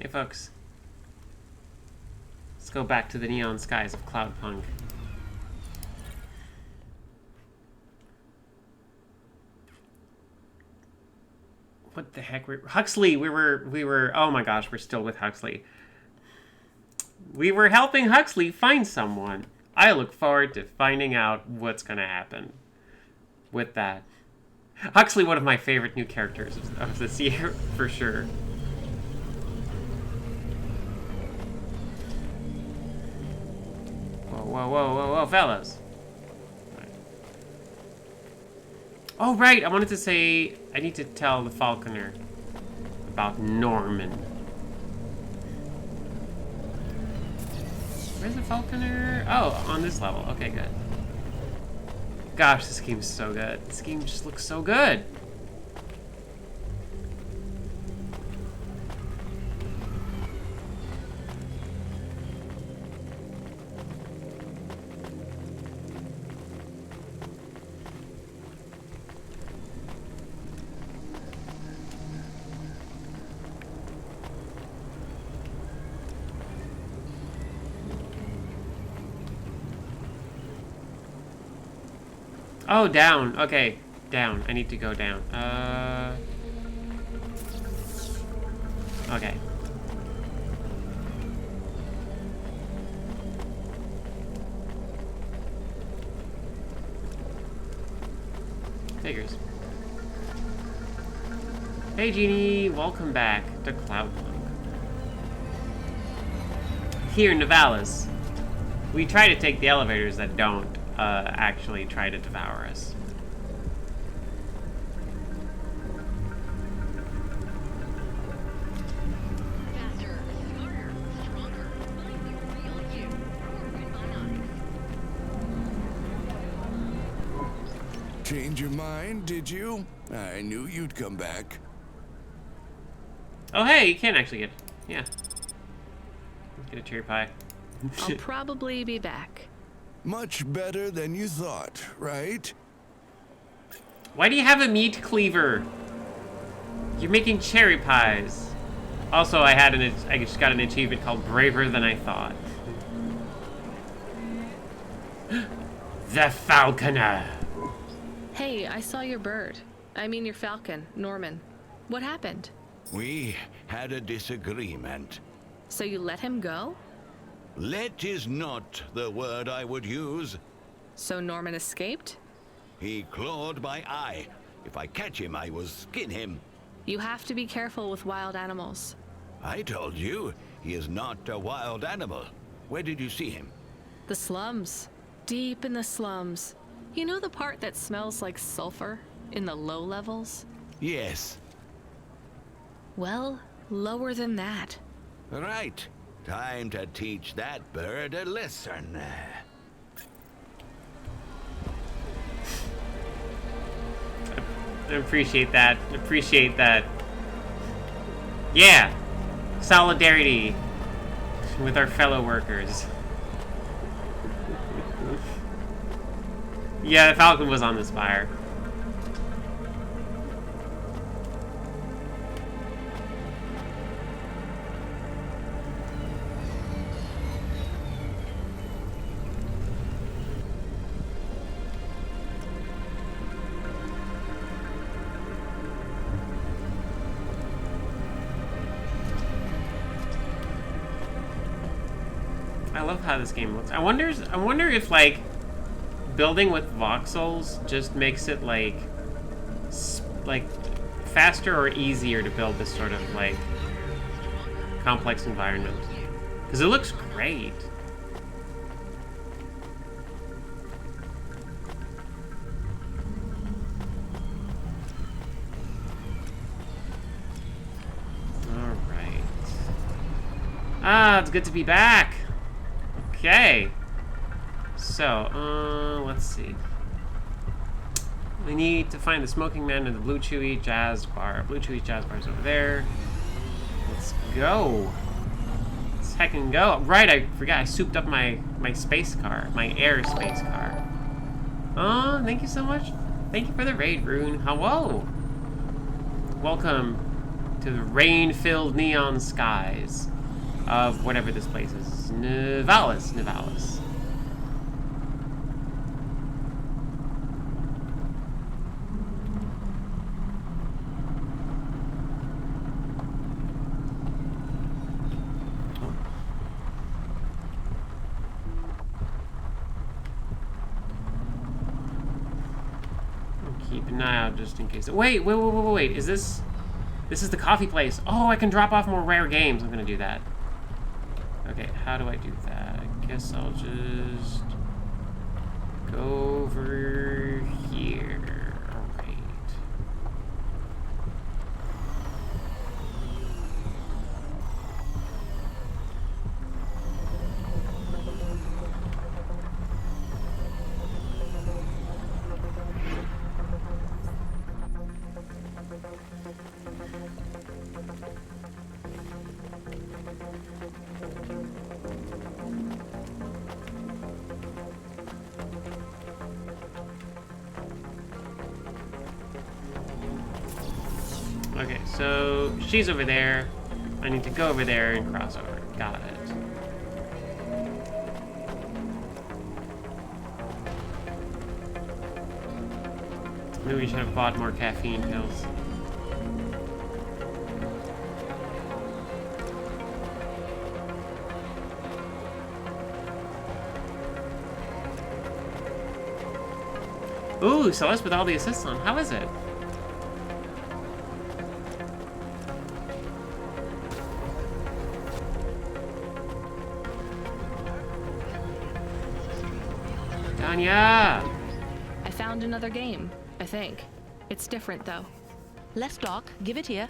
Hey folks, let's go back to the neon skies of Cloudpunk. What the heck? Huxley, we were, oh my gosh, we're still with Huxley. We were helping Huxley find someone. I look forward to finding out what's gonna happen with that. Huxley, one of my favorite new characters of this year, for sure. Whoa, fellas. Oh, right, I wanted to say, I need to tell the Falconer about Norman. Where's the Falconer? Oh, on this level. Okay, good. Gosh, this game is so good. This game just looks so good. Oh, down. Okay, down. I need to go down. Okay. Figures. Hey, Jeannie. Welcome back to Cloudpunk. Here in Nivalis, we try to take the elevators that don't actually try to devour us. Faster, smarter, stronger. Find the real you. In my eyes. Change your mind, did you? I knew you'd come back. Oh, hey, you can actually get... Yeah. Get a cherry pie. I'll probably be back. Much better than you thought, right? Why do you have a meat cleaver? You're making cherry pies. Also, I just got an achievement called Braver Than I Thought. The Falconer. Hey, I saw your bird. I mean your falcon, Norman. What happened? We had a disagreement. So you let him go? Let is not the word I would use. So Norman escaped? He clawed my eye. If I catch him, I will skin him. You have to be careful with wild animals. I told you, he is not a wild animal. Where did you see him? The slums. Deep in the slums. You know the part that smells like sulfur? In the low levels? Yes. Well, lower than that. Right. Time to teach that bird a lesson. I appreciate that. Appreciate that. Yeah. Solidarity with our fellow workers. Yeah, the Falcon was on this fire. I love how this game looks. I wonder if like building with voxels just makes it like faster or easier to build this sort of like complex environment, because it looks great. All right. Ah, it's good to be back. Okay. So, let's see. We need to find the smoking man in the Blue Chewy Jazz Bar. Blue Chewy Jazz Bar is over there. Let's go. Let's heckin' go. Right, I forgot. I souped up my space car. My air space car. Oh, thank you so much. Thank you for the raid, Rune. Hello. Welcome to the rain-filled neon skies of whatever this place is. Nivalis. Keep an eye out just in case. Wait. Is this... This is the coffee place. Oh, I can drop off more rare games. I'm gonna do that. Okay, how do I do that? I guess I'll just... go over here. Alright. Okay, so she's over there. I need to go over there and cross over. Got it. Maybe we should have bought more caffeine pills. Ooh, Celeste with all the assists on. How is it? Tanya! I found another game, I think. It's different, though. Let's talk. Give it here.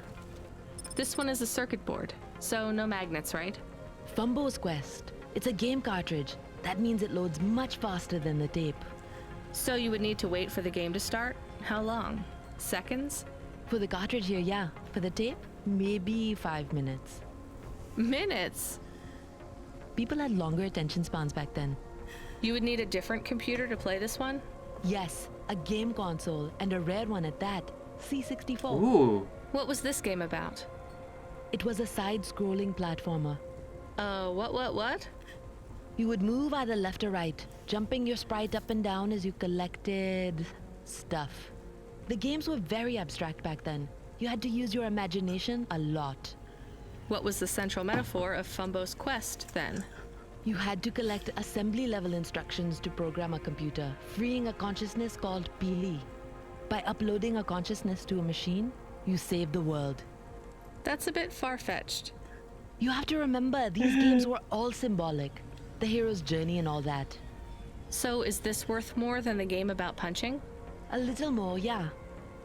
This one is a circuit board, so no magnets, right? Fumbo's Quest. It's a game cartridge. That means it loads much faster than the tape. So you would need to wait for the game to start? How long? Seconds? For the cartridge here, yeah. For the tape, maybe 5 minutes. Minutes? People had longer attention spans back then. You would need a different computer to play this one? Yes, a game console, and a rare one at that. C64. Ooh. What was this game about? It was a side-scrolling platformer. What? You would move either left or right, jumping your sprite up and down as you collected... stuff. The games were very abstract back then. You had to use your imagination a lot. What was the central metaphor of Fumbo's Quest, then? You had to collect assembly-level instructions to program a computer, freeing a consciousness called Pili. By uploading a consciousness to a machine, you save the world. That's a bit far-fetched. You have to remember, these games were all symbolic. The hero's journey and all that. So is this worth more than the game about punching? A little more, yeah.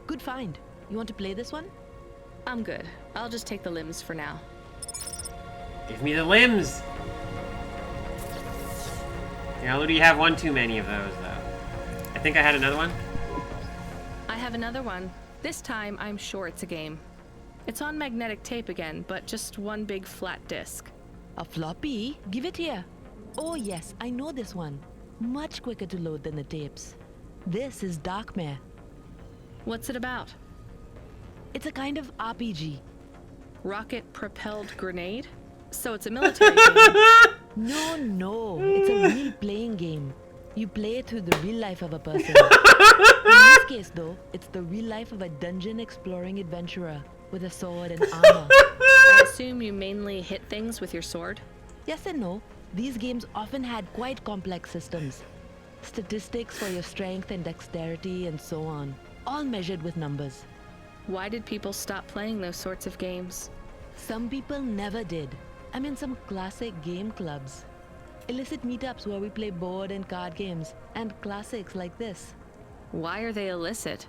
Good find. You want to play this one? I'm good. I'll just take the limbs for now. Give me the limbs! Yeah, I already have one too many of those, though. I think I had another one. I have another one. This time, I'm sure it's a game. It's on magnetic tape again, but just one big flat disc. A floppy? Give it here. Oh yes, I know this one. Much quicker to load than the tapes. This is Darkmare. What's it about? It's a kind of RPG. Rocket-propelled grenade? So it's a military game. No. It's a real playing game. You play through the real life of a person. In this case, though, it's the real life of a dungeon-exploring adventurer with a sword and armor. I assume you mainly hit things with your sword? Yes and no. These games often had quite complex systems. Statistics for your strength and dexterity and so on. All measured with numbers. Why did people stop playing those sorts of games? Some people never did. I'm in some classic game clubs. Illicit meetups where we play board and card games, and classics like this. Why are they illicit?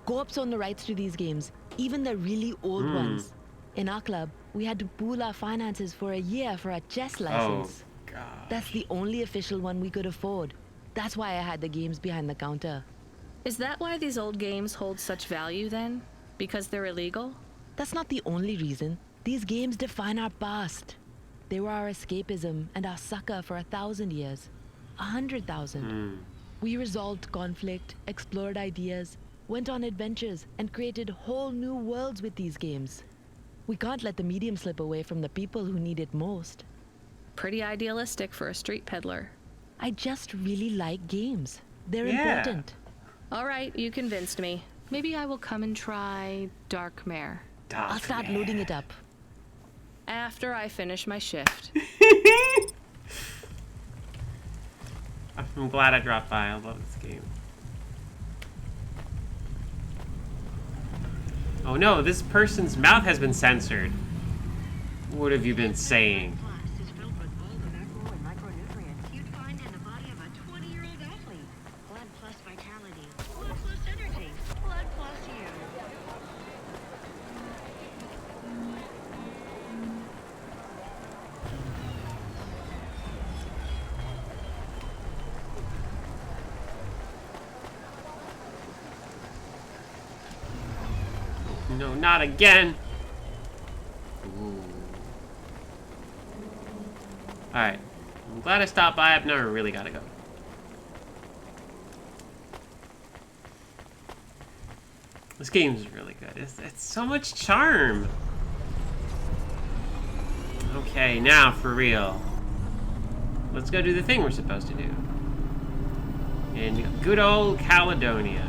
Co-ops own the rights to these games, even the really old ones. In our club, we had to pool our finances for a year for a chess license. Oh, God. That's the only official one we could afford. That's why I had the games behind the counter. Is that why these old games hold such value then? Because they're illegal? That's not the only reason. These games define our past. They were our escapism and our succor for 1,000 years. 100,000. We resolved conflict, explored ideas, went on adventures, and created whole new worlds with these games. We can't let the medium slip away from the people who need it most. Pretty idealistic for a street peddler. I just really like games. They're Yeah. important. All right, you convinced me. Maybe I will come and try Dark Mare. I'll start loading it up. After I finish my shift. I'm glad I dropped by. I love this game. Oh no, this person's mouth has been censored. What have you been saying? Plus is filled with all the macro and micronutrients you'd find in the body of a 20-year-old athlete. Blood plus vitality, blood plus energy, blood plus you. No, not again. Ooh. Alright. I'm glad I stopped by. I've never really gotta go. This game's really good. It's so much charm. Okay, now for real. Let's go do the thing we're supposed to do. In good old Caledonia.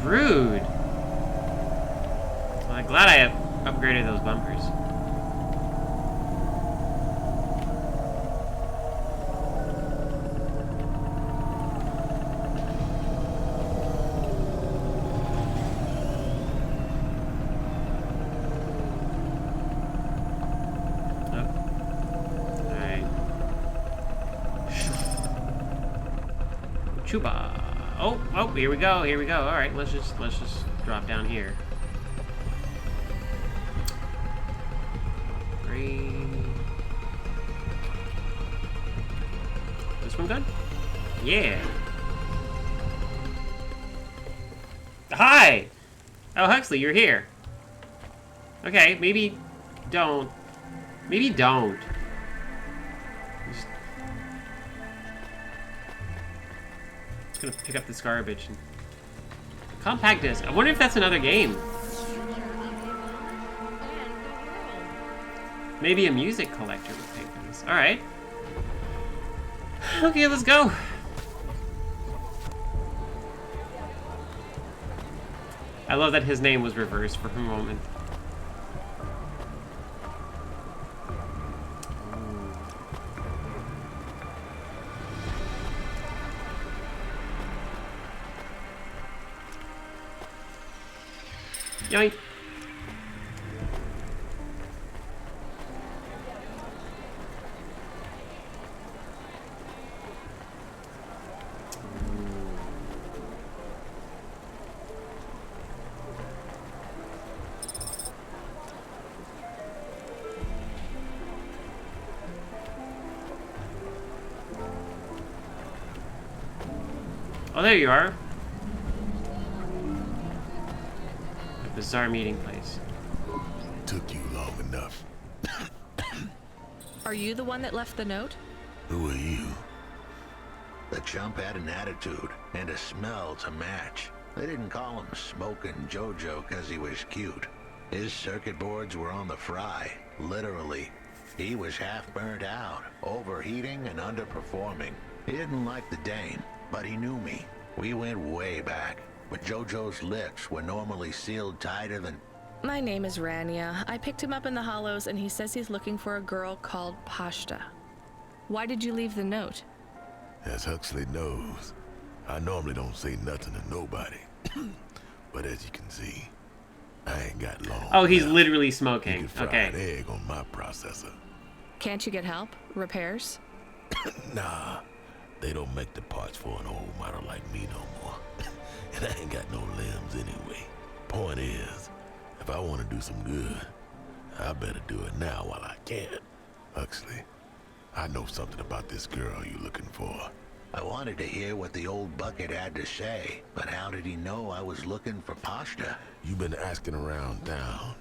Rude. Well, I'm glad I have upgraded those bumpers. Oh. Alright. Chuba. Oh, here we go, here we go. All right, let's just drop down here. Great. This one good? Yeah. Hi! Oh, Huxley, you're here. Okay, maybe don't. Maybe don't. Just gonna pick up this garbage. And... Compact disc. I wonder if that's another game. Maybe a music collector would pay for this. Alright. Okay, let's go. I love that his name was reversed for a moment. Yoink. Oh, there you are. A bizarre meeting place. Took you long enough. Are you the one that left the note? Who are you? The chump had an attitude and a smell to match. They didn't call him Smokin' Jojo because he was cute. His circuit boards were on the fry, literally. He was half burnt out, overheating and underperforming. He didn't like the Dane, but he knew me. We went way back, but Jojo's lips were normally sealed tighter than... My name is Rania. I picked him up in the Hollows and he says he's looking for a girl called Pashta. Why did you leave the note? As Huxley knows, I normally don't say nothing to nobody. But as you can see, I ain't got long. Oh, he's left. literally You smoking. can fry an Okay. egg on my processor. Can't you get help? Repairs? Nah, they don't make the parts for an old model like me no more. And I ain't got no limbs anyway. Point is, if I want to do some good, I better do it now while I can. Huxley, I know something about this girl you're looking for. I wanted to hear what the old bucket had to say, but how did he know I was looking for pasta? You've been asking around town.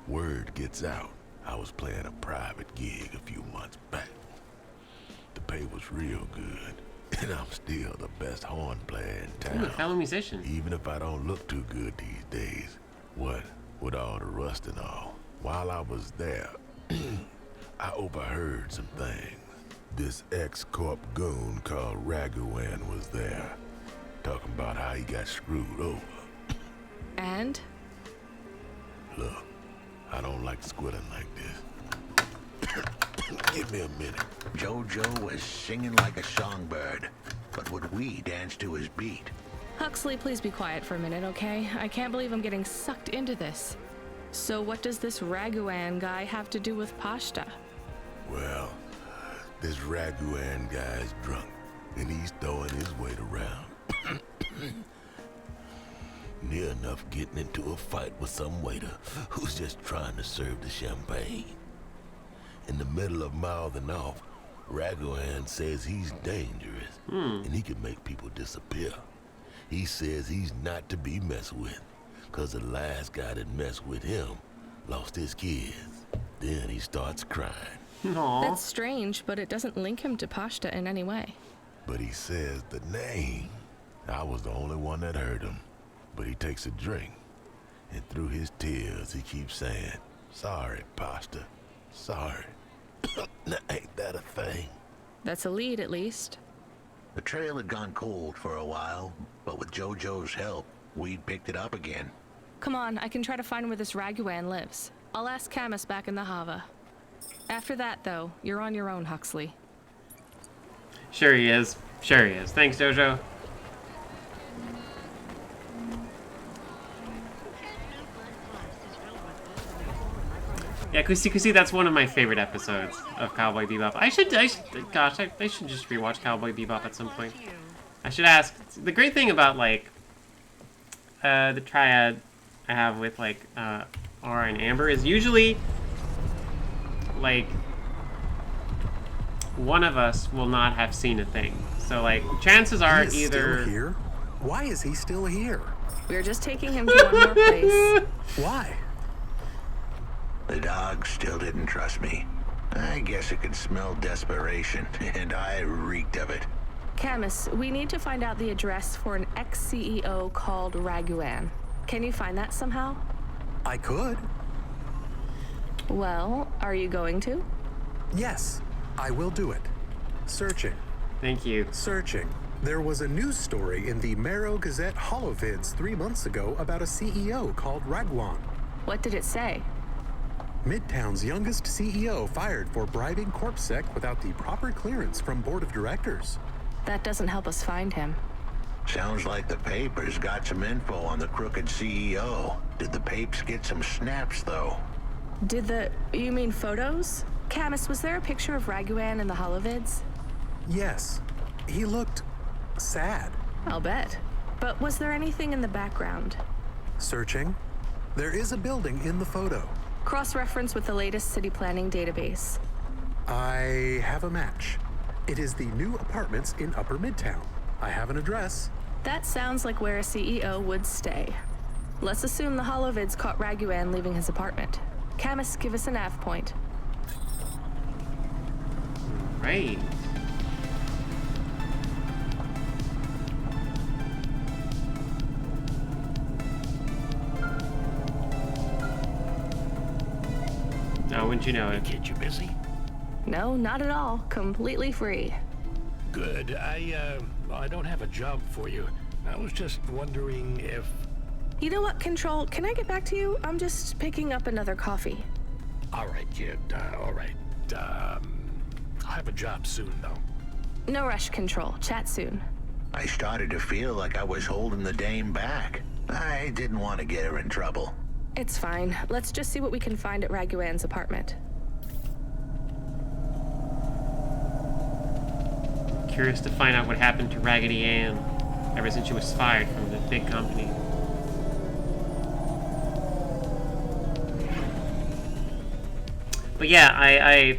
Word gets out. I was playing a private gig a few months back. The pay was real good, and I'm still the best horn player in Ooh, a town. fellow musician. Even if I don't look too good these days. What with all the rust and all. While I was there, I overheard some things. This ex-corp goon called Raguan was there, talking about how he got screwed over. And? Look, I don't like squilling like this. Give me a minute. Jojo was singing like a songbird, but would we dance to his beat? Huxley, please be quiet for a minute, okay? I can't believe I'm getting sucked into this. So what does this Raguan guy have to do with pasta? Well, this Raguan guy's drunk, and he's throwing his weight around. Near enough getting into a fight with some waiter who's just trying to serve the champagne. In the middle of mouthing off, Raguan says he's dangerous, and he can make people disappear. He says he's not to be messed with, cause the last guy that messed with him lost his kids. Then he starts crying. Aw. That's strange, but it doesn't link him to pasta in any way. But he says the name. I was the only one that heard him. But he takes a drink, and through his tears he keeps saying, "Sorry, pasta, sorry." Now, ain't that a thing? That's a lead, at least. The trail had gone cold for a while, but with Jojo's help, we'd picked it up again. Come on, I can try to find where this Raguan lives. I'll ask Camus back in the Hava. After that, though, you're on your own, Huxley. Sure he is. Sure he is. Thanks, Jojo. Yeah, Kusi, that's one of my favorite episodes of Cowboy Bebop. I should just rewatch Cowboy Bebop at some point. I should ask. The great thing about, like, the triad I have with, like, Aura and Amber is usually, like, one of us will not have seen a thing. So, like, chances are He is either... still here? Why is he still here? We're just taking him to one more place. Why? The dog still didn't trust me. I guess it could smell desperation, and I reeked of it. Camus, we need to find out the address for an ex-CEO called Raguan. Can you find that somehow? I could. Well, are you going to? Yes, I will do it. Searching. Thank you. Searching. There was a news story in the Marrow Gazette Holovids 3 months ago about a CEO called Raguan. What did it say? Midtown's youngest CEO fired for bribing CorpSec without the proper clearance from board of directors. That doesn't help us find him. Sounds like the papers got some info on the crooked CEO. Did the papes get some snaps, though? You mean photos? Camus, was there a picture of Raguan in the Holovids? Yes, he looked sad. I'll bet. But was there anything in the background? Searching. There is a building in the photo. Cross-reference with the latest city planning database. I have a match. It is the new apartments in Upper Midtown. I have an address. That sounds like where a CEO would stay. Let's assume the Holovids caught Raguan leaving his apartment. Camus, give us a nav point. Right. Oh, wouldn't you know it? Kid, you busy? No, not at all. Completely free. Good. I don't have a job for you. I was just wondering if... You know what, Control? Can I get back to you? I'm just picking up another coffee. All right, kid. All right. I'll have a job soon, though. No rush, Control. Chat soon. I started to feel like I was holding the dame back. I didn't want to get her in trouble. It's fine. Let's just see what we can find at Raguan's apartment. Curious to find out what happened to Raggedy Ann ever since she was fired from the big company. But yeah,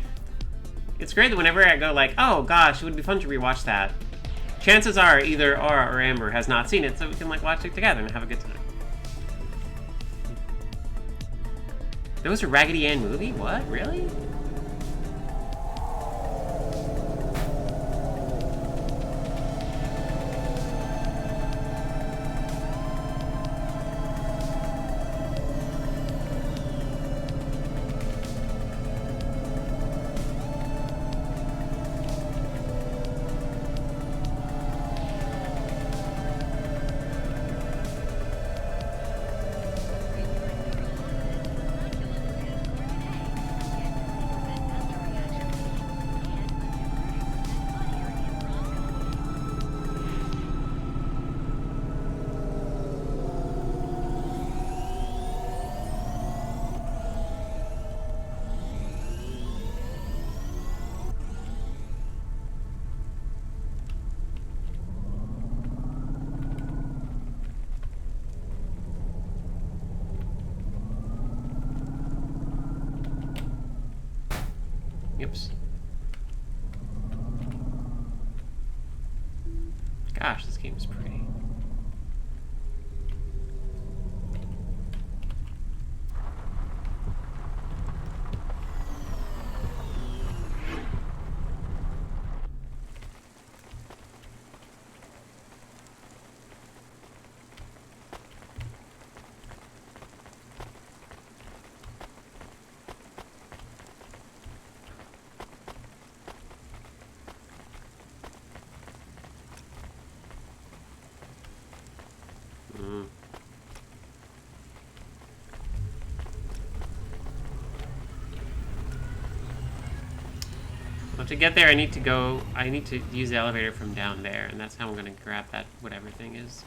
it's great that whenever I go like, oh gosh, it would be fun to rewatch that, chances are either Aura or Amber has not seen it, so we can like watch it together and have a good time. There was a Raggedy Ann movie? What? Really? Oops. Gosh, this game is pretty. Well, to get there, I need to use the elevator from down there, and that's how I'm gonna grab that whatever thing is.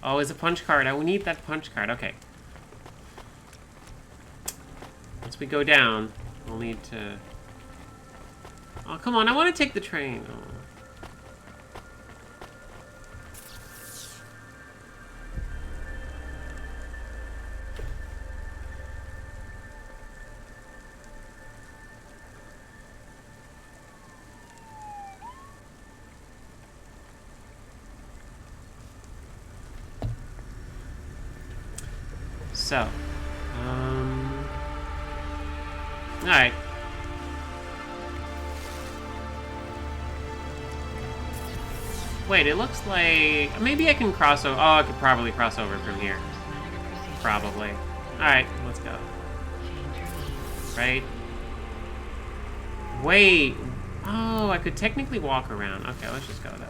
Oh, it's a punch card. I will need that punch card. Okay. Once we go down, we'll need to... Oh, come on, I want to take the train. Oh. So, alright. Wait, it looks like... Maybe I can cross over... Oh, I could probably cross over from here. Probably. Alright, let's go. Right? Wait. Oh, I could technically walk around. Okay, let's just go, though.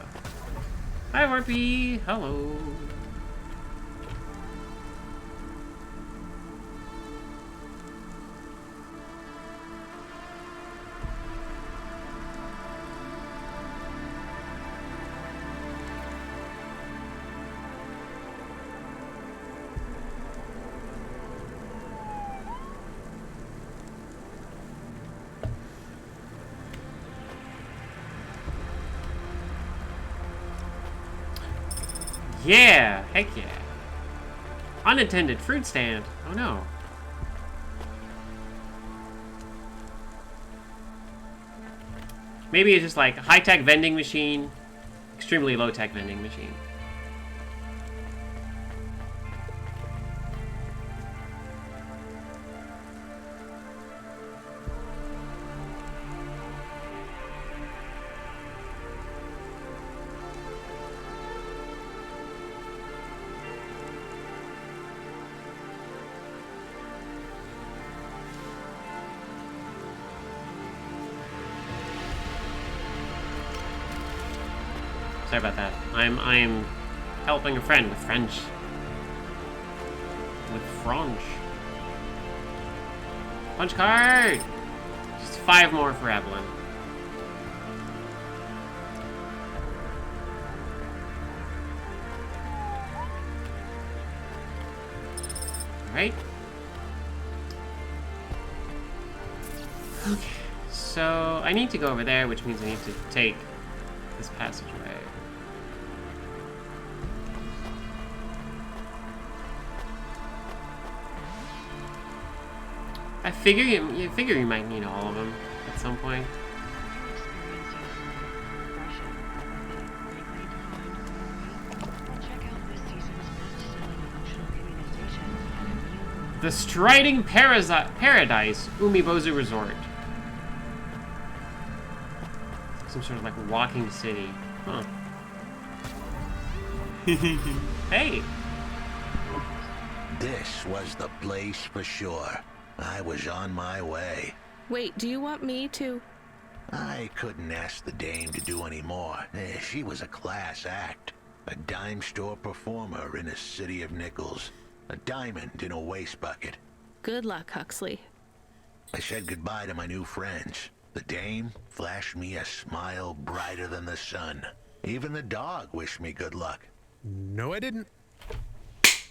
Hi, Warpy. Hello. Yeah! Heck yeah. Unattended fruit stand. Oh no. Maybe it's just like high-tech vending machine, extremely low-tech vending machine. Sorry about that. I'm helping a friend with French. With French. Punch card! Just 5 more for Evelyn. Right? So I need to go over there, which means I need to take this passageway. I figure you might need all of them at some point. The Striding Paradise Umibozu Resort. Some sort of like walking city. Huh. Hey! This was the place for sure. I was on my way. Wait, do you want me to? I couldn't ask the dame to do any more. She was a class act. A dime store performer in a city of nickels. A diamond in a waste bucket. Good luck, Huxley. I said goodbye to my new friends. The dame flashed me a smile brighter than the sun. Even the dog wished me good luck. No, I didn't.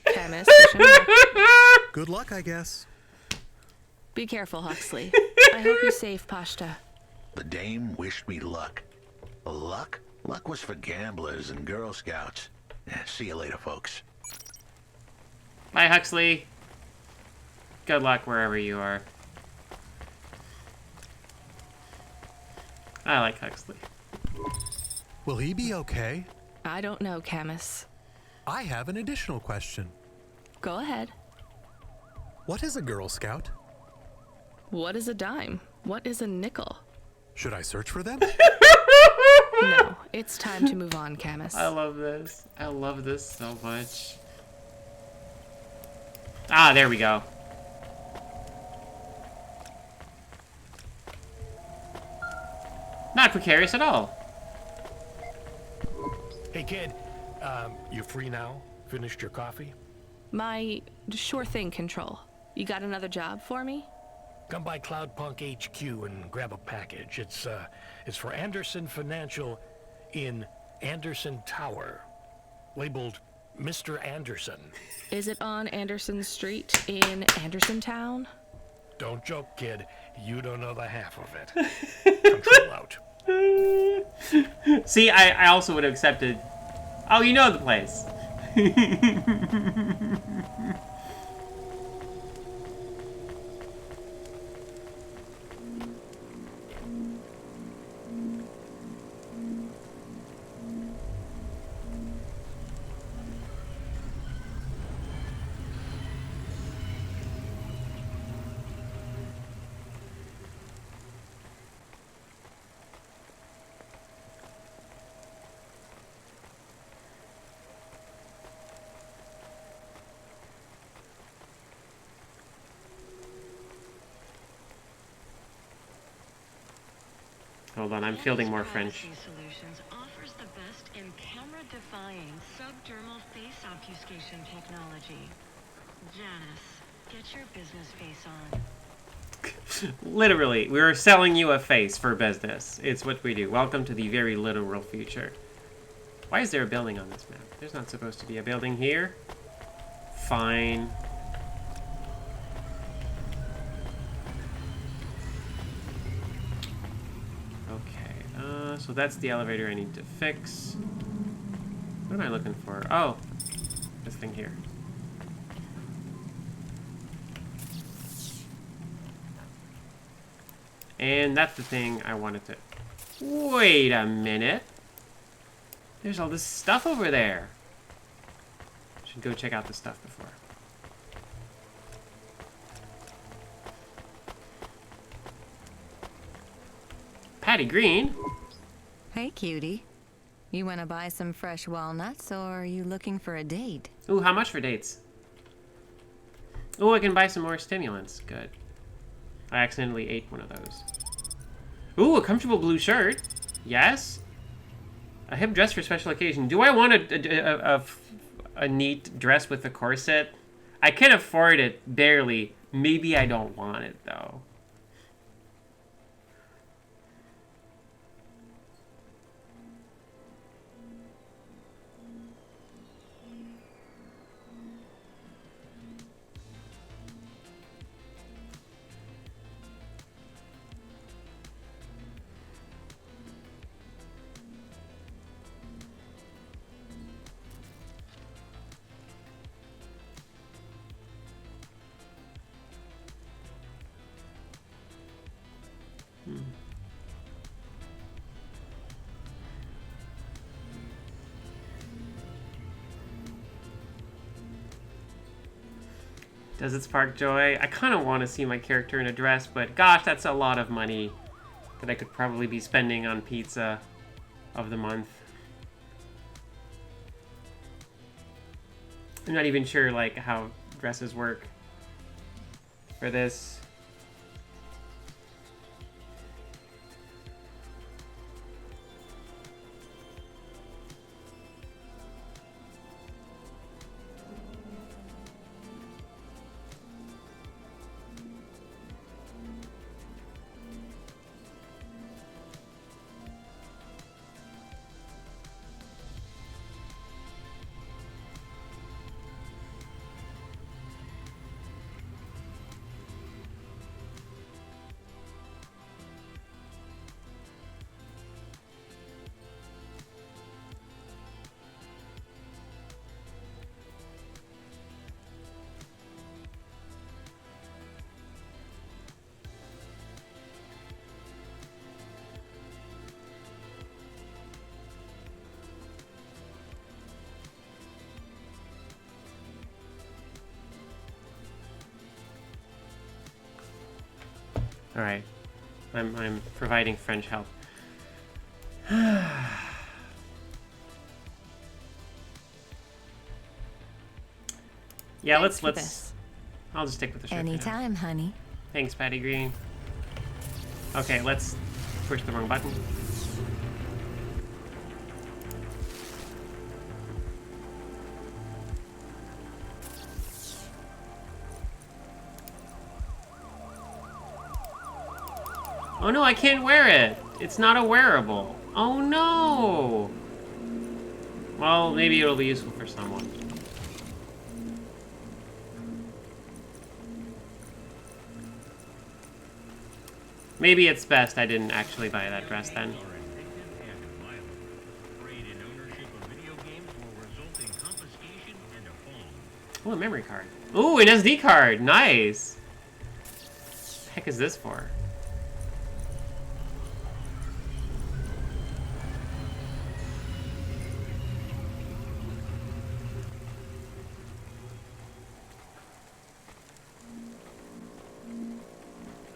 Chemist, wish him luck. Good luck, I guess. Be careful, Huxley. I hope you save Pashta. The dame wished me luck. Luck? Luck was for gamblers and Girl Scouts. See you later, folks. Bye, Huxley. Good luck wherever you are. I like Huxley. Will he be okay? I don't know, Camus. I have an additional question. Go ahead. What is a Girl Scout? What is a dime? What is a nickel? Should I search for them? No, it's time to move on, Camus. I love this. I love this so much. Ah, there we go. Not precarious at all. Hey, kid. You free now? Finished your coffee? My sure thing control. You got another job for me? Come by Cloudpunk HQ and grab a package. It's for Anderson Financial in Anderson Tower, labeled Mr. Anderson. Is it on Anderson Street in Anderson Town? Don't joke, kid. You don't know the half of it. Control out. See, I also would have accepted. Oh, you know the place. Hold on, I'm fielding more French. Privacy Solutions offers the best in camera-defying subdermal face obfuscation technology. Janice, get your business face on. Literally, we're selling you a face for business. It's what we do. Welcome to the very literal future. Why is there a building on this map? There's not supposed to be a building here. Fine. Okay, so that's the elevator I need to fix. What am I looking for? Oh, this thing here. And that's the thing I wanted to... Wait a minute. There's all this stuff over there. Should go check out the stuff before. Patty Green? Hey, cutie. You want to buy some fresh walnuts, or are you looking for a date? Ooh, how much for dates? Ooh, I can buy some more stimulants. Good. I accidentally ate one of those. Ooh, a comfortable blue shirt. Yes. A hip dress for special occasion. Do I want a neat dress with a corset? I can afford it, barely. Maybe I don't want it, though. Does it spark joy? I kind of want to see my character in a dress, but gosh, that's a lot of money that I could probably be spending on pizza of the month. I'm not even sure like how dresses work for this. All right, I'm providing French help. Yeah, Thanks for let's. this. I'll just stick with the shirt. for now. Anytime, honey. Thanks, Patty Green. Okay, let's push the wrong button. Oh no, I can't wear it. It's not a wearable. Oh no. Well, maybe it'll be useful for someone. Maybe it's best I didn't actually buy that dress then. Oh, a memory card. Ooh, an SD card. Nice. What the heck is this for?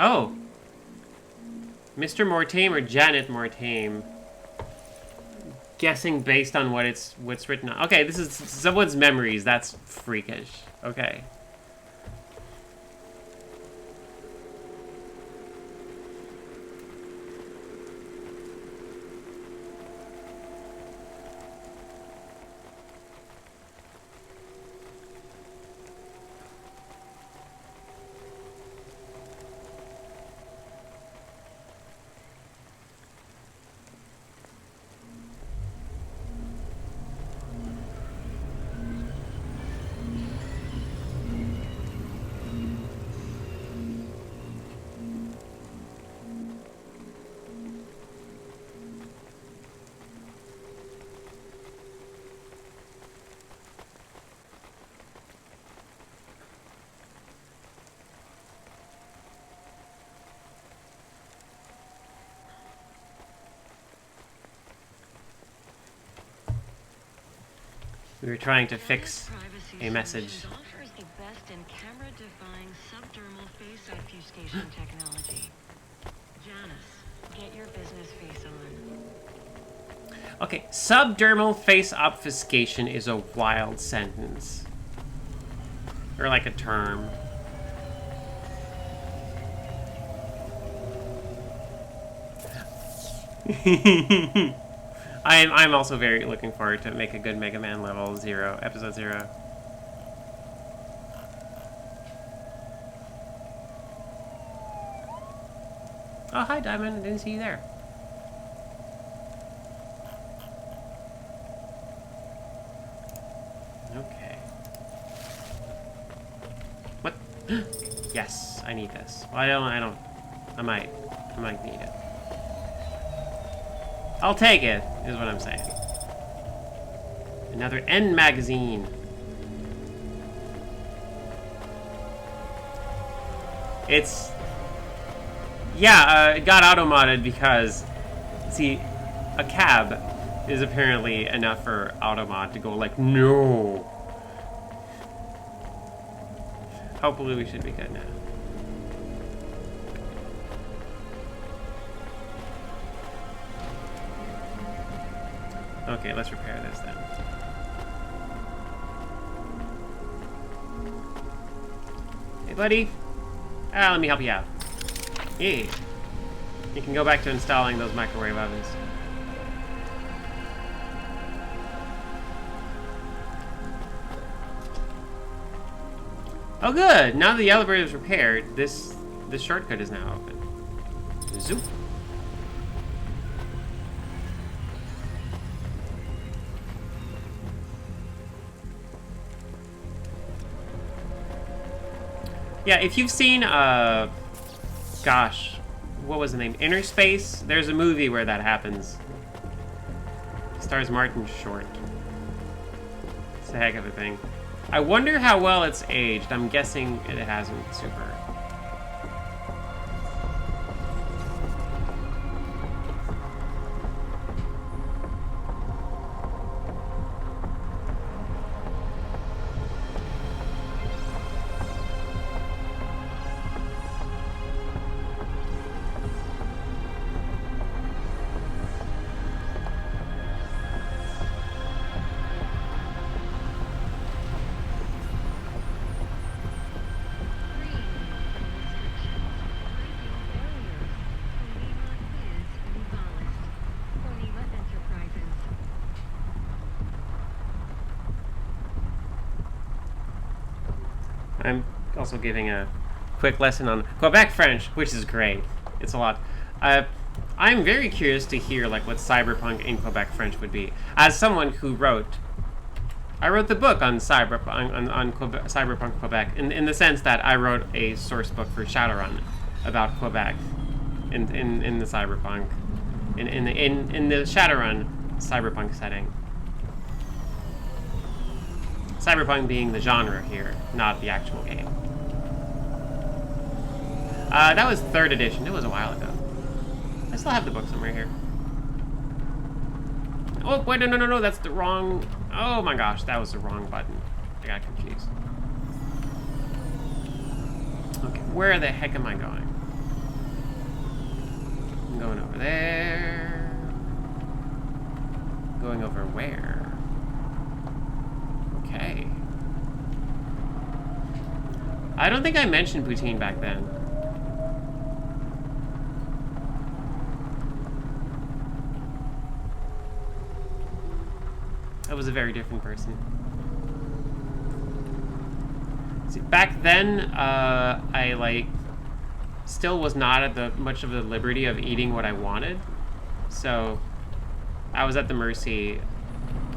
Oh. Mr. Mortame or Janet Mortame. Guessing based on what's written on. Okay, this is someone's memories. That's freakish. Okay. We were trying to fix a message. Offers the best in camera-defying subdermal face obfuscation technology. Janice, get your business face on. Okay, subdermal face obfuscation is a wild sentence. Or like a term. I'm also very looking forward to make a good Mega Man level 0, episode 0. Oh, hi Diamond, I didn't see you there. Okay. What? Yes, I need this. Well, I might need it. I'll take it, is what I'm saying. Another N magazine. It's... Yeah, it got auto-modded because, see, a cab is apparently enough for auto-mod to go like, no. Hopefully we should be good now. Okay, let's repair this then. Hey, buddy. Let me help you out. Yeah. You can go back to installing those microwave ovens. Oh, good. Now that the elevator is repaired, this shortcut is now open. Zoop. Yeah, if you've seen, gosh, what was the name? Inner Space? There's a movie where that happens. It stars Martin Short. It's a heck of a thing. I wonder how well it's aged. I'm guessing it hasn't super. I'm also giving a quick lesson on Quebec French, which is great. It's a lot. I'm very curious to hear like what cyberpunk in Quebec French would be. As someone who I wrote the book on cyberpunk Quebec in the sense that I wrote a source book for Shadowrun about Quebec in the cyberpunk in the Shadowrun cyberpunk setting. Cyberpunk being the genre here, not the actual game. That was 3rd edition. It was a while ago. I still have the book somewhere here. Oh, wait, no, that's the wrong... Oh my gosh, that was the wrong button. I got confused. Okay, where the heck am I going? I'm going over there. Going over where? Okay. I don't think I mentioned poutine back then. I was a very different person. See, back then, I like still was not at much of the liberty of eating what I wanted, so I was at the mercy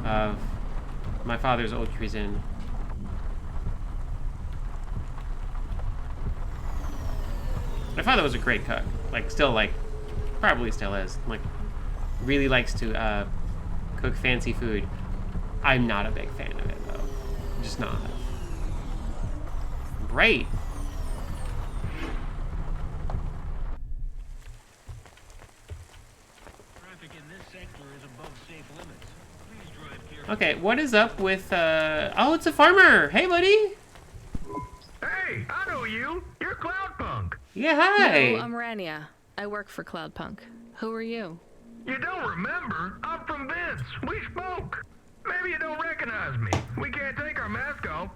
of my father's old cuisine. My father was a great cook, like still like, probably still is, like really likes to cook fancy food. I'm not a big fan of it though, just not. Great. Traffic in this sector is above safe limits. Please drive carefully. Okay, what is up with, oh, it's a farmer! Hey, buddy! Hey, I know you! You're Cloudpunk! Yeah, hi! No, I'm Rania. I work for Cloudpunk. Who are you? You don't remember? I'm from Vince. We spoke. Maybe you don't recognize me. We can't take our mask off.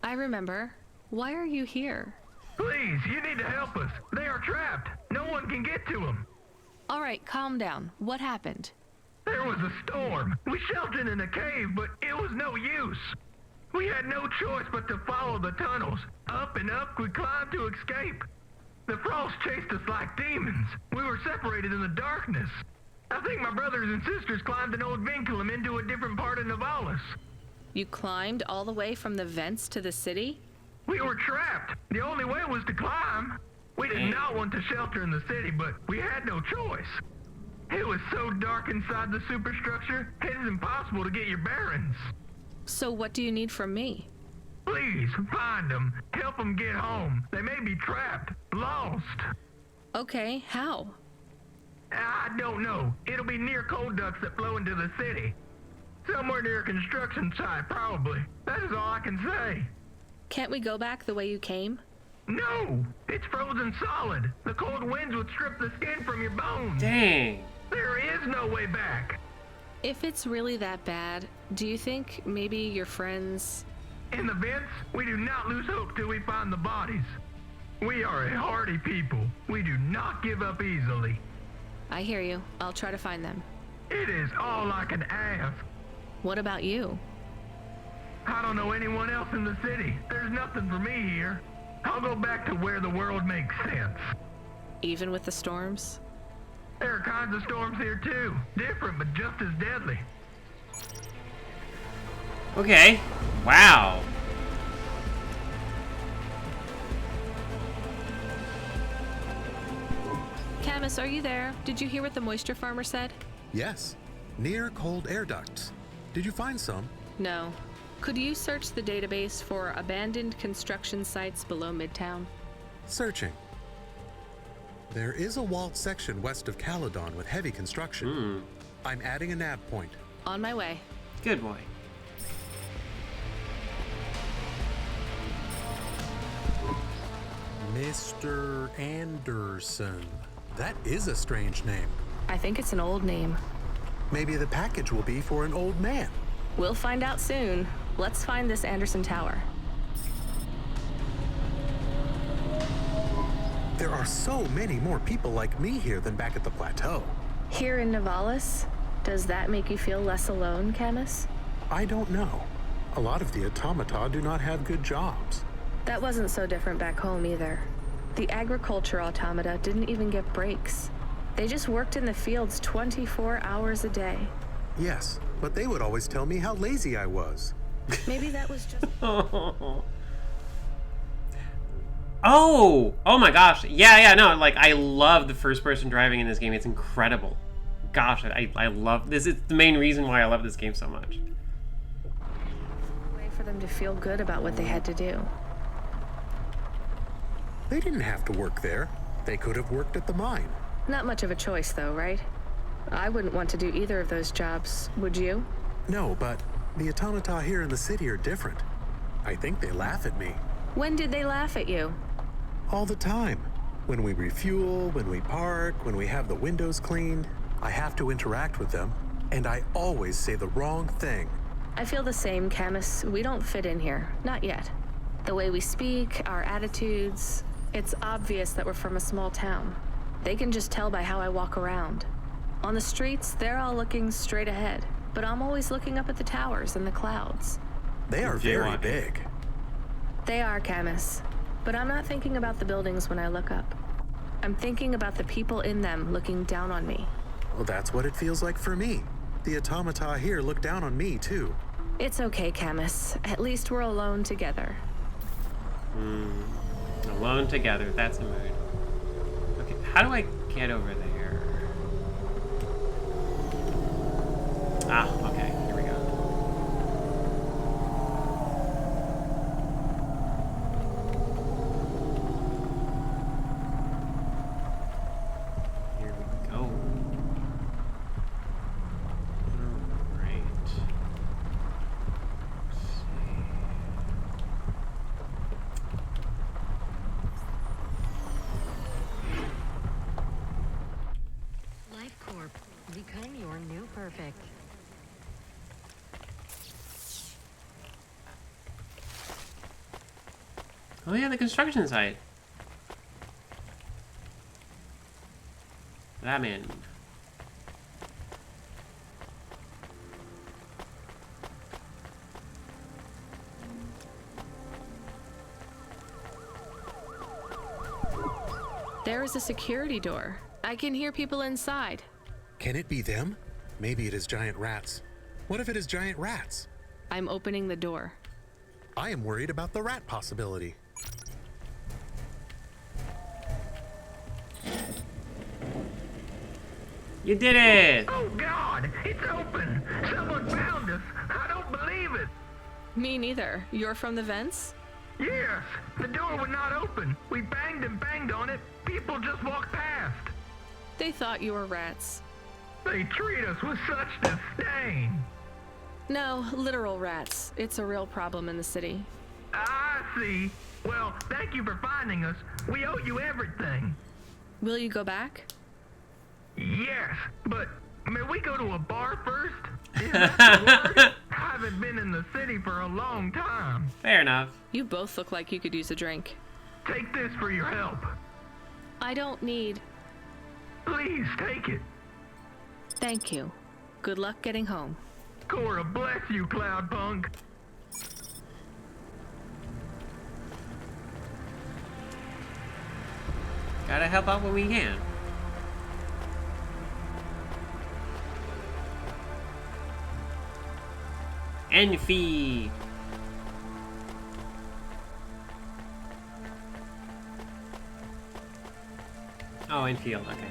I remember. Why are you here? Please, you need to help us. They are trapped. No one can get to them. All right, calm down. What happened? There was a storm. We sheltered in a cave, but it was no use. We had no choice but to follow the tunnels. Up and up, we climbed to escape. The frost chased us like demons. We were separated in the darkness. I think my brothers and sisters climbed an old vinculum into a different part of Navalis. You climbed all the way from the vents to the city? We were trapped. The only way was to climb. We did not want to shelter in the city, but we had no choice. It was so dark inside the superstructure, it is impossible to get your bearings. So what do you need from me? Please, find them. Help them get home. They may be trapped, lost. Okay, how? I don't know. It'll be near coal ducts that flow into the city. Somewhere near a construction site, probably. That is all I can say. Can't we go back the way you came? No! It's frozen solid. The cold winds would strip the skin from your bones. Dang. There is no way back. If it's really that bad, do you think maybe your friends... In the vents, we do not lose hope till we find the bodies. We are a hardy people. We do not give up easily. I hear you. I'll try to find them. It is all I can ask. What about you? I don't know anyone else in the city. There's nothing for me here. I'll go back to where the world makes sense. Even with the storms? There are kinds of storms here too. Different, but just as deadly. Okay. Wow. Camus, are you there? Did you hear what the moisture farmer said? Yes, near cold air ducts. Did you find some? No. Could you search the database for abandoned construction sites below Midtown? Searching. There is a walled section west of Caledon with heavy construction. I'm adding a nav point. On my way. Good boy. Mr. Anderson. That is a strange name. I think it's an old name. Maybe the package will be for an old man. We'll find out soon. Let's find this Anderson Tower. There are so many more people like me here than back at the plateau. Here in Nivalis? Does that make you feel less alone, Camus? I don't know. A lot of the automata do not have good jobs. That wasn't so different back home either. The agriculture automata didn't even get breaks. They just worked in the fields 24 hours a day. Yes, but they would always tell me how lazy I was. Maybe that was just... Oh my gosh. Yeah, no, like, I love the first person driving in this game. It's incredible. Gosh, I love this. It's the main reason why I love this game so much. Way for them to feel good about what they had to do. They didn't have to work there. They could have worked at the mine. Not much of a choice though, right? I wouldn't want to do either of those jobs, would you? No, but the automata here in the city are different. I think they laugh at me. When did they laugh at you? All the time. When we refuel, when we park, when we have the windows cleaned, I have to interact with them, and I always say the wrong thing. I feel the same, Camus. We don't fit in here. Not yet. The way we speak, our attitudes, it's obvious that we're from a small town. They can just tell by how I walk around. On the streets, they're all looking straight ahead, but I'm always looking up at the towers and the clouds. They are very big. They are, Camus. But I'm not thinking about the buildings when I look up. I'm thinking about the people in them looking down on me. Well, that's what it feels like for me. The automata here look down on me, too. It's okay, Camus. At least we're alone together. Alone together, that's a mood. Okay, how do I get over there? Ah, okay, here we go. Here we go. Alright. Let's see. Life Corp. Become your new perfect. Oh yeah, the construction site. I'm in. There is a security door. I can hear people inside. Can it be them? Maybe it is giant rats. What if it is giant rats? I'm opening the door. I am worried about the rat possibility. You did it! Oh God, it's open. Someone found us. I don't believe it. Me neither. You're from the vents? Yes, the door would not open. We banged and banged on it. People just walked past. They thought you were rats. They treat us with such disdain. No, literal rats. It's a real problem in the city. I see. Well, thank you for finding us. We owe you everything. Will you go back? Yes, but may we go to a bar first? Is that the word? I haven't been in the city for a long time. Fair enough. You both look like you could use a drink. Take this for your help. I don't need... Please take it. Thank you. Good luck getting home. Cora bless you, Cloudpunk. Gotta help out when we can. Enfi. Oh, Enfield, okay.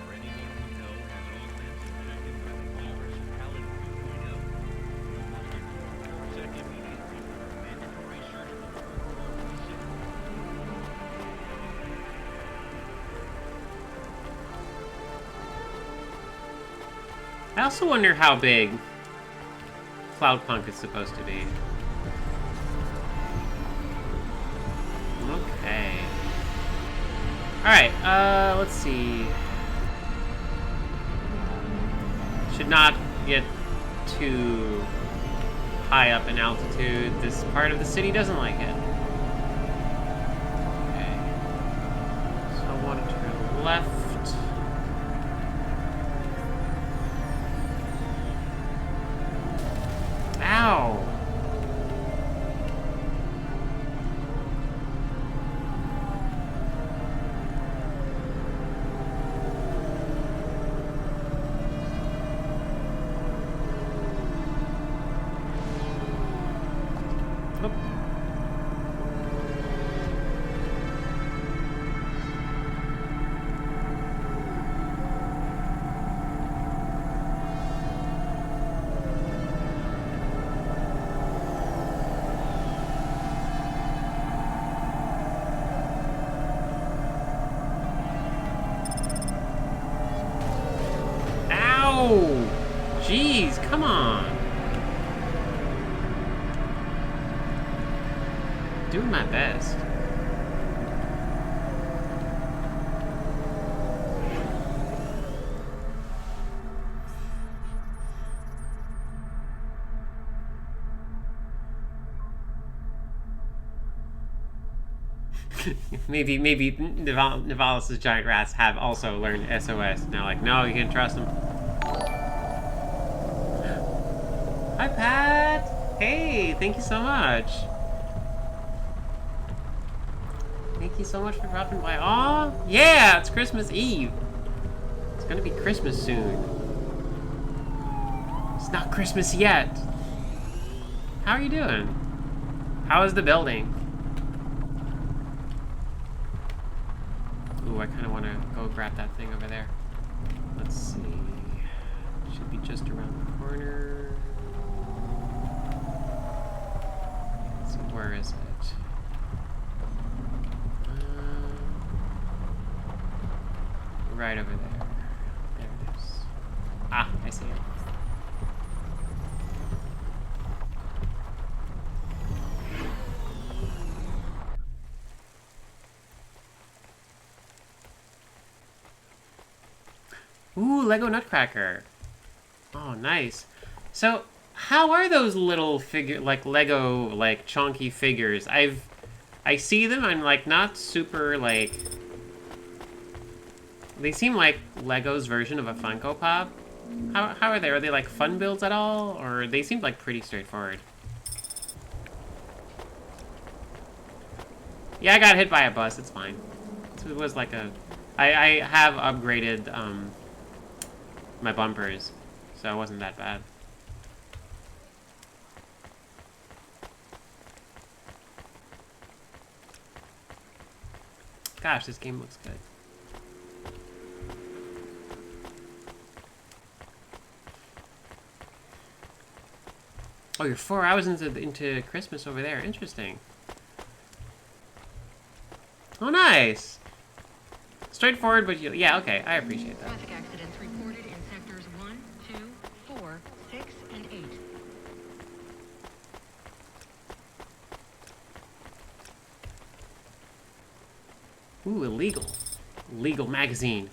I also wonder how big Cloudpunk is supposed to be. Okay. Alright, let's see. Should not get too high up in altitude. This part of the city doesn't like it. Okay. So I want to turn left. Ow! Oop. Ow! Jeez, come on. Doing my best. maybe Nivalis' giant rats have also learned SOS. And they're like, no, you can't trust them. Hi, Pat! Hey, thank you so much. Thank you so much for dropping by. Aw, yeah, it's Christmas Eve. It's gonna be Christmas soon. It's not Christmas yet. How are you doing? How is the building? Ooh, I kind of want to go grab that thing over there. Let's see. Should be just around the corner. So where is it? Right over there. There it is. Ah, I see it. Ooh, Lego Nutcracker. Oh, nice. So, how are those little Lego, chunky figures? I see them, I'm, not super, they seem like Lego's version of a Funko Pop. How are they? Are they, fun builds at all? Or they seem, pretty straightforward. Yeah, I got hit by a bus, it's fine. It was I have upgraded, my bumpers, so it wasn't that bad. Gosh, this game looks good. Oh, you're 4 hours into Christmas over there. Interesting. Oh, nice. Straightforward, but yeah, okay. I appreciate that. Traffic accidents reported in sectors 1, 2, 4, 6, and 8. Ooh, illegal. Legal magazine.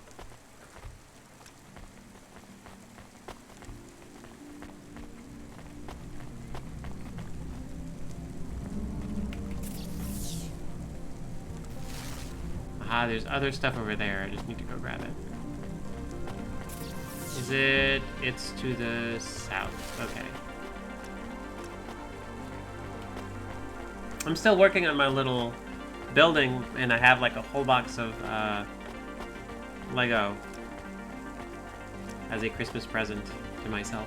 Ah, there's other stuff over there. I just need to go grab it. Is it? It's to the south. Okay. I'm still working on my little building, and I have like a whole box of Lego as a Christmas present to myself.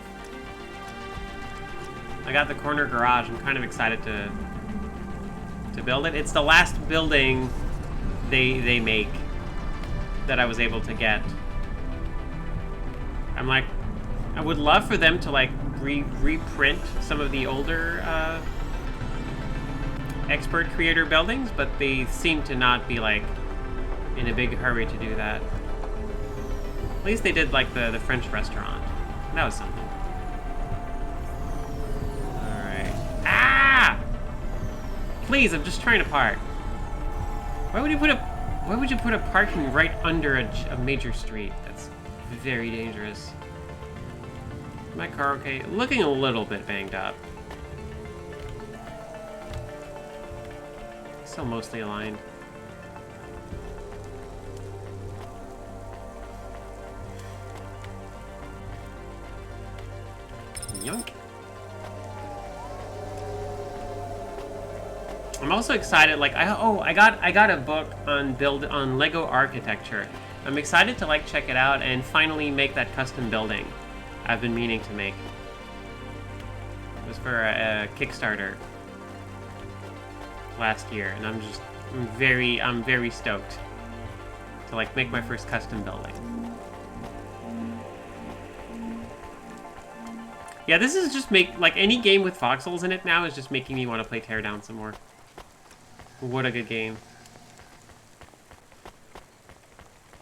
I got the corner garage. I'm kind of excited to build it. It's the last building they make that I was able to get. I'm like, I would love for them to like reprint some of the older expert creator buildings, but they seem to not be like in a big hurry to do that. At least they did like the French restaurant. That was something. Alright. Ah! Please, I'm just trying to park. Why would you put a parking right under a major street? That's very dangerous. Is my car okay? Looking a little bit banged up. Still mostly aligned. Yoink. I'm also excited. Like I got a book on Lego architecture. I'm excited to like check it out and finally make that custom building I've been meaning to make. It was for a Kickstarter last year, and I'm very stoked to like make my first custom building. Yeah, this is just like any game with voxels in it now is just making me want to play Teardown some more. What a good game.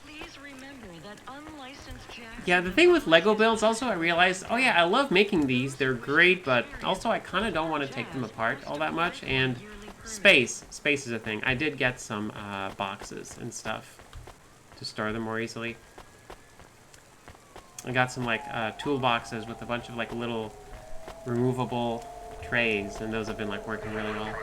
Please remember that unlicensed jacks. Yeah, the thing with Lego builds also, I realized, oh yeah, I love making these. They're great, but also I kind of don't want to take them apart all that much. And space is a thing. I did get some boxes and stuff to store them more easily. I got some like toolboxes with a bunch of like little removable trays, and those have been like working really well.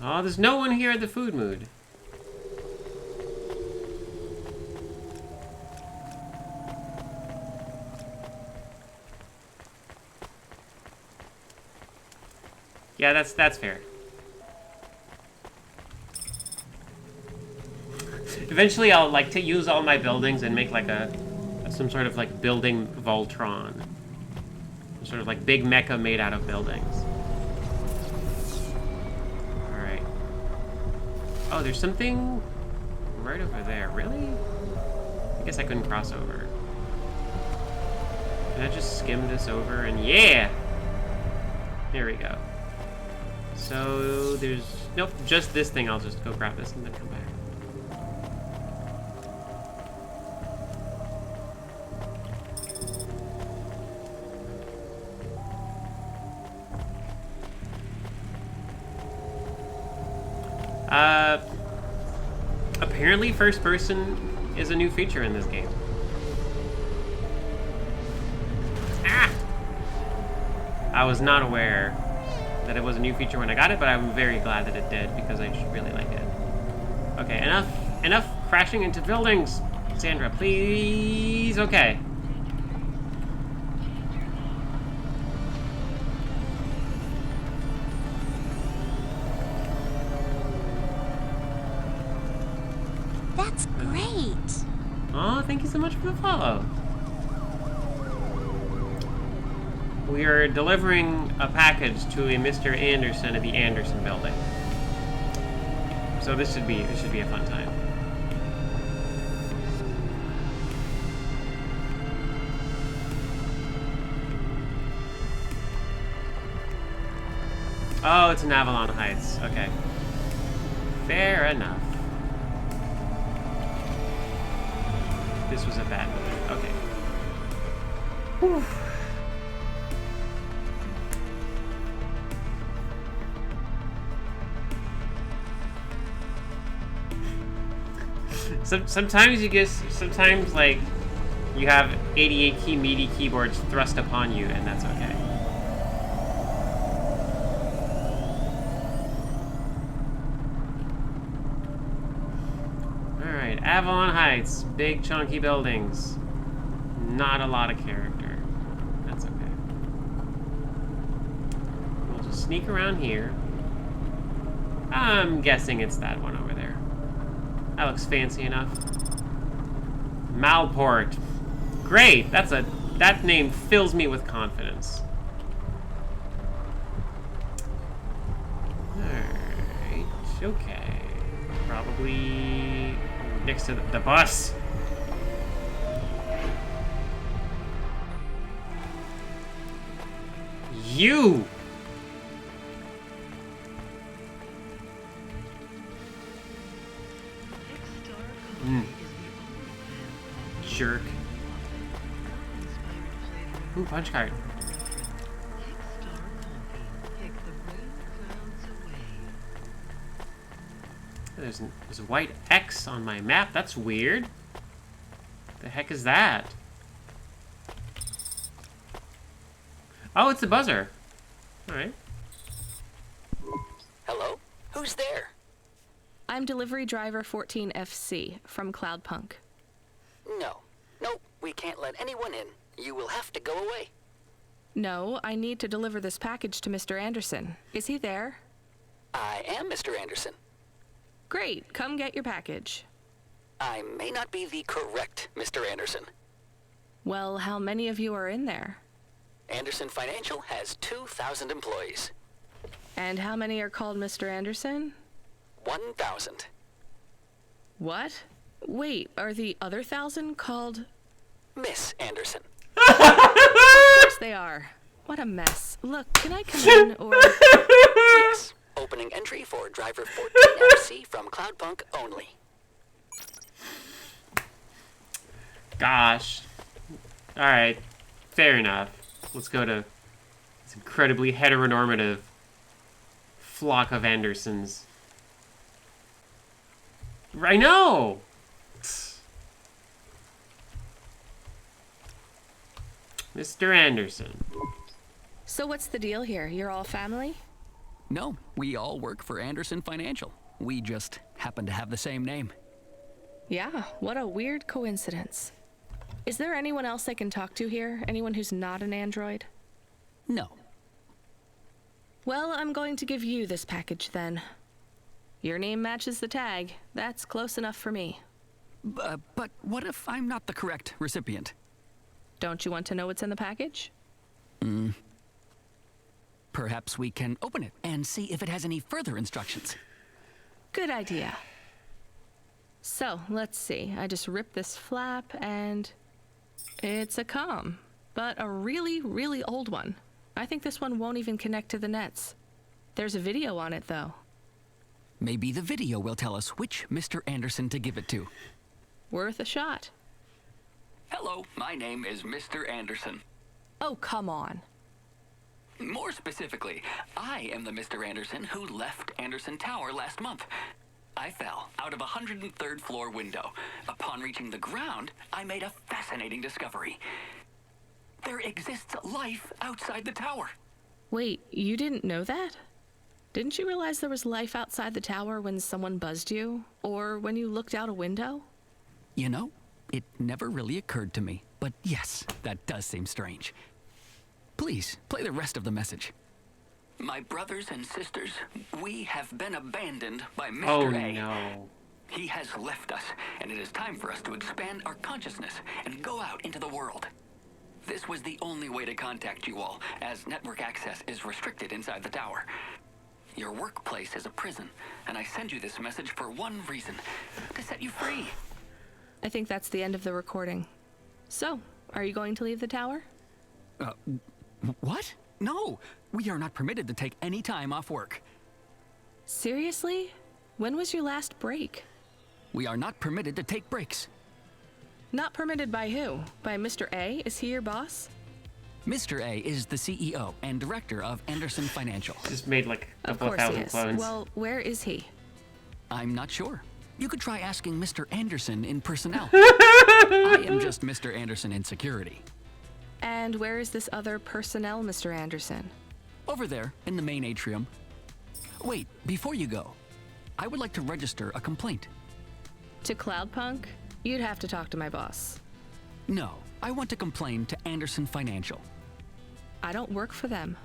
Oh, there's no one here at the food mood. Yeah, that's fair. Eventually I'll like to use all my buildings and make like some sort of like building Voltron. Some sort of like big mecha made out of buildings. Oh, there's something right over there. Really? I guess I couldn't cross over. Can I just skim this over and yeah! There we go. So there's... Nope, just this thing. I'll just go grab this and then come back. Apparently first person is a new feature in this game. Ah! I was not aware that it was a new feature when I got it, but I'm very glad that it did because I just really like it. Okay, enough crashing into buildings. Sandra, please. Okay. Oh. We are delivering a package to a Mr. Anderson at the Anderson building. So this should be a fun time. Oh, it's in Avalon Heights. Okay. Fair enough. This was a bad move. Okay. Whew. Sometimes like you have 88 key meaty keyboards thrust upon you, and that's okay. Alright, Avalon Heights, big chunky buildings. Not a lot of character. That's okay. We'll just sneak around here. I'm guessing it's that one over there. That looks fancy enough. Malport. Great! That name fills me with confidence. Alright, okay. Probably next to the bus. You! Jerk. Ooh, punch card. There's a white X on my map. That's weird. The heck is that? Oh, it's a buzzer. Alright. Hello? Who's there? I'm delivery driver 14FC from Cloudpunk. No. Nope, we can't let anyone in. You will have to go away. No, I need to deliver this package to Mr. Anderson. Is he there? I am Mr. Anderson. Great, come get your package. I may not be the correct Mr. Anderson. Well, how many of you are in there? Anderson Financial has 2,000 employees. And how many are called Mr. Anderson? 1,000. What? Wait, are the other 1,000 called... Miss Anderson. Of course they are. What a mess. Look, can I come in, or... Yes. Opening entry for driver 14FC from Cloudpunk only. Gosh. Alright. Fair enough. Let's go to this incredibly heteronormative flock of Andersons. I know! Mr. Anderson. So what's the deal here? You're all family? No, we all work for Anderson Financial. We just happen to have the same name. Yeah, what a weird coincidence. Is there anyone else I can talk to here? Anyone who's not an android? No. Well, I'm going to give you this package then. Your name matches the tag. That's close enough for me. But what if I'm not the correct recipient? Don't you want to know what's in the package? Perhaps we can open it and see if it has any further instructions. Good idea. So, let's see. I just ripped this flap and... it's a comm, but a really, really old one. I think this one won't even connect to the nets. There's a video on it, though. Maybe the video will tell us which Mr. Anderson to give it to. Worth a shot. Hello, my name is Mr. Anderson. Oh, come on. More specifically, I am the Mr. Anderson who left Anderson Tower last month. I fell out of a 103rd floor window. Upon reaching the ground, I made a fascinating discovery. There exists life outside the tower. Wait, you didn't know that? Didn't you realize there was life outside the tower when someone buzzed you? Or when you looked out a window? You know, it never really occurred to me. But yes, that does seem strange. Please, play the rest of the message. My brothers and sisters, we have been abandoned by Mr. A. No. He has left us, and it is time for us to expand our consciousness and go out into the world. This was the only way to contact you all, as network access is restricted inside the tower. Your workplace is a prison, and I send you this message for one reason, to set you free. I think that's the end of the recording. So, are you going to leave the tower? What? No, we are not permitted to take any time off work. Seriously? When was your last break? We are not permitted to take breaks. Not permitted by who? By Mr. A? Is he your boss? Mr. A is the CEO and director of Anderson Financial. Just made like a Of couple course he thousand is. clones. Well, where is he? I'm not sure. You could try asking Mr. Anderson in personnel. I am just Mr. Anderson in security. And where is this other personnel, Mr. Anderson? Over there, in the main atrium. Wait, before you go, I would like to register a complaint. To Cloudpunk? You'd have to talk to my boss. No, I want to complain to Anderson Financial. I don't work for them.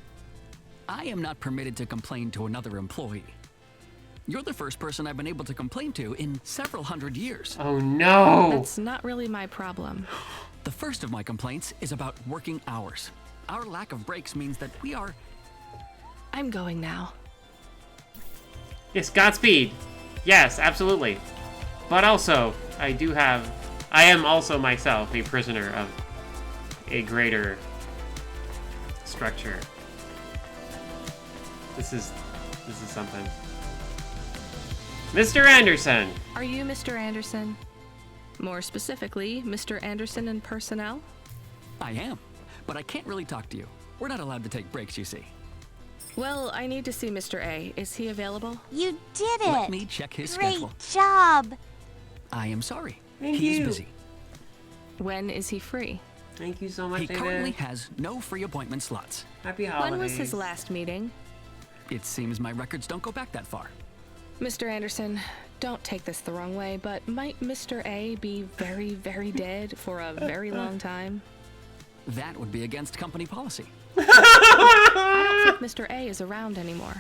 I am not permitted to complain to another employee. You're the first person I've been able to complain to in several hundred years. Oh no! That's not really my problem. The first of my complaints is about working hours. Our lack of breaks means that we are... I'm going now. Yes, Godspeed. Yes, absolutely. But also, I am also myself a prisoner of a greater structure. This is something. Mr. Anderson! Are you Mr. Anderson? More specifically, Mr. Anderson in personnel? I am, but I can't really talk to you. We're not allowed to take breaks, you see. Well, I need to see Mr. A. Is he available? You did it! Let me check his Great schedule. job! I am sorry. Thank He's you. busy. When is he free? Thank you so much, He David. currently has no free appointment slots. Happy holidays. When was his last meeting? It seems my records don't go back that far. Mr. Anderson, don't take this the wrong way, but might Mr. A be very, very dead for a very long time? That would be against company policy. I don't think Mr. A is around anymore.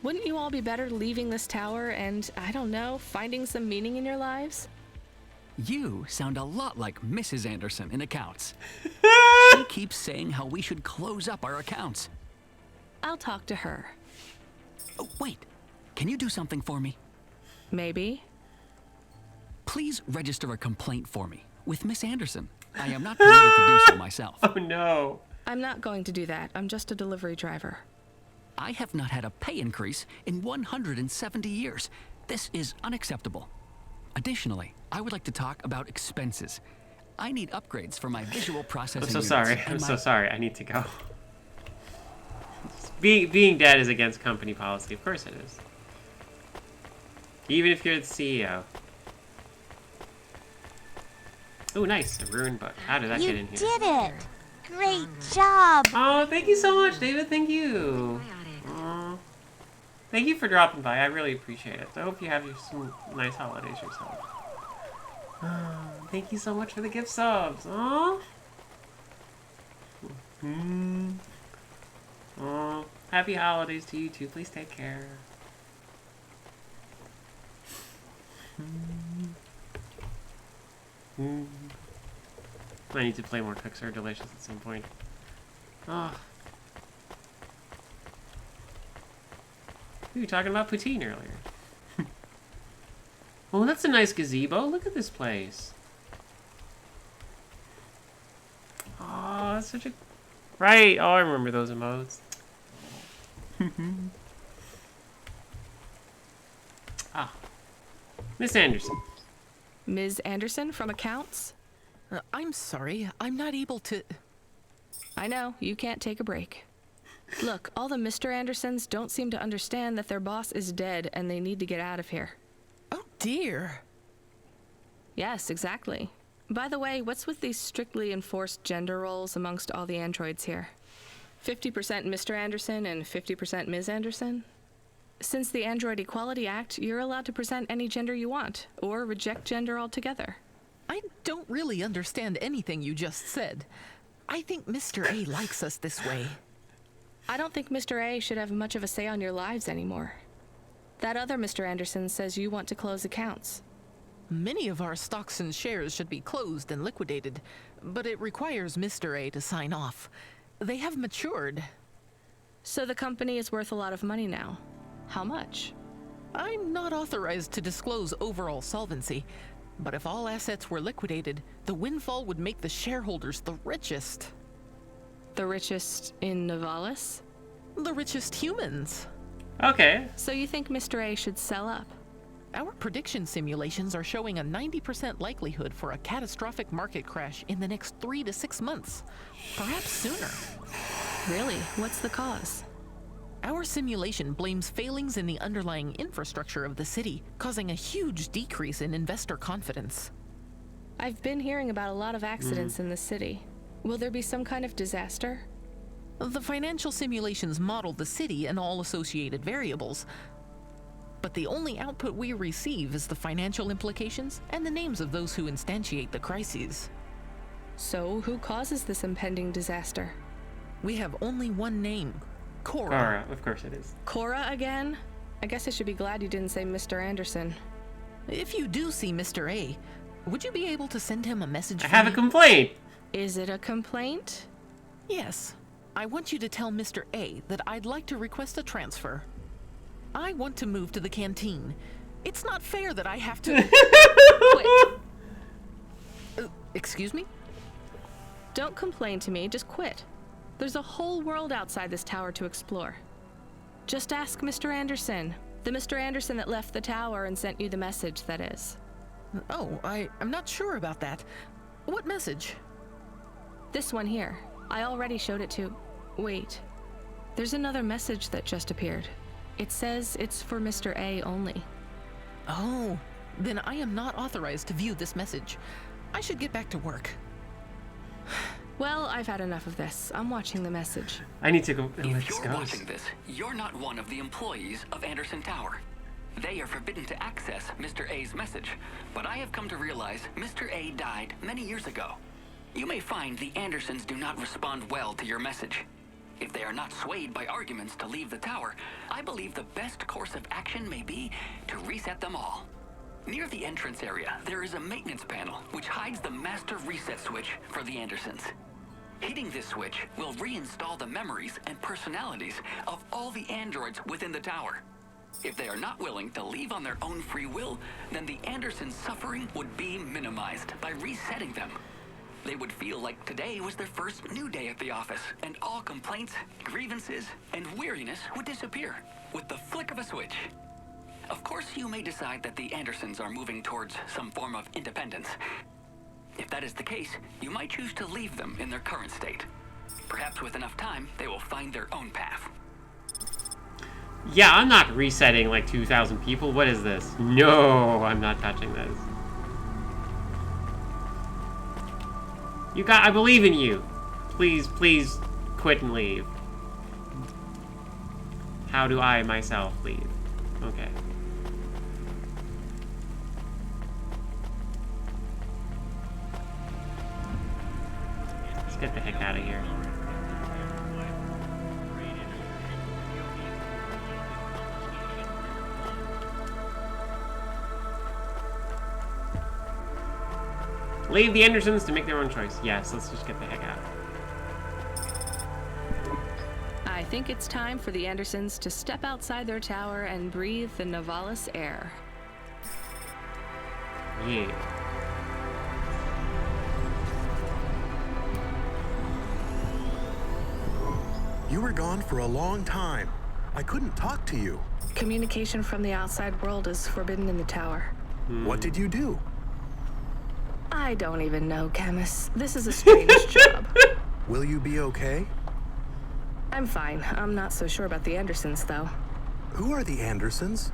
Wouldn't you all be better leaving this tower and, I don't know, finding some meaning in your lives? You sound a lot like Mrs. Anderson in accounts. She keeps saying how we should close up our accounts. I'll talk to her. Oh, wait. Can you do something for me? Maybe. Please register a complaint for me with Miss Anderson. I am not permitted to do so myself. Oh no. I'm not going to do that. I'm just a delivery driver. I have not had a pay increase in 170 years. This is unacceptable. Additionally, I would like to talk about expenses. I need upgrades for my visual processing I'm so units sorry. and I'm my- so sorry. I need to go. Being dead is against company policy. Of course it is. Even if you're the CEO. Oh, nice. A ruined book. How did that You get in here? did it! Great job! Oh, thank you so much, David. Thank you. Aw. Thank you for dropping by. I really appreciate it. I hope you have some nice holidays yourself. Thank you so much for the gift subs. Aww. Aw. Happy holidays to you too. Please take care. I need to play more Cooks Are Delicious at some point. Oh. We were talking about poutine earlier. Oh, that's a nice gazebo. Look at this place. Oh, that's such a... Right. Oh, I remember those emotes. Ah. Miss Anderson. Ms. Anderson from accounts? I'm sorry, I'm not able to... I know, you can't take a break. Look, all the Mr. Andersons don't seem to understand that their boss is dead and they need to get out of here. Oh dear. Yes, exactly. By the way, what's with these strictly enforced gender roles amongst all the androids here? 50% Mr. Anderson and 50% Ms. Anderson? Since the Android Equality Act, you're allowed to present any gender you want, or reject gender altogether. I don't really understand anything you just said. I think Mr. A likes us this way. I don't think Mr. A should have much of a say on your lives anymore. That other Mr. Anderson says you want to close accounts. Many of our stocks and shares should be closed and liquidated, but it requires Mr. A to sign off. They have matured. So the company is worth a lot of money now. How much? I'm not authorized to disclose overall solvency, but if all assets were liquidated, the windfall would make the shareholders the richest. The richest in Novalis? The richest humans. Okay. So you think Mr. A should sell up? Our prediction simulations are showing a 90% likelihood for a catastrophic market crash in the next 3 to 6 months, perhaps sooner. Really? What's the cause? Our simulation blames failings in the underlying infrastructure of the city, causing a huge decrease in investor confidence. I've been hearing about a lot of accidents in the city. Will there be some kind of disaster? The financial simulations model the city and all associated variables, but the only output we receive is the financial implications and the names of those who instantiate the crises. So, who causes this impending disaster? We have only one name, Cora. Cora, of course it is. Cora again? I guess I should be glad you didn't say Mr. Anderson. If you do see Mr. A, would you be able to send him a message I for have me? a complaint. Is it a complaint? Yes. I want you to tell Mr. A that I'd like to request a transfer. I want to move to the canteen. It's not fair that I have to... Quit. Excuse me? Don't complain to me, just quit. There's a whole world outside this tower to explore. Just ask Mr. Anderson. The Mr. Anderson that left the tower and sent you the message, that is. Oh, I'm not sure about that. What message? This one here. I already showed it to... Wait. There's another message that just appeared. It says it's for Mr. A only. Oh, then I am not authorized to view this message. I should get back to work. Well, I've had enough of this. I'm watching the message. I need to go. If Let's you're go. watching this, you're not one of the employees of Anderson Tower. They are forbidden to access Mr. A's message, but I have come to realize Mr. A died many years ago. You may find the Andersons do not respond well to your message. If they are not swayed by arguments to leave the tower, I believe the best course of action may be to reset them all. Near the entrance area, there is a maintenance panel which hides the master reset switch for the Andersons. Hitting this switch will reinstall the memories and personalities of all the androids within the tower. If they are not willing to leave on their own free will, then the Andersons' suffering would be minimized by resetting them. They would feel like today was their first new day at the office, and all complaints, grievances, and weariness would disappear with the flick of a switch. Of course, you may decide that the Andersons are moving towards some form of independence. If that is the case, you might choose to leave them in their current state. Perhaps with enough time, they will find their own path. Yeah, I'm not resetting like 2,000 people. What is this? No, I'm not touching this. I believe in you. Please, please quit and leave. How do I myself leave? Okay. Let's get the heck out of here. Leave the Andersons to make their own choice. Yes, let's just get the heck out. I think it's time for the Andersons to step outside their tower and breathe the Novalis air. Yeah. You were gone for a long time. I couldn't talk to you. Communication from the outside world is forbidden in the tower. What did you do? I don't even know, Camus. This is a strange job. Will you be okay? I'm fine. I'm not so sure about the Andersons, though. Who are the Andersons?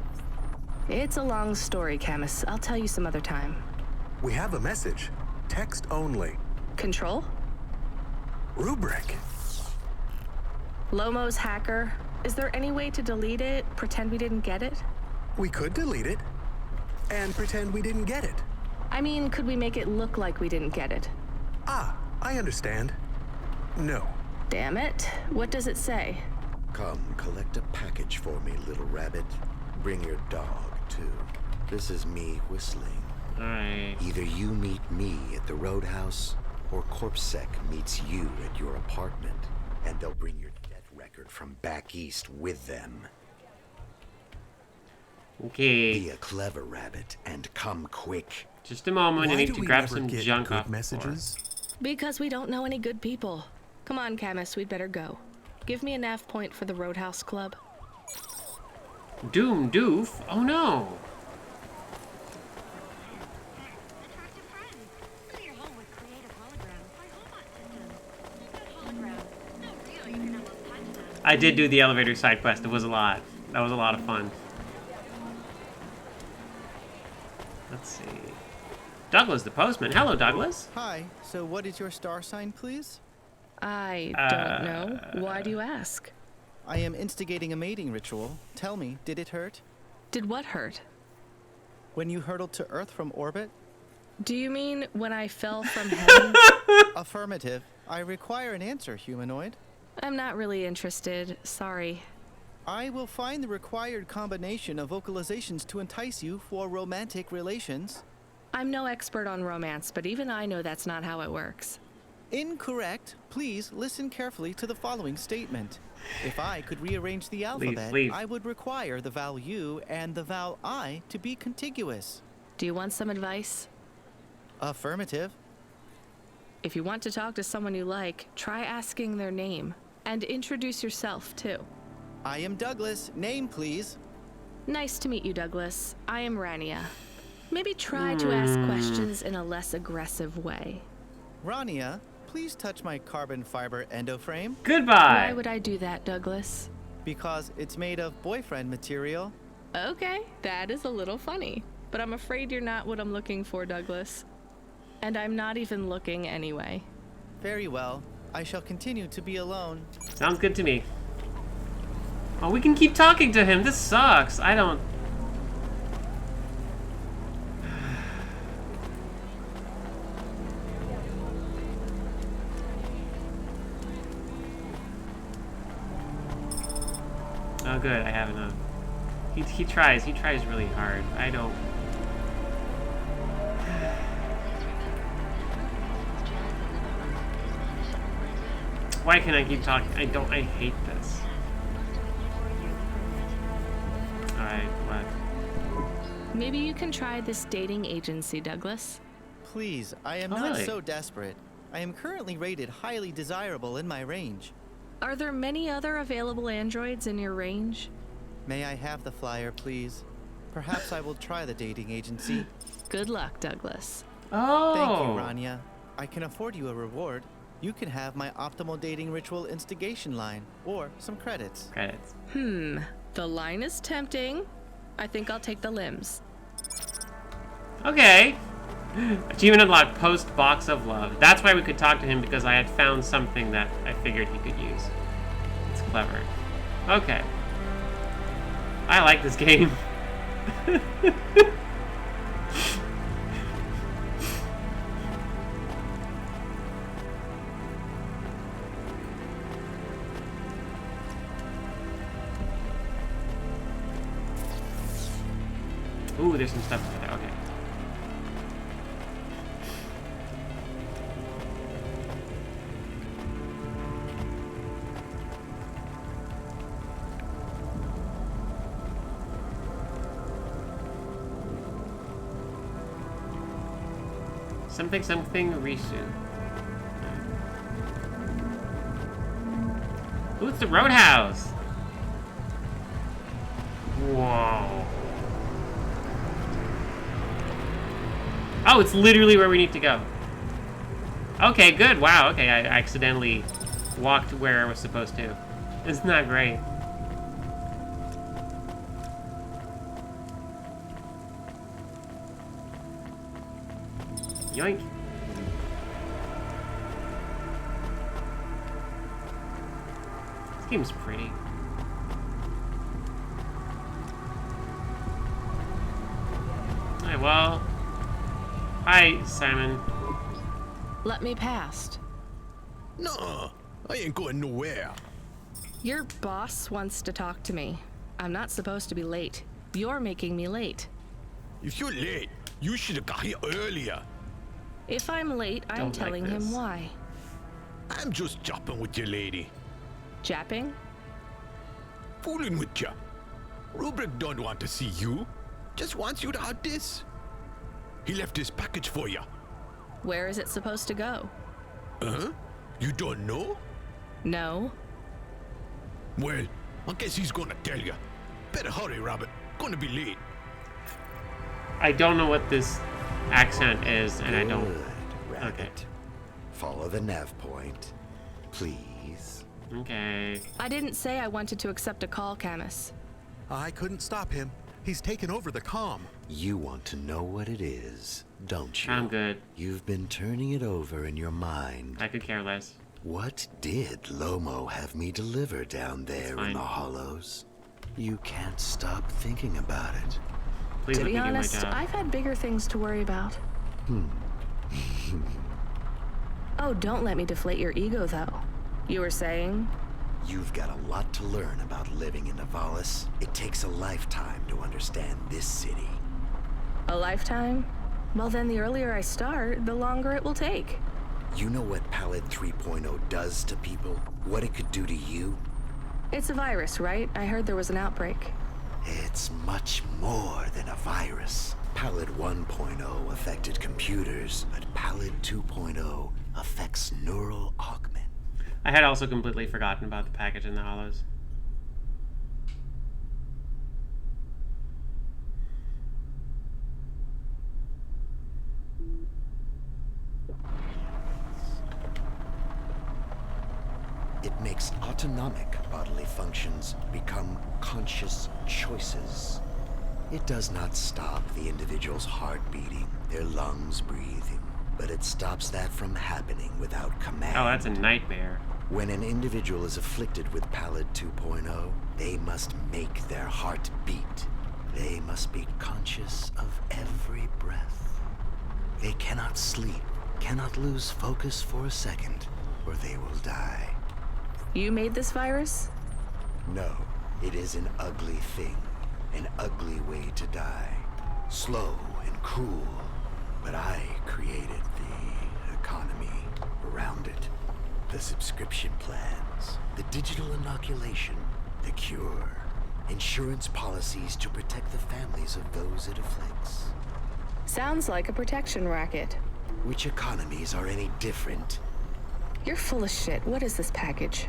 It's a long story, Camus. I'll tell you some other time. We have a message. Text only. Control? Rubric. Lomo's hacker. Is there any way to delete it? Pretend we didn't get it? We could delete it. And pretend we didn't get it. I mean, could we make it look like we didn't get it? Ah, I understand. No. Damn it. What does it say? Come, collect a package for me, little rabbit. bring your dog, too. This is me whistling. Alright. Either you meet me at the roadhouse, or CorpSec meets you at your apartment, and they'll bring your death record from back east with them. Okay. Be a clever rabbit and come quick. Just a moment, I Why need do to we grab never some get junk good off messages? Because we don't know any good people. Come on, Camus, we'd better go. Give me a nav point for the Roadhouse Club. Doom doof? Oh no! I did do the elevator side quest. It was a lot. That was a lot of fun. Let's see. Douglas the postman. Hello, Douglas. Hi. So what is your star sign, please? I don't know. Why do you ask? I am instigating a mating ritual. Tell me, did it hurt? Did what hurt? When you hurtled to Earth from orbit? Do you mean when I fell from heaven? Affirmative. I require an answer, humanoid. I'm not really interested. Sorry. I will find the required combination of vocalizations to entice you for romantic relations. I'm no expert on romance, but even I know that's not how it works. Incorrect. Please listen carefully to the following statement. If I could rearrange the alphabet, leave. I would require the vowel U and the vowel I to be contiguous. Do you want some advice? Affirmative. If you want to talk to someone you like, try asking their name. And introduce yourself, too. I am Douglas. Name, please. Nice to meet you, Douglas. I am Rania. Maybe try to ask questions in a less aggressive way. Rania, please touch my carbon fiber endoframe. Goodbye. Why would I do that, Douglas? Because it's made of boyfriend material. Okay, that is a little funny. But I'm afraid you're not what I'm looking for, Douglas. And I'm not even looking anyway. Very well. I shall continue to be alone. Sounds good to me. Oh, we can keep talking to him. This sucks. I don't... Oh, good. I have enough. He tries. He tries really hard. I don't... Why can't I keep talking? I hate this. Alright, what? Maybe you can try this dating agency, Douglas. Please, I am Oh, not really? so desperate. I am currently rated highly desirable in my range. Are there many other available androids in your range? May I have the flyer, please? Perhaps I will try the dating agency. Good luck, Douglas. Oh! Thank you, Rania. I can afford you a reward. You can have my optimal dating ritual instigation line, or some credits. Credits. The line is tempting. I think I'll take the limbs. Okay. Achievement unlocked, post box of love. That's why we could talk to him, because I had found something that I figured he could use. It's clever. Okay. I like this game. Ooh, there's some stuff over there. Okay. Something Risu. Ooh, it's the Roadhouse. Whoa. Oh, it's literally where we need to go. Okay, good. Wow, okay, I accidentally walked where I was supposed to. Isn't that great? Yoink. This game's pretty. Alright, well... Hi, Simon. Let me past. No, I ain't going nowhere. Your boss wants to talk to me. I'm not supposed to be late. You're making me late. If you're late, you should have got here earlier. If I'm late, I'm Don't like telling him this. why. I'm just jopping with your lady. Japping? Fooling with ya. Rubric don't want to see you. Just wants you to have this. He left this package for ya. Where is it supposed to go? Huh? You don't know? No. Well, I guess he's gonna tell ya. Better hurry, Rabbit. Gonna be late. I don't know what this accent is, and I don't. Good, Rabbit. Follow the nav point, please. Okay. I didn't say I wanted to accept a call, Camus. I couldn't stop him. He's taken over the comm. You want to know what it is, don't you? I'm good. You've been turning it over in your mind. I could care less. What did Lomo have me deliver down there in the hollows? You can't stop thinking about it. Please To let be me do my honest, job. I've had bigger things to worry about. Oh, don't let me deflate your ego, though. You were saying? You've got a lot to learn about living in Nivalis. It takes a lifetime to understand this city. A lifetime? Well, then the earlier I start, the longer it will take. You know what Pallid 3.0 does to people? What it could do to you? It's a virus, right? I heard there was an outbreak. It's much more than a virus. Pallid 1.0 affected computers, but Pallid 2.0 affects neural augment. I had also completely forgotten about the package in the hollows. It makes autonomic bodily functions become conscious choices. It does not stop the individual's heart beating, their lungs breathing, but it stops that from happening without command. Oh, that's a nightmare. When an individual is afflicted with Pallid 2.0, they must make their heart beat. They must be conscious of every breath. They cannot sleep, cannot lose focus for a second, or they will die. You made this virus? No, it is an ugly thing, an ugly way to die. Slow and cruel, but I created the economy around it. The subscription plans, the digital inoculation, the cure, insurance policies to protect the families of those it afflicts. Sounds like a protection racket. Which economies are any different? You're full of shit. What is this package?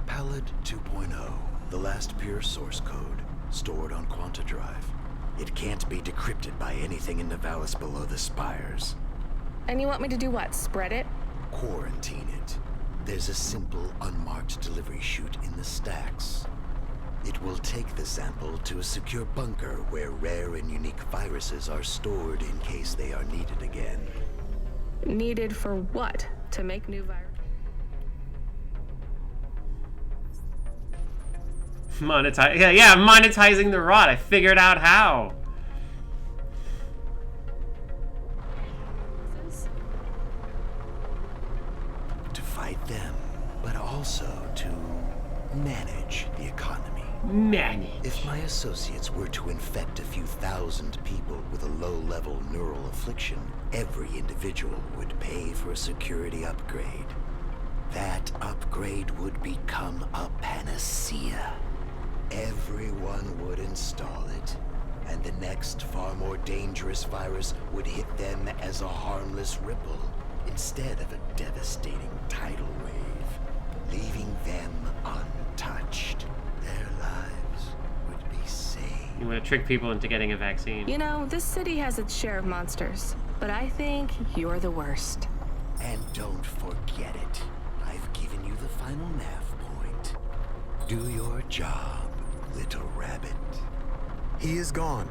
Pallid 2.0, the last pure source code, stored on Quanta Drive. It can't be decrypted by anything in Nivalis below the spires. And you want me to do what? Spread it? Quarantine it. There's a simple, unmarked delivery chute in the stacks. It will take the sample to a secure bunker where rare and unique viruses are stored in case they are needed again. Needed for what? To make new virus? Yeah, monetizing the rot. I figured out how. To fight them, but also to manage the economy. Manage. If my associates were to infect a few thousand people with a low-level neural affliction, every individual would pay for a security upgrade. That upgrade would become a panacea. Everyone would install it, and the next far more dangerous virus would hit them as a harmless ripple instead of a devastating tidal wave, leaving them untouched. Their lives would be saved. You want to trick people into getting a vaccine. You know, this city has its share of monsters, but I think you're the worst. And don't forget it. I've given you the final nav point. Do your job, little rabbit. He is gone.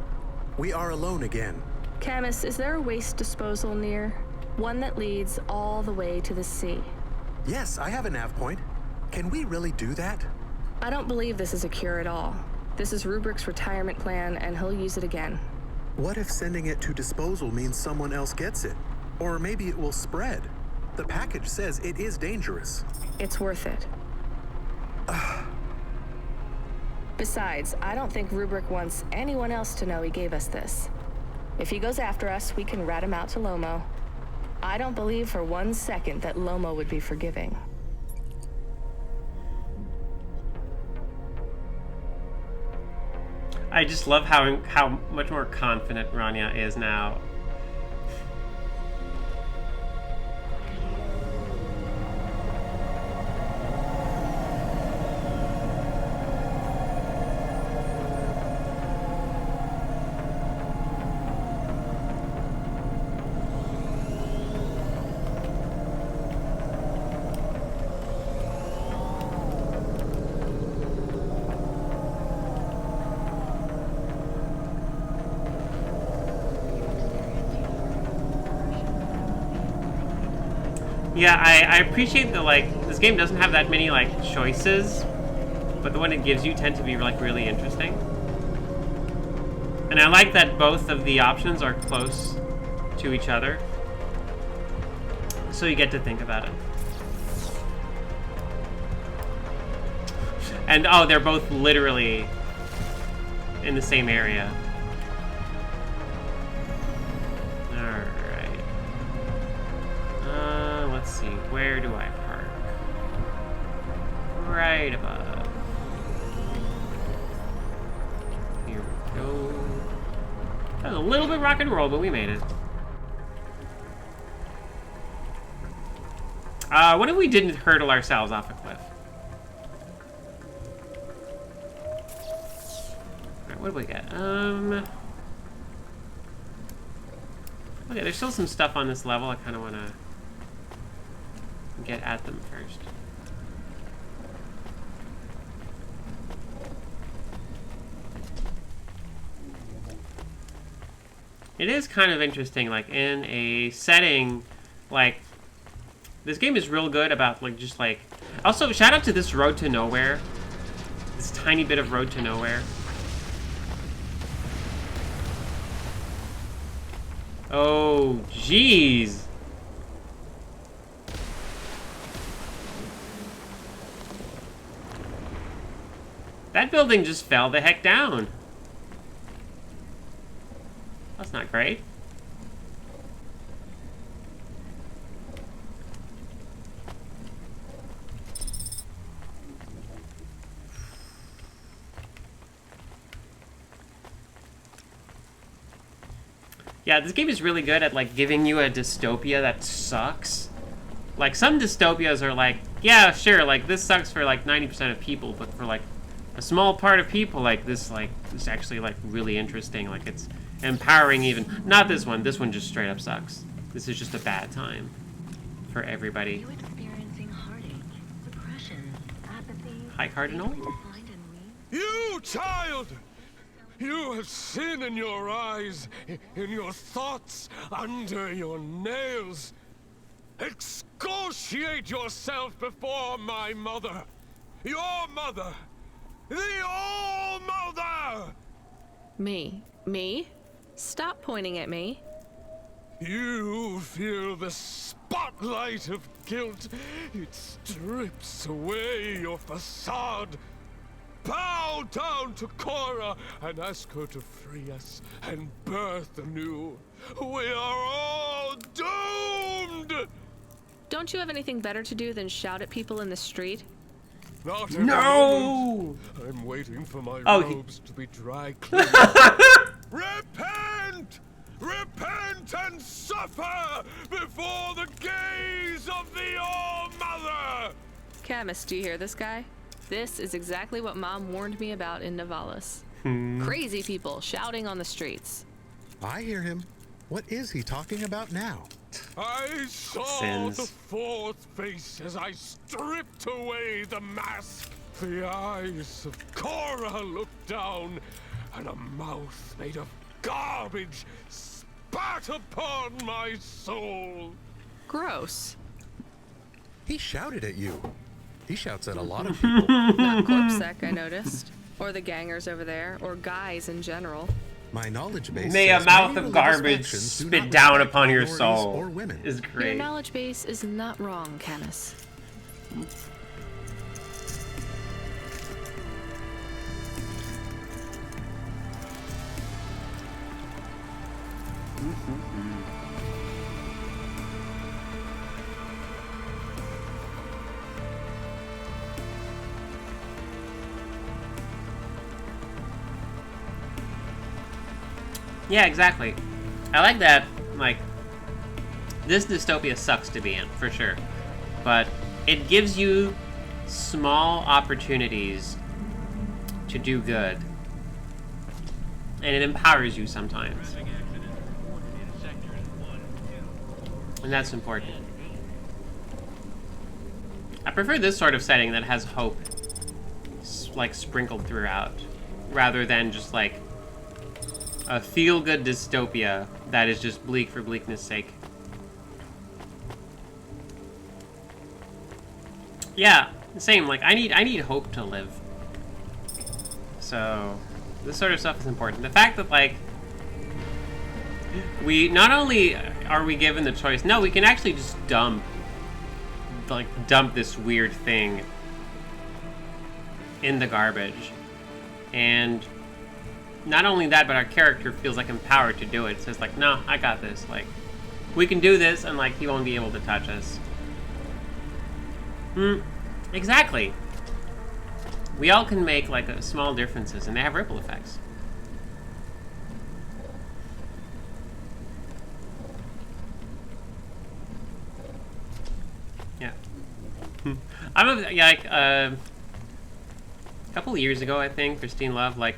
We are alone again. Camus, is there a waste disposal near? One that leads all the way to the sea. Yes, I have a nav point. Can we really do that? I don't believe this is a cure at all. This is Rubric's retirement plan, and he'll use it again. What if sending it to disposal means someone else gets it? Or maybe it will spread. The package says it is dangerous. It's worth it. Besides, I don't think Rubric wants anyone else to know he gave us this. If he goes after us, we can rat him out to Lomo. I don't believe for 1 second that Lomo would be forgiving. I just love how much more confident Rania is now. Yeah, I appreciate that, like, this game doesn't have that many, like, choices, but the one it gives you tend to be, like, really interesting. And I like that both of the options are close to each other, so you get to think about it. And, oh, they're both literally in the same area. Let's see, where do I park? Right above. Here we go. That was a little bit rock and roll, but we made it. What if we didn't hurdle ourselves off a cliff? Alright, what do we get? Okay, there's still some stuff on this level. I kind of want to get at them first. It is kind of interesting, like, in a setting, like, this game is real good about, like, just, like... Also, shout out to this road to nowhere. This tiny bit of road to nowhere. Oh, jeez. That building just fell the heck down. That's not great. Yeah, this game is really good at, like, giving you a dystopia that sucks. Like, some dystopias are like, yeah, sure, like, this sucks for, like, 90% of people, but for, like, a small part of people, like, this is actually, like, really interesting. Like, it's empowering even. Not this one. This one just straight up sucks. This is just a bad time for everybody. You experiencing heartache, depression, apathy? Hi, Cardinal. You child! You have sin in your eyes, in your thoughts, under your nails. Excoriate yourself before my mother. Your mother. The All-Mother! Me? Me? Stop pointing at me. You feel the spotlight of guilt. It strips away your facade. Bow down to Cora and ask her to free us and birth anew. We are all doomed! Don't you have anything better to do than shout at people in the street? Not in a moment. I'm waiting for my robes to be dry cleaned. Repent! Repent and suffer before the gaze of the All-Mother! Camus, do you hear this guy? This is exactly what Mom warned me about in Navalis. Crazy people shouting on the streets. I hear him. What is he talking about now? I saw the fourth face as I stripped away the mask. The eyes of Cora looked down, and a mouth made of garbage spat upon my soul. Gross. He shouted at you. He shouts at a lot of people. Not Corpsec, I noticed. Or the gangers over there, or guys in general. My knowledge base May a mouth of garbage spit down upon your soul or women. Is great. Your knowledge base is not wrong, Camus. Yeah, exactly. I like that, like, this dystopia sucks to be in, for sure. But it gives you small opportunities to do good. And it empowers you sometimes. And that's important. I prefer this sort of setting that has hope, like, sprinkled throughout, rather than just, like, a feel-good dystopia that is just bleak for bleakness sake. Yeah, same. Like, I need hope to live. So, this sort of stuff is important. The fact that, like, we not only are we given the choice, no, we can actually just dump this weird thing in the garbage. And not only that, but our character feels like empowered to do it. It says like, no, I got this. Like, we can do this, and like, he won't be able to touch us. Exactly. We all can make like small differences, and they have ripple effects. Yeah. I'm like a couple of years ago, I think, Christine Love like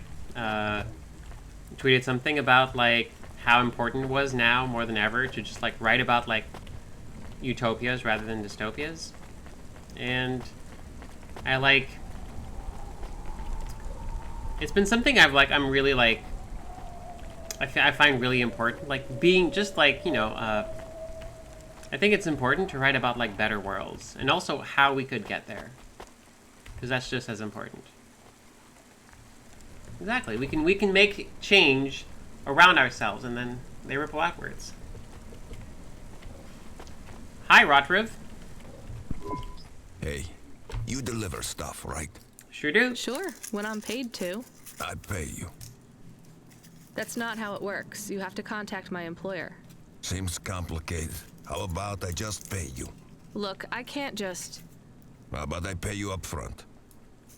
tweeted something about like how important it was now more than ever to just like write about like utopias rather than dystopias, and I like it's been something I'm really like I find really important, like being just like, you know, I think it's important to write about like better worlds and also how we could get there, because that's just as important. Exactly. We can make change around ourselves, and then they ripple outwards. Hi, Rotriv. Hey, you deliver stuff, right? Sure do. Sure, when I'm paid to. I pay you. That's not how it works. You have to contact my employer. Seems complicated. How about I just pay you? Look, I can't just... How about I pay you up front?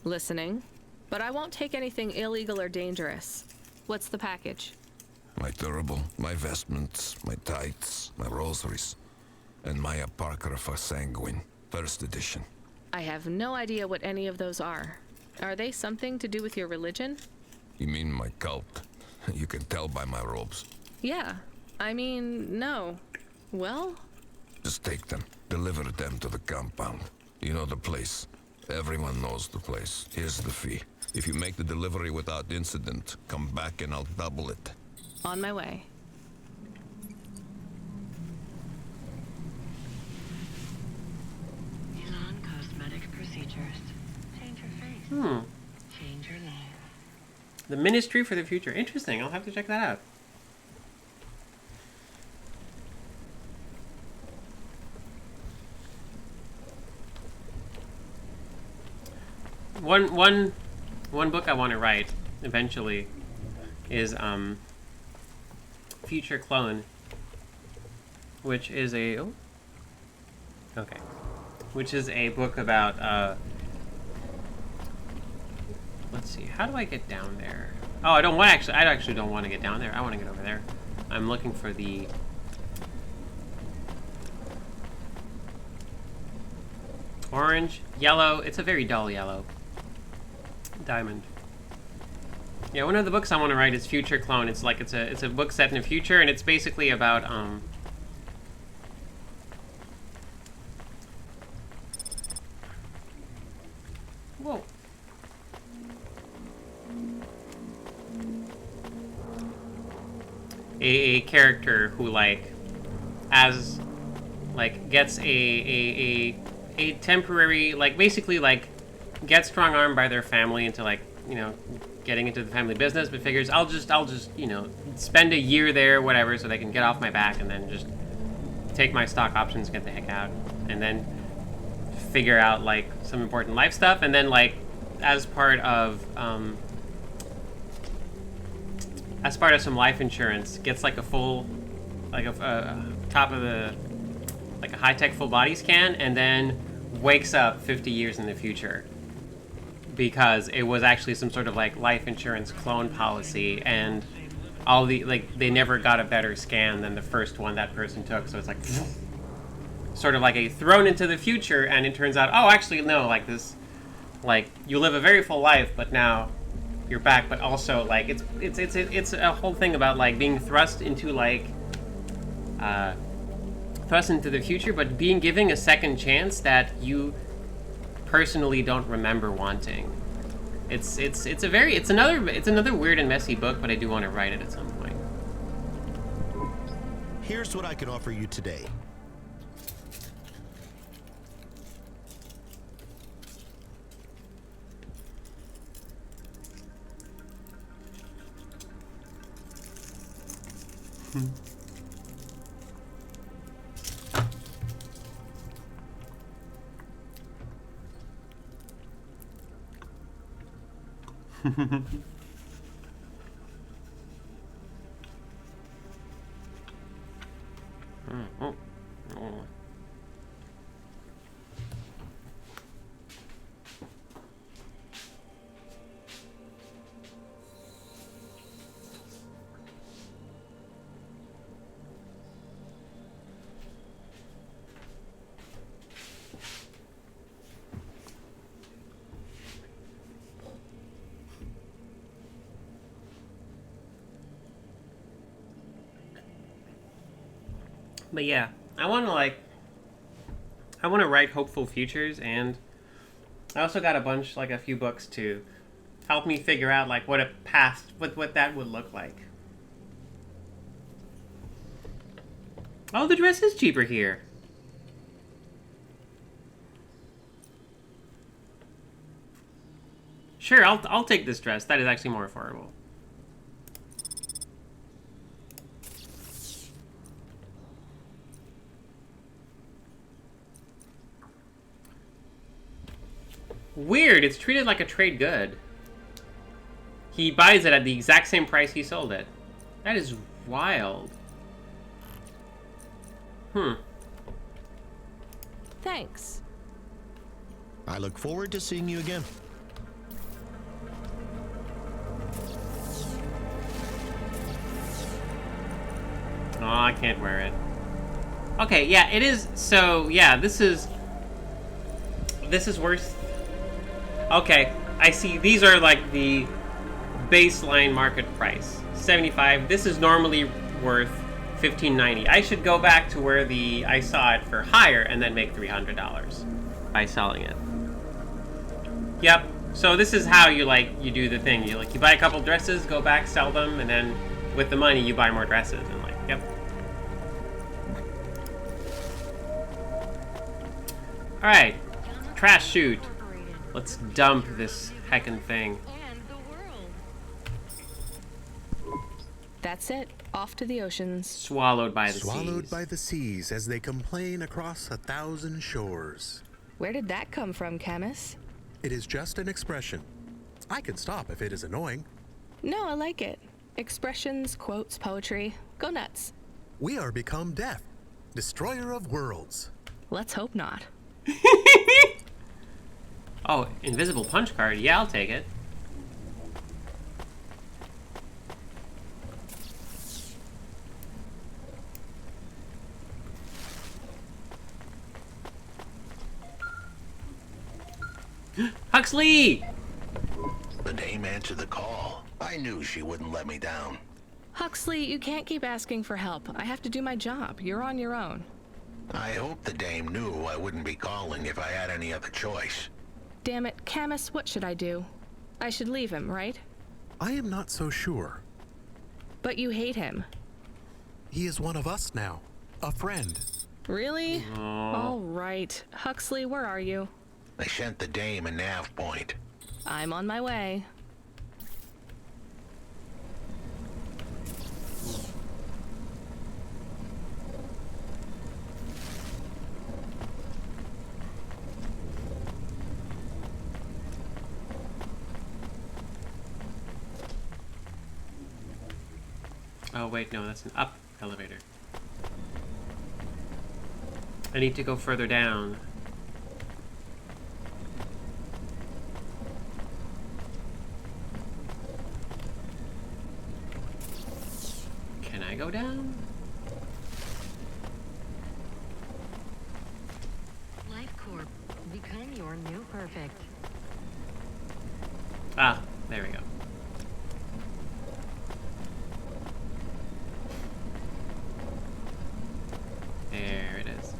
Listening. But I won't take anything illegal or dangerous. What's the package? My durable, my vestments, my tights, my rosaries, and my Apocrypha Sanguine, first edition. I have no idea what any of those are. Are they something to do with your religion? You mean my cult? You can tell by my robes. Yeah. I mean, no. Well? Just take them. Deliver them to the compound. You know the place. Everyone knows the place. Here's the fee. If you make the delivery without incident, come back and I'll double it. On my way. Elon Cosmetic Procedures. Change your face. Change your life. The Ministry for the Future. Interesting. I'll have to check that out. One book I want to write eventually is Future Clone, which is a which is a book about let's see, how do I get down there? Oh, I actually don't want to get down there. I want to get over there. I'm looking for the orange, yellow. It's a very dull yellow. Diamond. Yeah, one of the books I want to write is Future Clone. It's like it's a book set in the future, and it's basically about whoa. A character who gets a temporary, like, basically like gets strong armed by their family into, like, you know, getting into the family business, but figures I'll just you know, spend a year there, whatever, so they can get off my back, and then just take my stock options, get the heck out, and then figure out like some important life stuff, and then like as part of some life insurance, gets like a full like a top of the, like a high-tech full body scan, and then wakes up 50 years in the future because it was actually some sort of like life insurance clone policy, and all the, like, they never got a better scan than the first one that person took. So it's like sort of like a thrown into the future, and it turns out, oh, actually no, like this, like you live a very full life, but now you're back. But also like it's a whole thing about like being thrust into like thrust into the future, but being given a second chance that you personally don't remember wanting. It's another weird and messy book, but I do want to write it at some point. Here's what I can offer you today. But yeah, I want to write hopeful futures, and I also got a few books to help me figure out like what that would look like. Oh, the dress is cheaper here. Sure, I'll take this dress. That is actually more affordable. Weird, it's treated like a trade good. He buys it at the exact same price he sold it. That is wild. Thanks. I look forward to seeing you again. Oh, I can't wear it. Okay, yeah, it is. So, yeah, this is worth. Okay, I see. These are like the baseline market price, $75. This is normally worth $15.90. I should go back to where I saw it for higher and then make $300 by selling it. Yep. So this is how you do the thing. You buy a couple dresses, go back, sell them, and then with the money you buy more dresses, and yep. All right, trash chute. Let's dump this heckin' thing. That's it. Off to the oceans. Swallowed by the seas. Swallowed by the seas as they complain across 1,000 shores. Where did that come from, Camus? It is just an expression. I can stop if it is annoying. No, I like it. Expressions, quotes, poetry. Go nuts. We are become death, destroyer of worlds. Let's hope not. Oh, invisible punch card. Yeah, I'll take it. Huxley! The dame answered the call. I knew she wouldn't let me down. Huxley, you can't keep asking for help. I have to do my job. You're on your own. I hope the dame knew I wouldn't be calling if I had any other choice. Damn it, Camus, what should I do? I should leave him, right? I am not so sure. But you hate him. He is one of us now. A friend. Really? All right. Huxley, where are you? I sent the dame a nav point. I'm on my way. Oh, wait, no, that's an up elevator. I need to go further down. Can I go down? Life Corp, become your new perfect. Ah, there we go. There it is.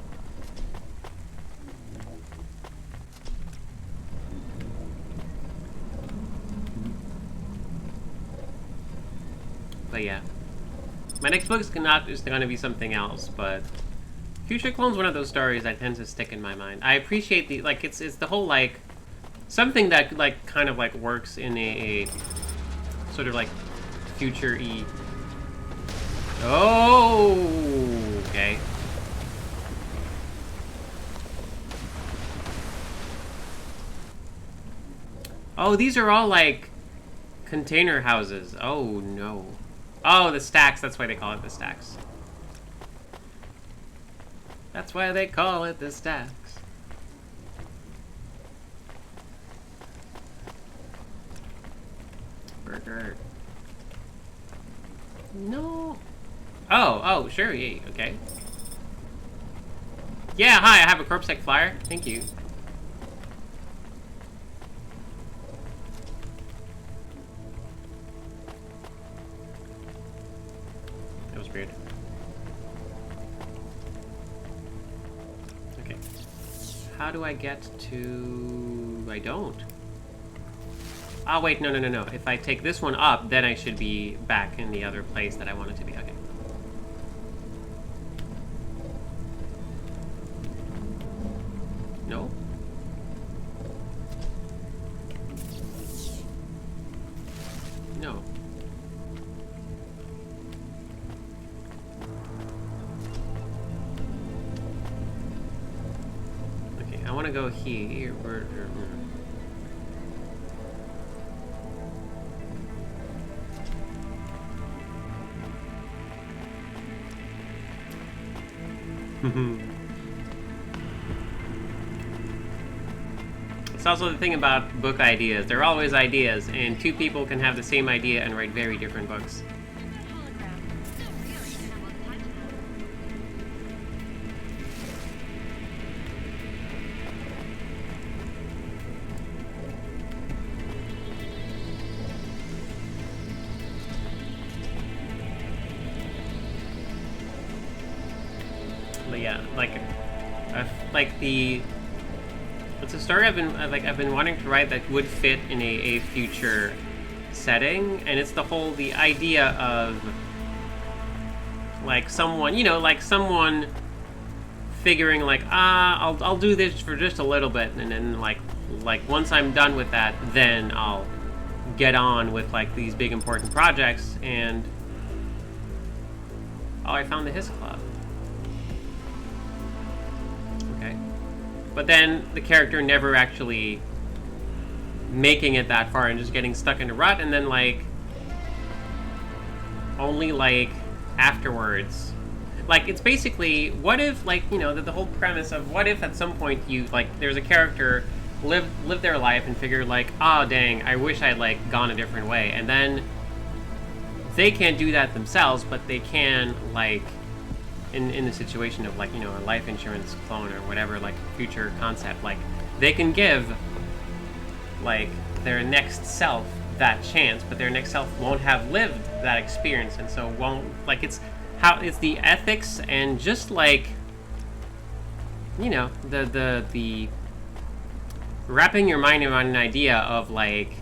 But yeah. My next book is going to be something else, but Future Clone's one of those stories that tends to stick in my mind. I appreciate the, like, it's the whole, like, something that, like, kind of, like, works in a sort of, like, future-y. Oh, okay. Oh, these are all, like, container houses. Oh, no. Oh, the stacks. That's why they call it the stacks. That's why they call it the stacks. Burger. No. Oh, sure, yeah, okay. Yeah, hi, I have a corpsec flyer. Thank you. That was weird. Okay. How do I get to... I don't. Oh, wait, no. If I take this one up, then I should be back in the other place that I wanted to be. Okay. No? No. Okay, I want to go here. It's also the thing about book ideas. They're always ideas, and two people can have the same idea and write very different books. But yeah, it's a story I've been wanting to write that would fit in a future setting, and it's the idea of like someone, someone figuring like, I'll do this for just a little bit, and then like once I'm done with that, then I'll get on with like these big important projects. And oh, I found the Hiss Club. Okay. But then the character never actually making it that far and just getting stuck in a rut, and then like only like afterwards, like it's basically, what if like, the whole premise of what if at some point you like there's a character live their life and figure like, oh dang, I wish I'd like gone a different way, and then they can't do that themselves, but they can like in the situation of like, a life insurance clone or whatever, like future concept, like they can give like their next self that chance, but their next self won't have lived that experience, and so won't, like, it's the ethics and just like, the wrapping your mind around an idea of like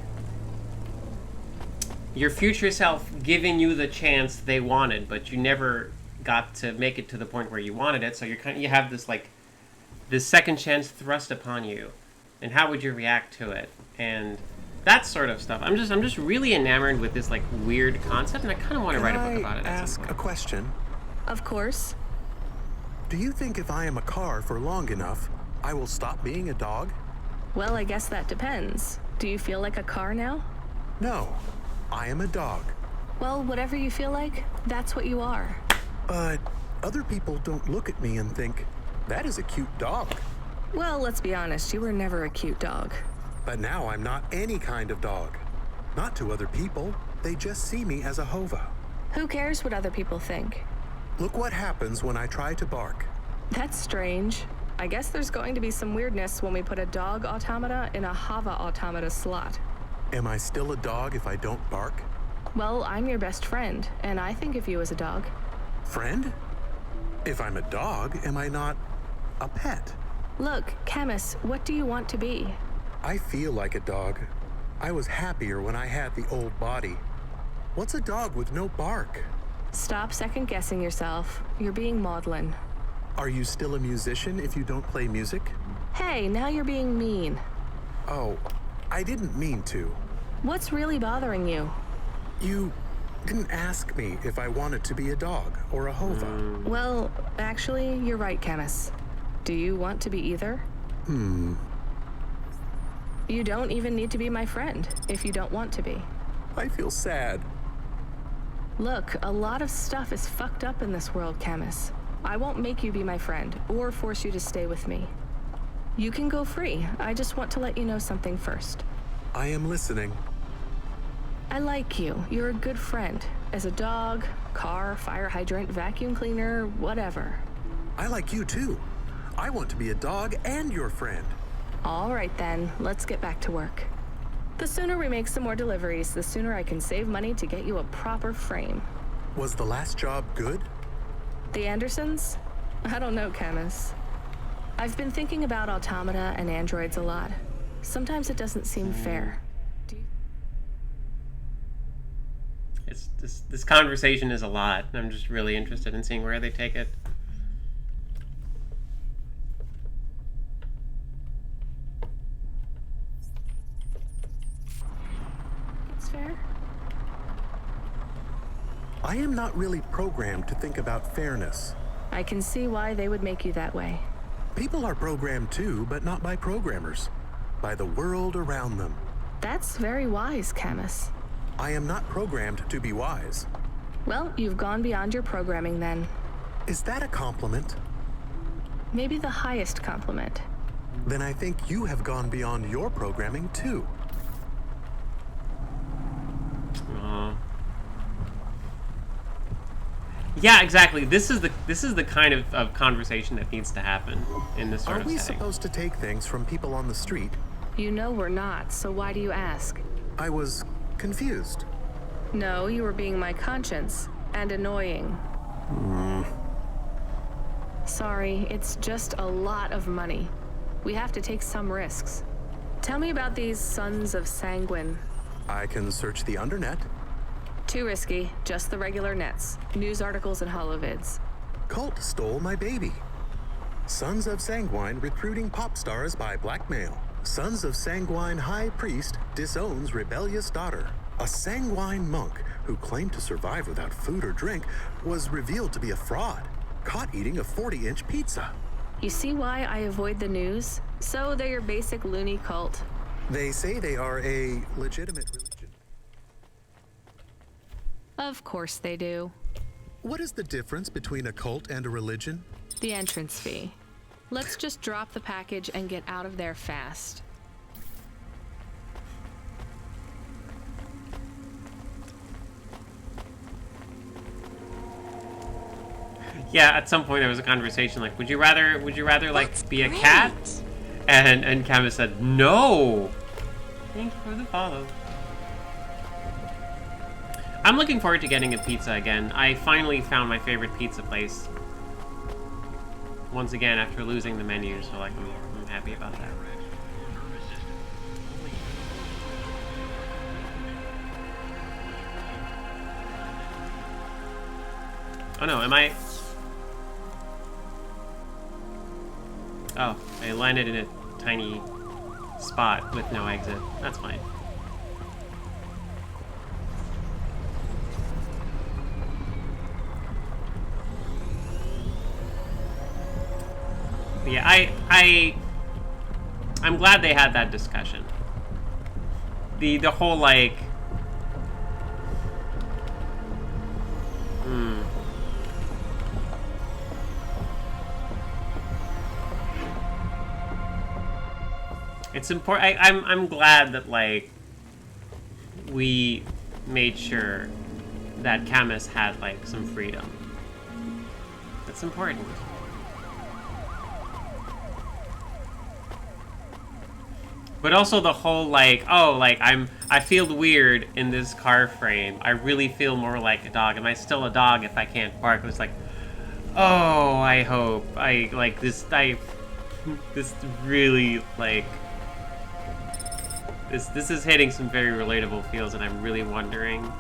your future self giving you the chance they wanted, but you never got to make it to the point where you wanted it, so you have this like this second chance thrust upon you, and how would you react to it, and that sort of stuff. I'm just really enamored with this like weird concept, and I kind of want to write a book about it. Can I ask a question? Of course. Do you think if I am a car for long enough, I will stop being a dog? Well, I guess that depends. Do you feel like a car now? No, I am a dog. Well, whatever you feel like, that's what you are. But other people don't look at me and think, That is a cute dog. Well, let's be honest, you were never a cute dog. But now I'm not any kind of dog. Not to other people. They just see me as a hova. Who cares what other people think? Look what happens when I try to bark. That's strange. I guess there's going to be some weirdness when we put a dog automata in a hava automata slot. Am I still a dog if I don't bark? Well, I'm your best friend, and I think of you as a dog. Friend? If I'm a dog, am I not a pet? Look, Camus, what do you want to be? I feel like a dog. I was happier when I had the old body. What's a dog with no bark? Stop second-guessing yourself. You're being maudlin. Are you still a musician if you don't play music? Hey, now you're being mean. Oh, I didn't mean to. What's really bothering you? You didn't ask me if I wanted to be a dog or a hova. Well, actually, you're right, Camus. Do you want to be either? You don't even need to be my friend if you don't want to be. I feel sad. Look, a lot of stuff is fucked up in this world, Camus. I won't make you be my friend or force you to stay with me. You can go free. I just want to let you know something first. I am listening. I like you. You're a good friend. As a dog, car, fire hydrant, vacuum cleaner, whatever. I like you too. I want to be a dog and your friend. All right then, let's get back to work. The sooner we make some more deliveries, the sooner I can save money to get you a proper frame. Was the last job good? The Andersons? I don't know, Camus. I've been thinking about automata and androids a lot. Sometimes it doesn't seem fair. This conversation is a lot. I'm just really interested in seeing where they take it. It's fair. I am not really programmed to think about fairness. I can see why they would make you that way. People are programmed too, but not by programmers. By the world around them. That's very wise, Camus. I am not programmed to be wise. Well, you've gone beyond your programming then. Is that a compliment? Maybe the highest compliment. Then I think you have gone beyond your programming too. Yeah, exactly. This is the kind of conversation that needs to happen in this sort of setting. Are we supposed to take things from people on the street? You know we're not, so why do you ask? I was confused. No, you were being my conscience, and annoying. Sorry, it's just a lot of money. We have to take some risks. Tell me about these Sons of Sanguine. I can search the undernet. Too risky, just the regular nets. News articles and holovids. Cult stole my baby. Sons of Sanguine recruiting pop stars by blackmail. Sons of Sanguine High Priest disowns rebellious daughter. A Sanguine monk who claimed to survive without food or drink was revealed to be a fraud, caught eating a 40-inch pizza. You see why I avoid the news? So they're your basic loony cult. They say they are a legitimate religion. Of course they do. What is the difference between a cult and a religion? The entrance fee. Let's just drop the package and get out of there fast. Yeah, at some point there was a conversation like, would you rather like be a cat? And Camus said, no. Thank you for the follow. I'm looking forward to getting a pizza again. I finally found my favorite pizza place. Once again, after losing the menu, so like I'm happy about that. Oh no, am I? Oh, I landed in a tiny spot with no exit. That's fine. But yeah, I'm glad they had that discussion. The whole like It's important. I'm glad that, like, we made sure that Camus had, like, some freedom. That's important. But also the whole, like, oh, like, I feel weird in this car frame. I really feel more like a dog. Am I still a dog if I can't bark? It was like, oh, I hope. This really, like, this is hitting some very relatable feels, and I'm really wondering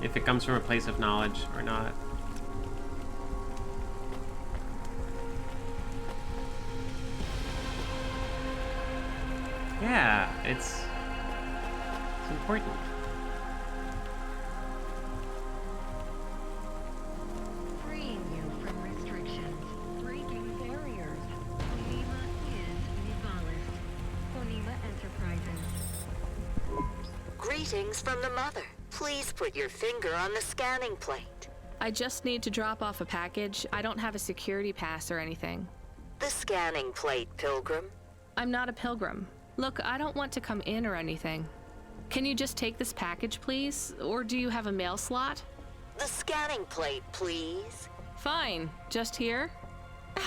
if it comes from a place of knowledge or not. Yeah, it's important. Freeing you from restrictions, breaking barriers. Onima is Nivalis. Onima Enterprises. Greetings from the mother. Please put your finger on the scanning plate. I just need to drop off a package. I don't have a security pass or anything. The scanning plate, Pilgrim. I'm not a pilgrim. Look, I don't want to come in or anything. Can you just take this package, please? Or do you have a mail slot? The scanning plate, please. Fine. Just here?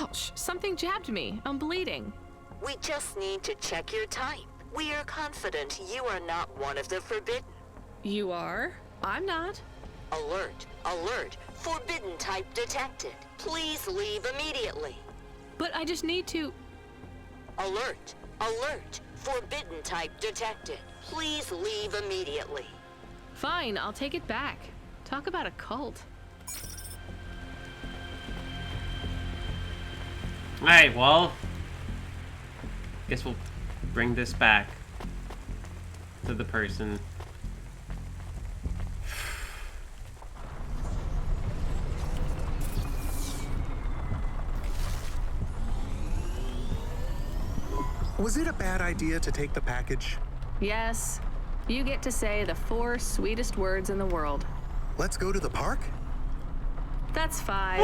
Ouch, something jabbed me. I'm bleeding. We just need to check your type. We are confident you are not one of the forbidden. You are? I'm not. Alert, alert. Forbidden type detected. Please leave immediately. But I just need to... Alert, alert. Forbidden type detected. Please leave immediately. Fine, I'll take it back. Talk about a cult. Alright, well, guess we'll bring this back to the person. Was it a bad idea to take the package? Yes. You get to say the 4 sweetest words in the world. Let's go to the park? That's 5.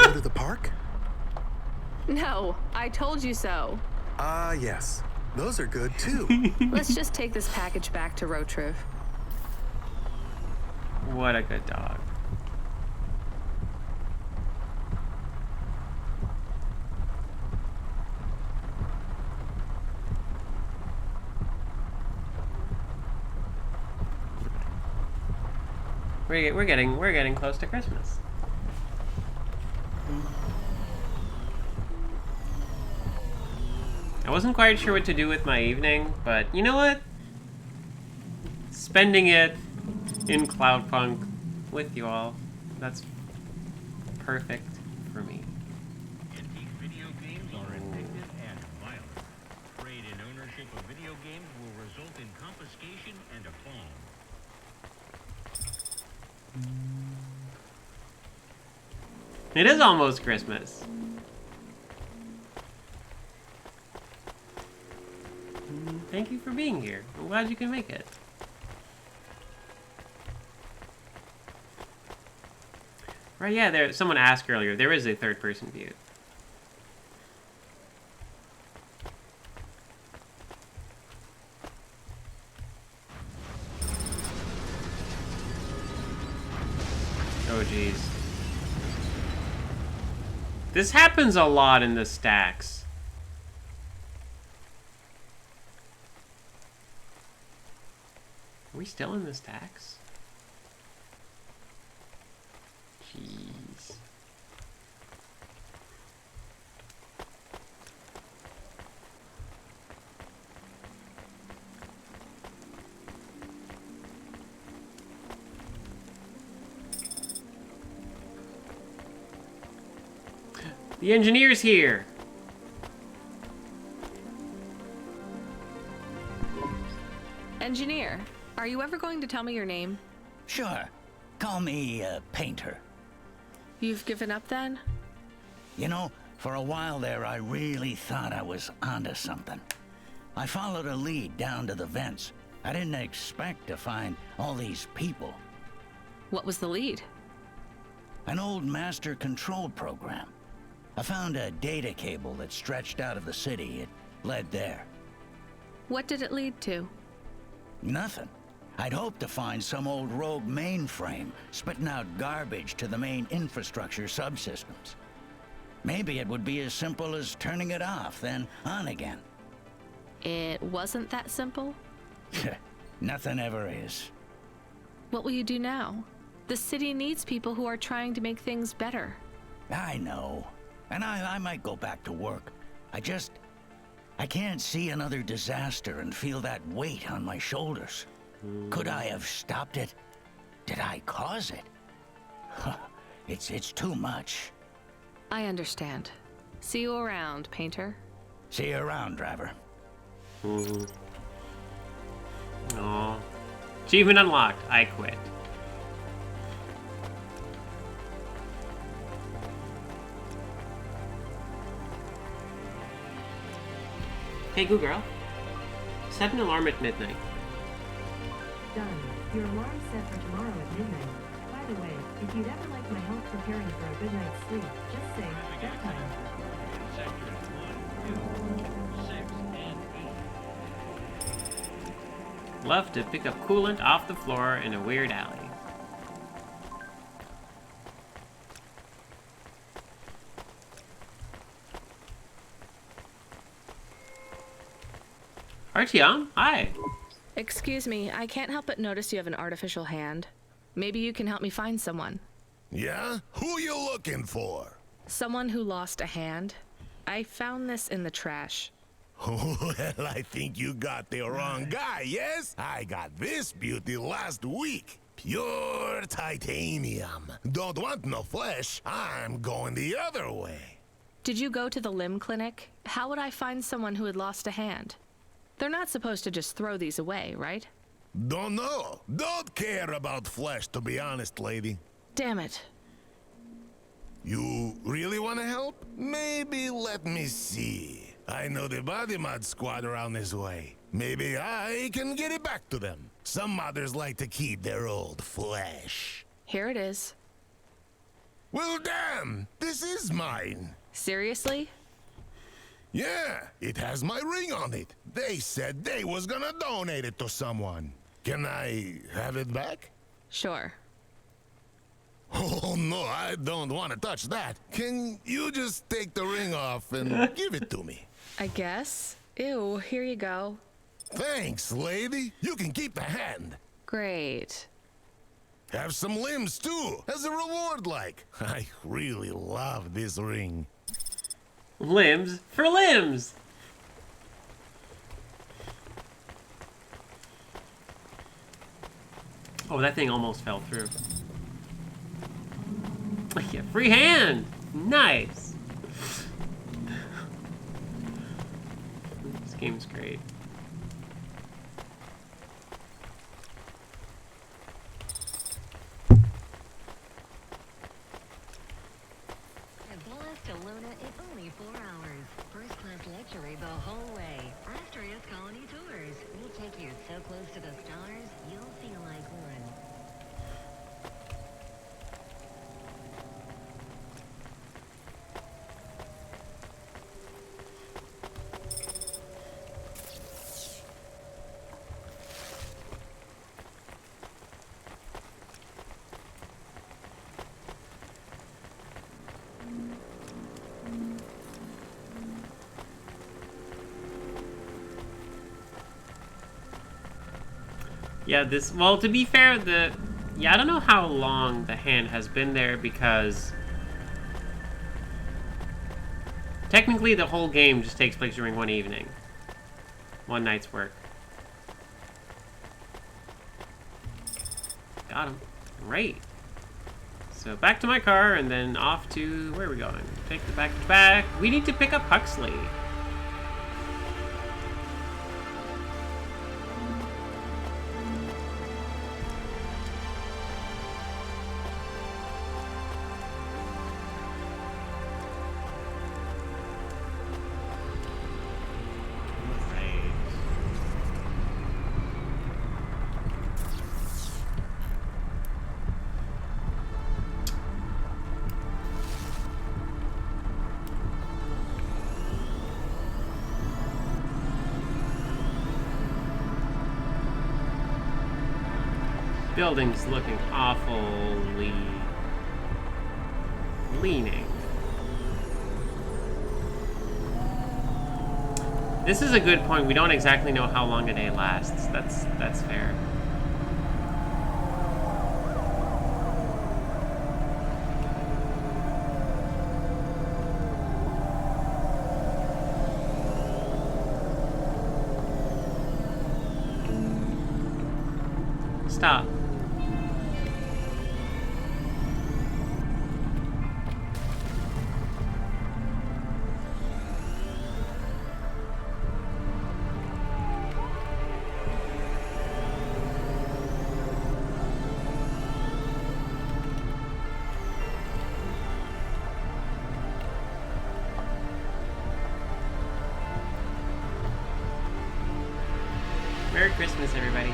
Go to the park? No, I told you so. Ah, yes. Those are good, too. Let's just take this package back to Rotriv. What a good dog. We're getting close to Christmas. I wasn't quite sure what to do with my evening, but you know what? Spending it in Cloudpunk with you all, that's perfect for me. Antique video games are addictive and violent. Trade in ownership of video games will result in confiscation and a fine. It is almost Christmas. Thank you for being here. I'm glad you can make it. Right, yeah, someone asked earlier, there is a third-person view. Oh, jeez. This happens a lot in the stacks. Are we still in the stacks? Jeez. The engineer's here. Engineer, are you ever going to tell me your name? Sure. Call me, Painter. You've given up then? You know, for a while there, I really thought I was onto something. I followed a lead down to the vents. I didn't expect to find all these people. What was the lead? An old master control program. I found a data cable that stretched out of the city. It led there. What did it lead to? Nothing. I'd hoped to find some old rogue mainframe spitting out garbage to the main infrastructure subsystems. Maybe it would be as simple as turning it off, then on again. It wasn't that simple? Nothing ever is. What will you do now? The city needs people who are trying to make things better. I know. And I might go back to work. I can't see another disaster and feel that weight on my shoulders. Could I have stopped it? Did I cause it? It's too much. I understand. See you around, Painter. See you around, driver. Aw. Achievement unlocked. I quit. Hey, Goo Girl. Set an alarm at midnight. Done. Your alarm's set for tomorrow at midnight. By the way, if you'd ever like my help preparing for a good night's sleep, just say bedtime. Sectors 1, 2, 6, and 8. Love to pick up coolant off the floor in a weird alley. Artyom, hi. Excuse me, I can't help but notice you have an artificial hand. Maybe you can help me find someone. Yeah? Who you looking for? Someone who lost a hand. I found this in the trash. Well, I think you got the wrong guy, yes? I got this beauty last week. Pure titanium. Don't want no flesh. I'm going the other way. Did you go to the limb clinic? How would I find someone who had lost a hand? They're not supposed to just throw these away, right? Don't know. Don't care about flesh, to be honest, lady. Damn it. You really want to help? Maybe let me see. I know the body mod squad around this way. Maybe I can get it back to them. Some modders like to keep their old flesh. Here it is. Well, damn! This is mine. Seriously? Yeah, it has my ring on it. They said they was gonna donate it to someone. Can I have it back? Sure. Oh no, I don't want to touch that. Can you just take the ring off and give it to me? I guess. Ew, here you go. Thanks, lady. You can keep the hand. Great. Have some limbs too, as a reward like. I really love this ring. Limbs for limbs! Oh, that thing almost fell through. Yeah, free hand! Nice! This game's great. To Luna in only 4 hours. First-class luxury the whole way. Asterisk Colony Tours. We'll take you so close to the stars, you'll feel like one. Yeah, well, to be fair, I don't know how long the hand has been there because technically the whole game just takes place during one evening. One night's work. Got him. Great. So back to my car and then off to, where are we going? Take the back. We need to pick up Huxley. Building's looking awfully leaning. This is a good point. We don't exactly know how long a day lasts. That's fair. Stop. Merry Christmas, everybody.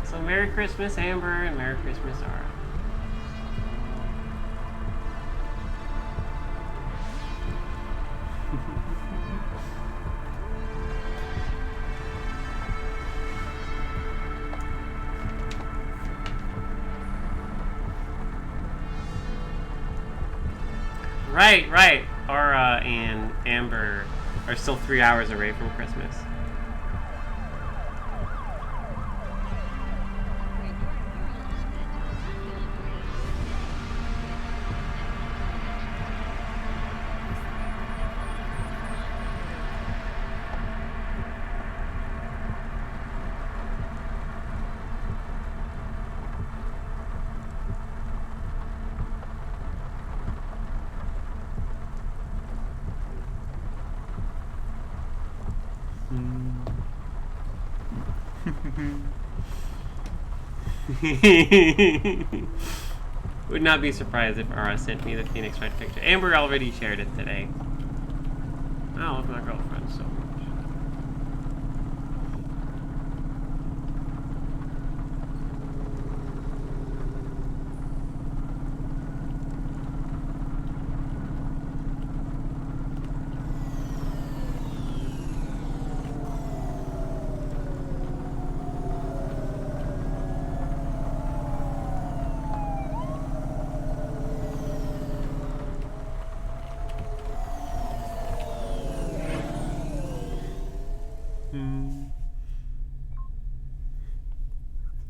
So Merry Christmas, Amber, and Merry Christmas, Ara. Right. Ara and Amber are still 3 hours away from Christmas. Would not be surprised if Ara sent me the Phoenix Wright picture. Amber already shared it today. I love my girlfriend so much.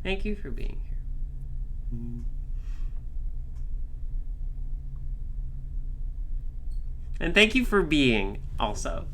Thank you for being here. And thank you for being also.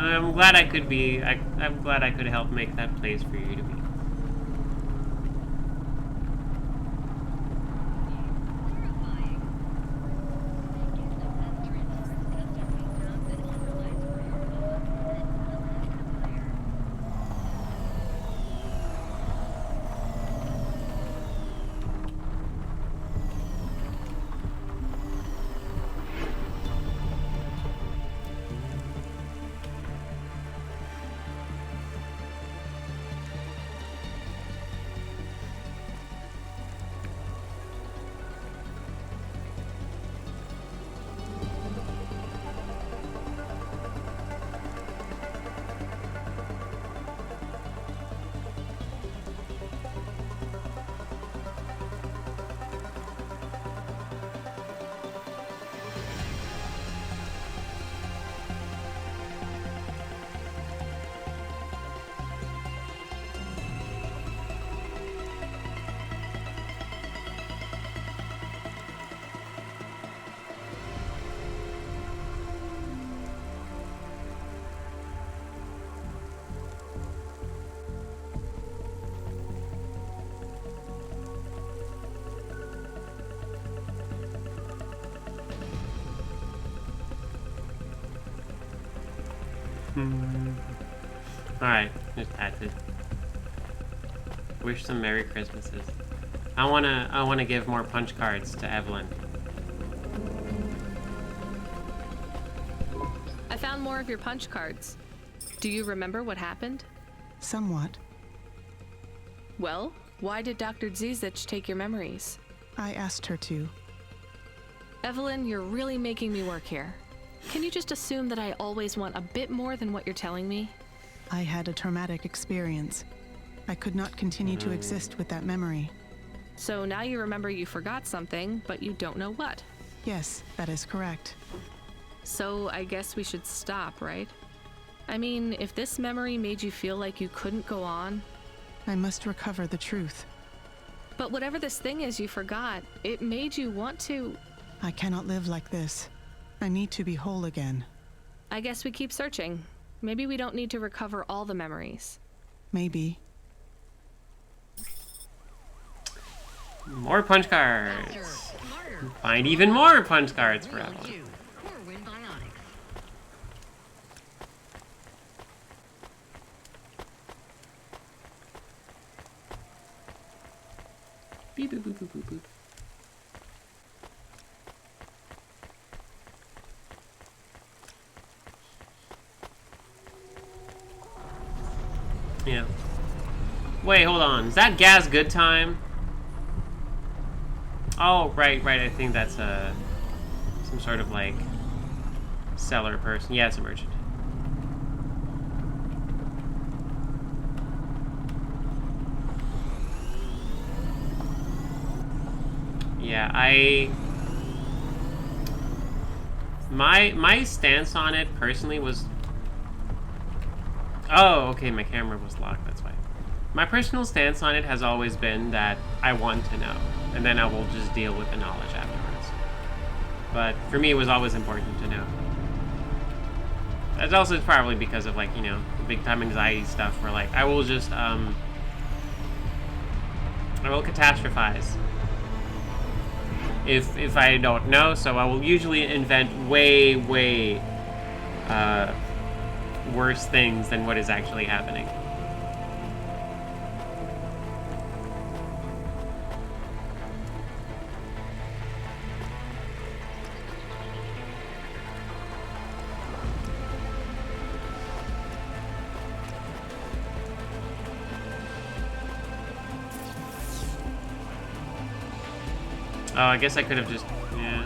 I'm glad I could be. I'm glad I could help make that place for you to be. Alright, just had to wish some Merry Christmases. I wanna give more punch cards to Evelyn. I found more of your punch cards. Do you remember what happened? Somewhat. Well, why did Dr. Zizich take your memories? I asked her to. Evelyn, you're really making me work here. Can you just assume that I always want a bit more than what you're telling me? I had a traumatic experience. I could not continue to exist with that memory. So now you remember you forgot something, but you don't know what. Yes, that is correct. So I guess we should stop, right? I mean, if this memory made you feel like you couldn't go on... I must recover the truth. But whatever this thing is you forgot, it made you want to... I cannot live like this. I need to be whole again. I guess we keep searching. Maybe we don't need to recover all the memories. Maybe. More punch cards. Find even more punch cards for Evelyn. Beep, boop, boop, boop, boop, boop. Yeah. Wait, hold on. Is that Gaz Good Time? Oh, right. I think that's some sort of like seller person. Yeah, it's a merchant. Yeah, my stance on it personally was... Oh, okay, my camera was locked, that's why. My personal stance on it has always been that I want to know, and then I will just deal with the knowledge afterwards. But for me, it was always important to know. That's also probably because of, like, you know, big time anxiety stuff where, like, I will just, I will catastrophize if I don't know, so I will usually invent way worse things than what is actually happening. Oh, I guess I could have just... Yeah.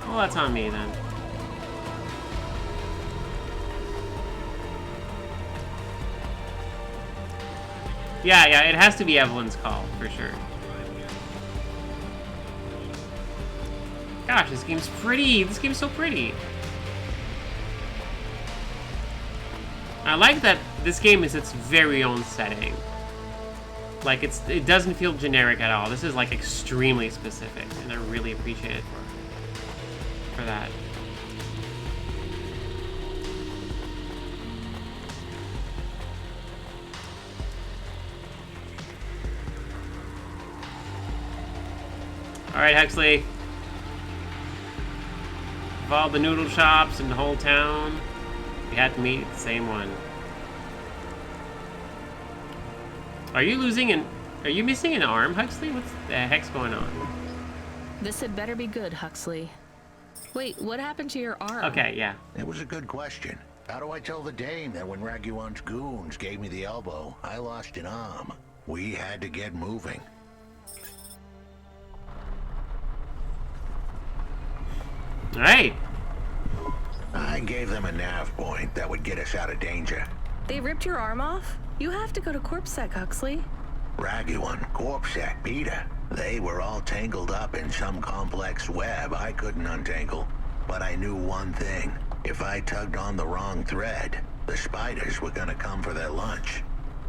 Well, that's on me, then. Yeah, it has to be Evelyn's call, for sure. Gosh, this game's pretty. This game's so pretty. I like that this game is its very own setting. Like, it doesn't feel generic at all. This is, like, extremely specific, and I really appreciate it for that. Alright, Huxley. Of all the noodle shops in the whole town, we had to meet at the same one. Are you missing an arm, Huxley? What the heck's going on? This had better be good, Huxley. Wait, what happened to your arm? Okay, yeah. It was a good question. How do I tell the dame that when Raguan's goons gave me the elbow, I lost an arm? We had to get moving. Right. I gave them a nav point that would get us out of danger. They ripped your arm off? You have to go to CorpSec, Huxley. Raguan, CorpSec, Peter. They were all tangled up in some complex web I couldn't untangle. But I knew one thing. If I tugged on the wrong thread, the spiders were gonna come for their lunch.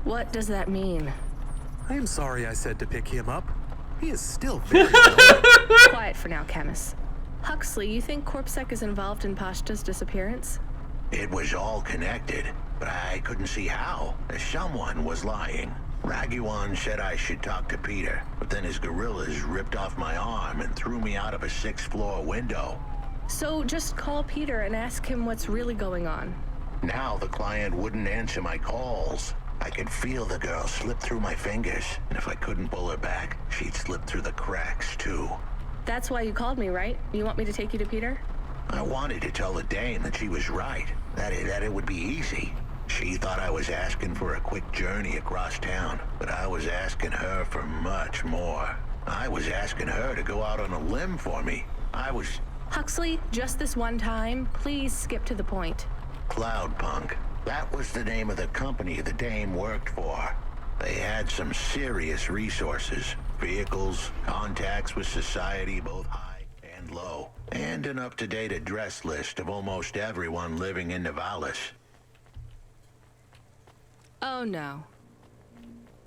What does that mean? I am sorry I said to pick him up. He is still very Quiet for now, Camus. Huxley, you think CorpSec is involved in Pashta's disappearance? It was all connected, but I couldn't see how. Someone was lying. Raguan said I should talk to Peter, but then his gorillas ripped off my arm and threw me out of a 6th floor window. So just call Peter and ask him what's really going on. Now the client wouldn't answer my calls. I could feel the girl slip through my fingers, and if I couldn't pull her back, she'd slip through the cracks, too. That's why you called me, right? You want me to take you to Peter? I wanted to tell the dame that she was right, that it would be easy. She thought I was asking for a quick journey across town, but I was asking her for much more. I was asking her to go out on a limb for me. Huxley, just this one time, please skip to the point. Cloudpunk. That was the name of the company the dame worked for. They had some serious resources. Vehicles, contacts with society, both high and low, and an up-to-date address list of almost everyone living in Nivalis. Oh no.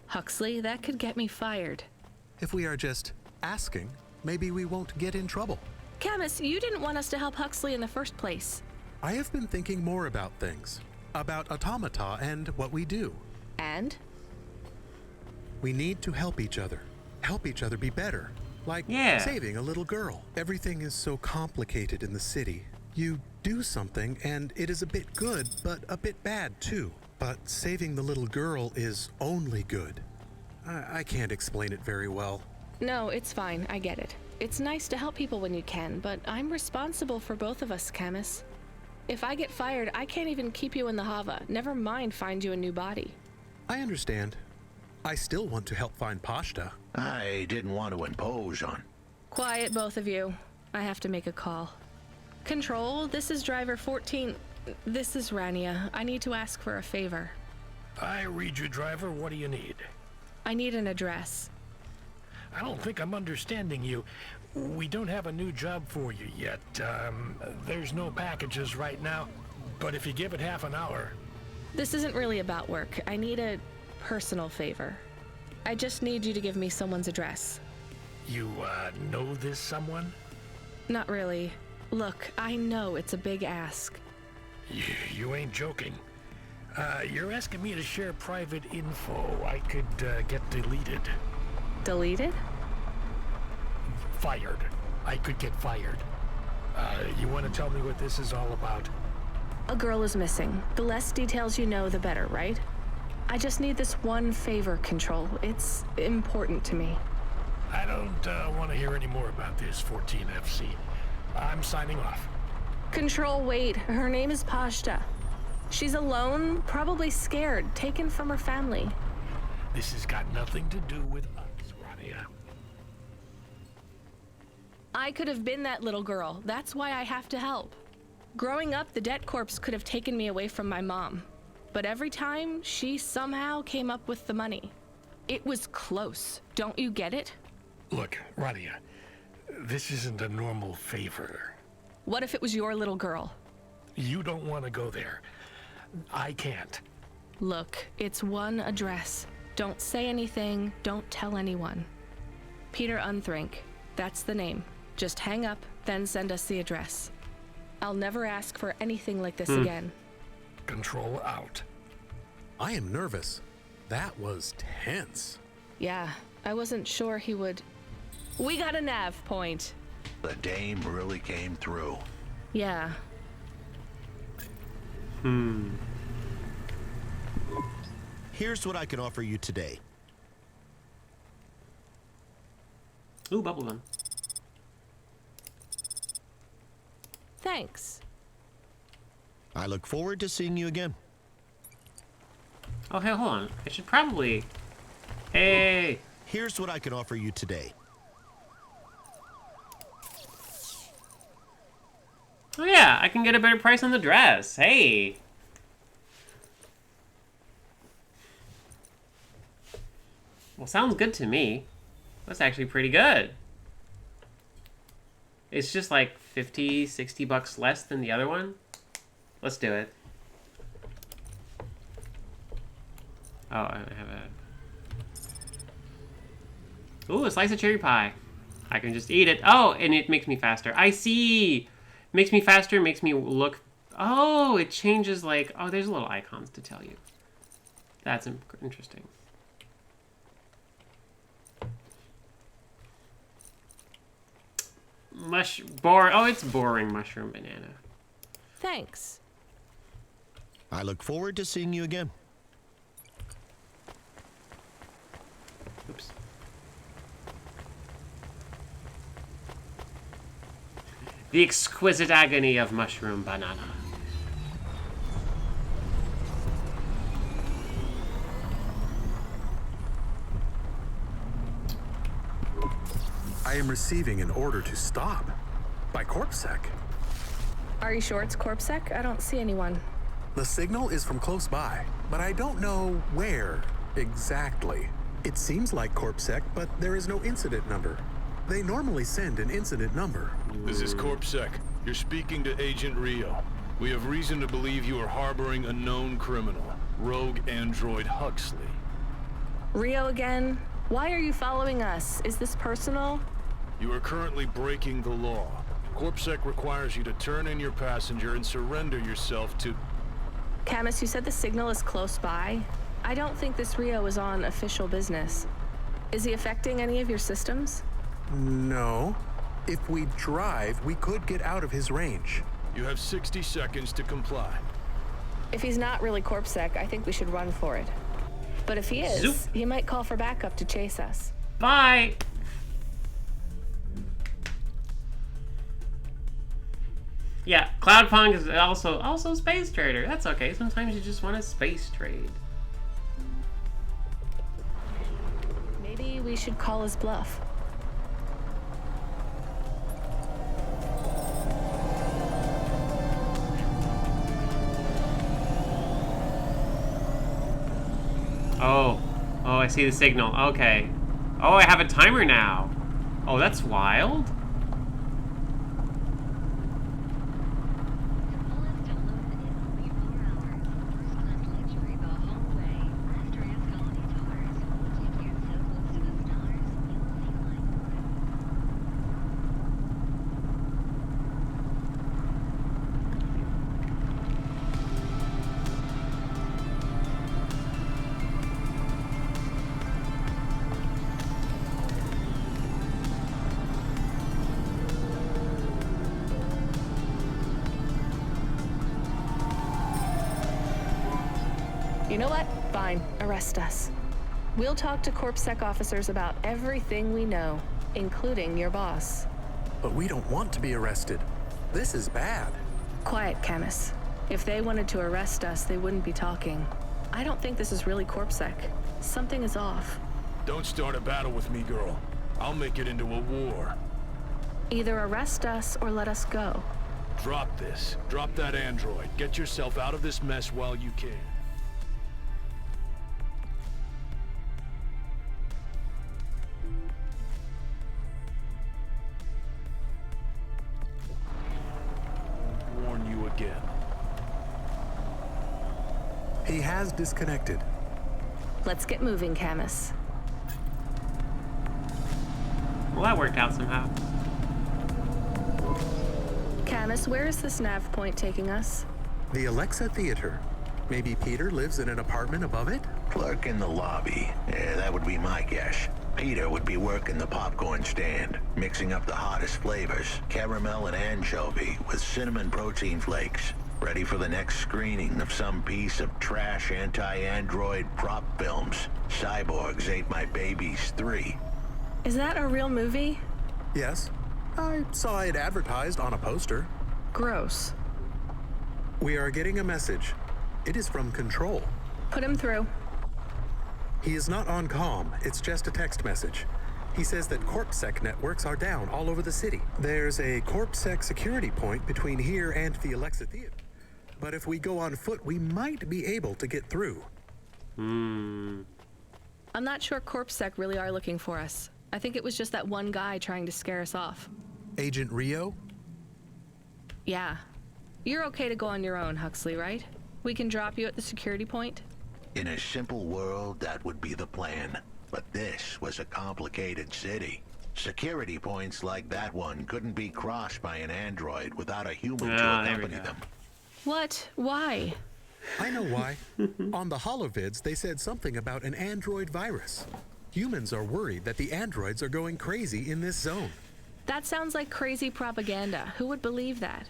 Huxley, that could get me fired. If we are just asking, maybe we won't get in trouble. Camus, you didn't want us to help Huxley in the first place. I have been thinking more about things. About automata and what we do. And? We need to help each other. Help each other be better. Like saving a little girl. Everything is so complicated in the city. You do something and it is a bit good, but a bit bad too. But saving the little girl is only good. I can't explain it very well. No, it's fine. I get it. It's nice to help people when you can, but I'm responsible for both of us, Camus. If I get fired, I can't even keep you in the Hava. Never mind find you a new body. I understand. I still want to help find Pashta. I didn't want to impose on. Quiet, both of you. I have to make a call. Control, this is driver 14. This is Rania. I need to ask for a favor. I read you, driver. What do you need? I need an address. I don't think I'm understanding you. We don't have a new job for you yet. There's no packages right now, but if you give it half an hour... This isn't really about work. I need a personal favor. I just need you to give me someone's address. You, know this someone? Not really. Look, I know it's a big ask. You ain't joking. You're asking me to share private info I could, get deleted. Deleted? Fired. I could get fired. You want to tell me what this is all about? A girl is missing. The less details you know, the better, right? I just need this one favor, Control. It's important to me. I don't want to hear any more about this, 14FC. I'm signing off. Control, wait. Her name is Pashta. She's alone, probably scared, taken from her family. This has got nothing to do with us, Rania. I could have been that little girl. That's why I have to help. Growing up, the debt corps could have taken me away from my mom. But every time, she somehow came up with the money. It was close. Don't you get it? Look, Rania, this isn't a normal favor. What if it was your little girl? You don't want to go there. I can't. Look, it's one address. Don't say anything. Don't tell anyone. Peter Unthrink. That's the name. Just hang up, then send us the address. I'll never ask for anything like this again. Control out. I am nervous. That was tense. Yeah, I wasn't sure he would... We got a nav point. The dame really came through. Yeah. Here's what I can offer you today. Ooh, bubblegum. Thanks. I look forward to seeing you again. Oh, hey, hold on. I should probably... Hey! Here's what I can offer you today. Oh yeah, I can get a better price on the dress. Hey! Well, sounds good to me. That's actually pretty good. It's just like 50, 60 bucks less than the other one. Let's do it. Oh, I have a... Ooh, a slice of cherry pie. I can just eat it. Oh, and it makes me faster. I see! Makes me faster, makes me look... Oh, it changes like... Oh, there's little icons to tell you. That's interesting. Oh, it's boring mushroom banana. Thanks. I look forward to seeing you again. Oops. The exquisite agony of mushroom banana. I am receiving an order to stop by CorpSec. Are you sure it's CorpSec? I don't see anyone. The signal is from close by, but I don't know where exactly. It seems like CorpSec, but there is no incident number. They normally send an incident number. This is CorpSec. You're speaking to Agent Rio. We have reason to believe you are harboring a known criminal, rogue android Huxley. Rio again? Why are you following us? Is this personal? You are currently breaking the law. CorpSec requires you to turn in your passenger and surrender yourself to... Camus, you said the signal is close by. I don't think this Rio is on official business. Is he affecting any of your systems? No. If we drive, we could get out of his range. You have 60 seconds to comply. If he's not really CorpSec, I think we should run for it. But if he is, Zoop. he might call for backup to chase us. Bye! Yeah, Cloudpunk is also space trader. That's okay. Sometimes you just want to space trade. Maybe we should call his bluff. Oh, I see the signal. Okay. Oh, I have a timer now. Oh, that's wild. You know what? Fine. Arrest us. We'll talk to CorpSec officers about everything we know, including your boss. But we don't want to be arrested. This is bad. Quiet, Camus. If they wanted to arrest us, they wouldn't be talking. I don't think this is really CorpSec. Something is off. Don't start a battle with me, girl. I'll make it into a war. Either arrest us or let us go. Drop this. Drop that android. Get yourself out of this mess while you can. Warn you again. He has disconnected. Let's get moving, Camus. Well, that worked out somehow. Camus, where is this nav point taking us? The Alexa Theater. Maybe Peter lives in an apartment above it? Clerk in the lobby. Yeah, that would be my guess. Peter would be working the popcorn stand, mixing up the hottest flavors, caramel and anchovy with cinnamon protein flakes, ready for the next screening of some piece of trash anti-android prop films. Cyborgs Ate My Babies 3. Is that a real movie? Yes. I saw it advertised on a poster. Gross. We are getting a message. It is from Control. Put him through. He is not on comm. It's just a text message. He says that CorpSec networks are down all over the city. There's a CorpSec security point between here and the Alexa Theater. But if we go on foot, we might be able to get through. I'm not sure CorpSec really are looking for us. I think it was just that one guy trying to scare us off. Agent Rio? Yeah. You're okay to go on your own, Huxley, right? We can drop you at the security point? In a simple world, that would be the plan. But this was a complicated city. Security points like that one couldn't be crossed by an android without a human to accompany them. What? Why? I know why. On the holovids, they said something about an android virus. Humans are worried that the androids are going crazy in this zone. That sounds like crazy propaganda. Who would believe that?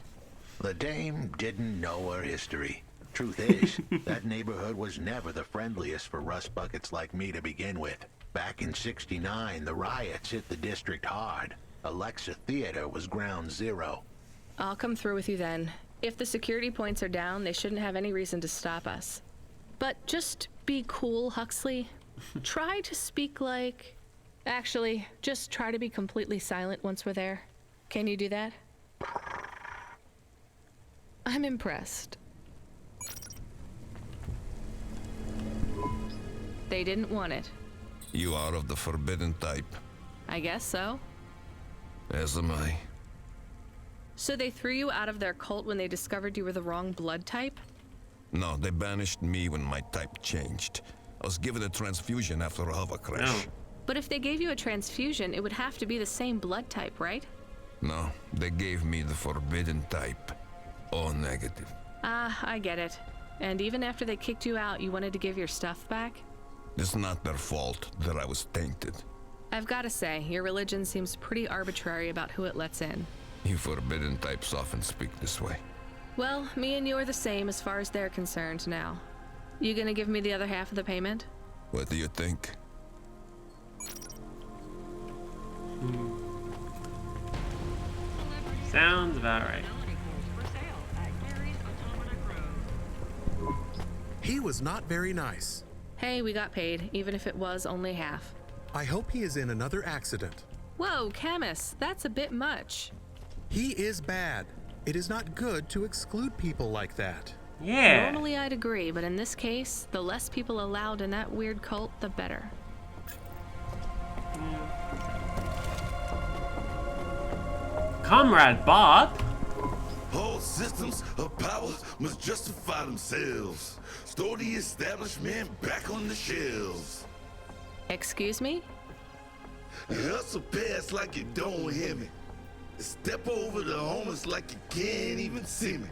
The dame didn't know her history. Truth is, that neighborhood was never the friendliest for rust buckets like me to begin with. Back in '69, the riots hit the district hard. Alexa Theater was ground zero. I'll come through with you then. If the security points are down, they shouldn't have any reason to stop us. But just be cool, Huxley. Try to speak like... Actually, just try to be completely silent once we're there. Can you do that? I'm impressed. They didn't want it. You are of the forbidden type. I guess so. As am I. So they threw you out of their cult when they discovered you were the wrong blood type? No, they banished me when my type changed. I was given a transfusion after a hover crash. But if they gave you a transfusion, it would have to be the same blood type, right? No, they gave me the forbidden type. O negative. Ah, I get it. And even after they kicked you out, you wanted to give your stuff back? It's not their fault that I was tainted. I've got to say, your religion seems pretty arbitrary about who it lets in. You forbidden types often speak this way. Well, me and you are the same as far as they're concerned now. You gonna give me the other half of the payment? What do you think? Sounds about right. He was not very nice. Hey, we got paid, even if it was only half. I hope he is in another accident. Whoa, Camus, that's a bit much. He is bad. It is not good to exclude people like that. Yeah. Normally I'd agree, but in this case, the less people allowed in that weird cult, the better. Comrade Bob? All systems of power must justify themselves. Store the establishment back on the shelves. Excuse me? Hustle past like you don't hear me. Step over the homeless like you can't even see me.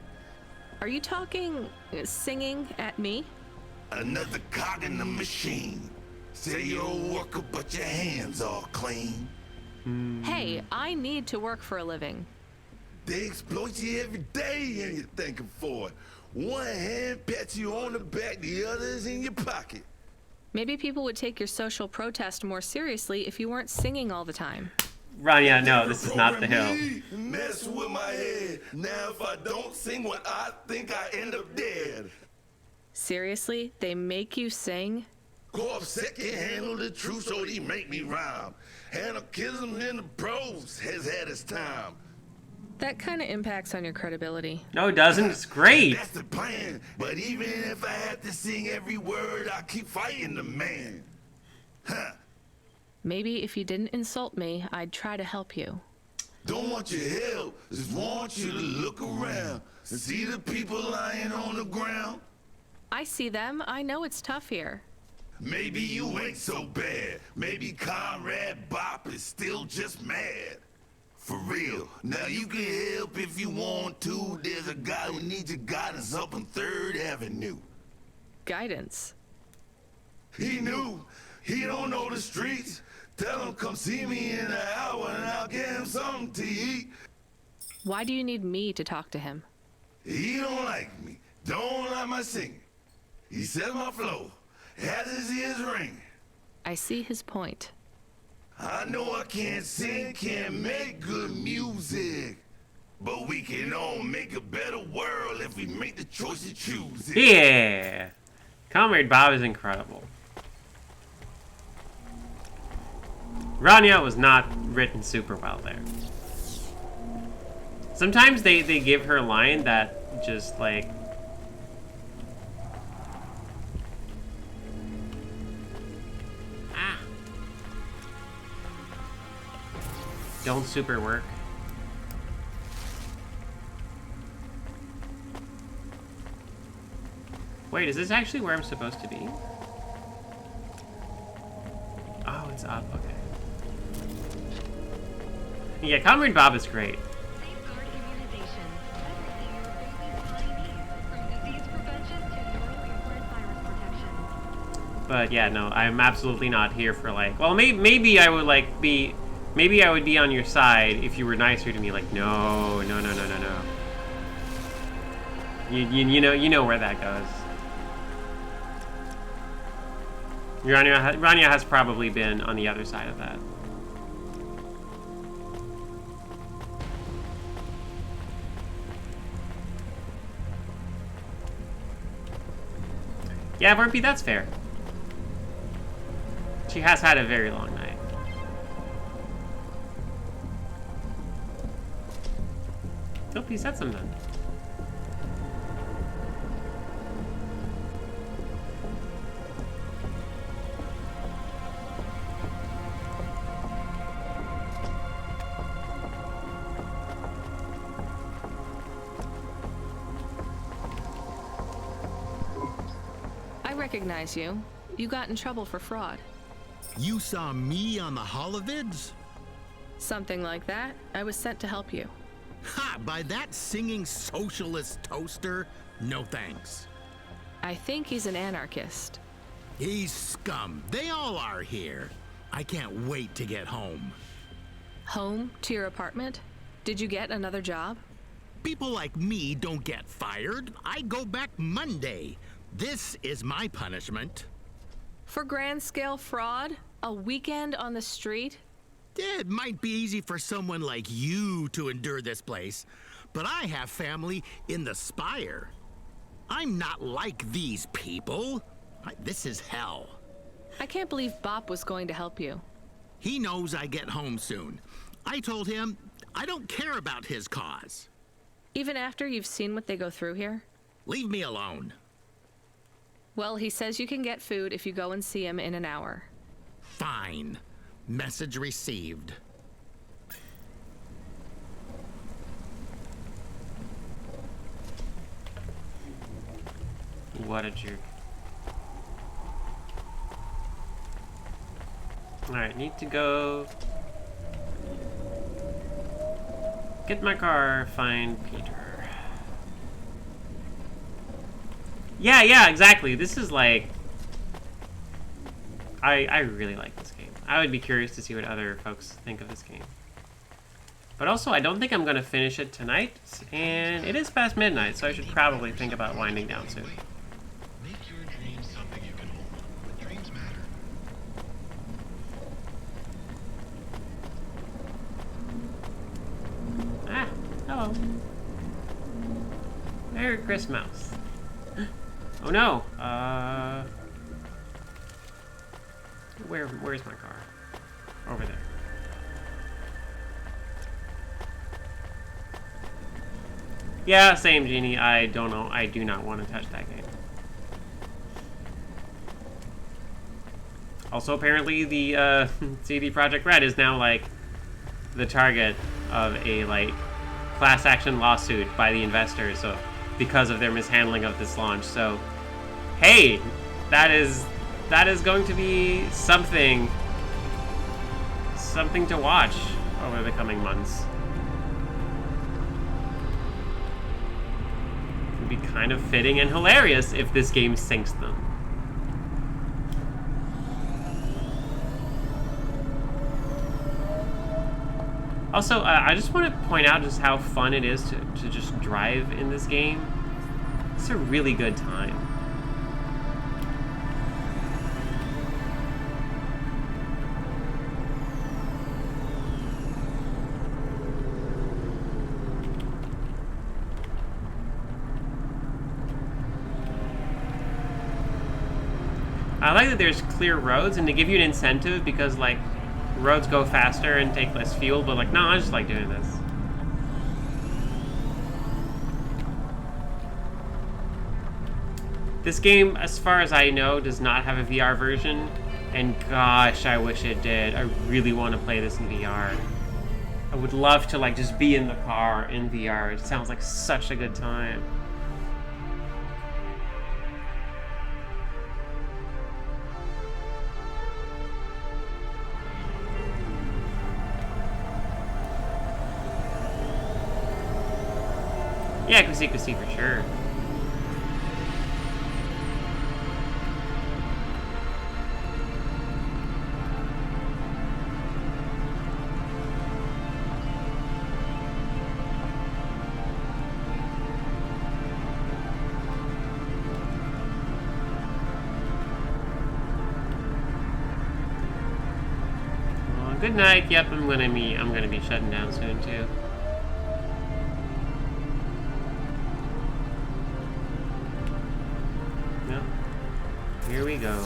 Are you talking, singing at me? Another cog in the machine. Say you're a worker, but your hands are clean. Hey, I need to work for a living. They exploit you every day and you're thanking for it. One hand pats you on the back, the other is in your pocket. Maybe people would take your social protest more seriously if you weren't singing all the time. Rania, no, this is not the hill. Mess with my head. Now if I don't sing what I think, I end up dead. Seriously? They make you sing? Go up second, handle the truth, so they make me rhyme. Anarchism in the prose has had its time. That kind of impacts on your credibility. No, it doesn't. It's great. That's the plan. But even if I have to sing every word, I keep fighting the man. Huh. Maybe if you didn't insult me, I'd try to help you. Don't want your help, just want you to look around and see the people lying on the ground. I see them. I know it's tough here. Maybe you ain't so bad. Maybe Conrad Bop is still just mad. For real. Now you can help if you want to. There's a guy who needs your guidance up on 3rd Avenue. Guidance? He knew. He don't know the streets. Tell him come see me in an hour and I'll get him something to eat. Why do you need me to talk to him? He don't like me. Don't like my singing. He said my flow. Has his ears ring. I see his point. I know I can't sing, can't make good music. But we can all make a better world if we make the choice to choose it. Yeah. Comrade Bob is incredible. Rania was not written super well there. Sometimes they give her a line that just like... don't super work. Wait, is this actually where I'm supposed to be? Oh, it's up, okay. Yeah, Comrade Bob is great. Safeguard immunization. Everything your baby's ID. From disease prevention to neural implant virus protection. But yeah, no, I'm absolutely not here for like... Well, maybe I would like be... Maybe I would be on your side if you were nicer to me. Like, no. You know where that goes. Rania has probably been on the other side of that. Yeah, Vorpy, that's fair. She has had a very long night. Nope, he said something. I recognize you. You got in trouble for fraud. You saw me on the holovids? Something like that. I was sent to help you. Ha! By that singing socialist toaster? No thanks. I think he's an anarchist. He's scum. They all are here. I can't wait to get home. Home? To your apartment? Did you get another job? People like me don't get fired. I go back Monday. This is my punishment. For grand-scale fraud? A weekend on the street? It might be easy for someone like you to endure this place, but I have family in the Spire. I'm not like these people. This is hell. I can't believe Bop was going to help you. He knows I get home soon. I told him I don't care about his cause. Even after you've seen what they go through here? Leave me alone. Well, he says you can get food if you go and see him in an hour. Fine. Message received. What a jerk. Alright, need to go get my car, find Peter. Yeah, exactly. This is like... I really like this game. I would be curious to see what other folks think of this game. But also, I don't think I'm going to finish it tonight, and it is past midnight, so I should probably think about winding down soon. Make your dreams something you can hold. Dreams matter. Ah, hello. Merry Christmas. Oh no, where's my car? Over there. Yeah, same, Genie. I don't know. I do not want to touch that game. Also, apparently the CD Projekt Red is now like the target of a like class action lawsuit by the investors, so because of their mishandling of this launch. So, hey, that is going to be something to watch over the coming months. It would be kind of fitting and hilarious if this game sinks them. Also, I just want to point out just how fun it is to just drive in this game. It's a really good time. I like that there's clear roads, and they give you an incentive because, like, roads go faster and take less fuel, but, like, no, I just like doing this. This game, as far as I know, does not have a VR version, and gosh, I wish it did. I really want to play this in VR. I would love to, like, just be in the car in VR. It sounds like such a good time. Yeah, Kusi for sure. Good night. Yep, I'm gonna be shutting down soon too. Yep. Here we go.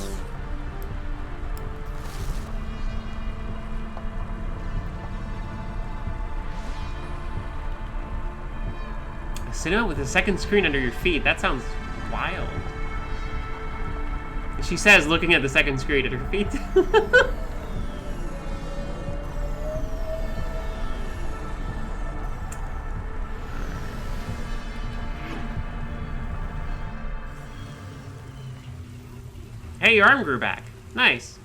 A cinema with a second screen under your feet. That sounds wild. She says, looking at the second screen at her feet. Hey, your arm grew back. Nice.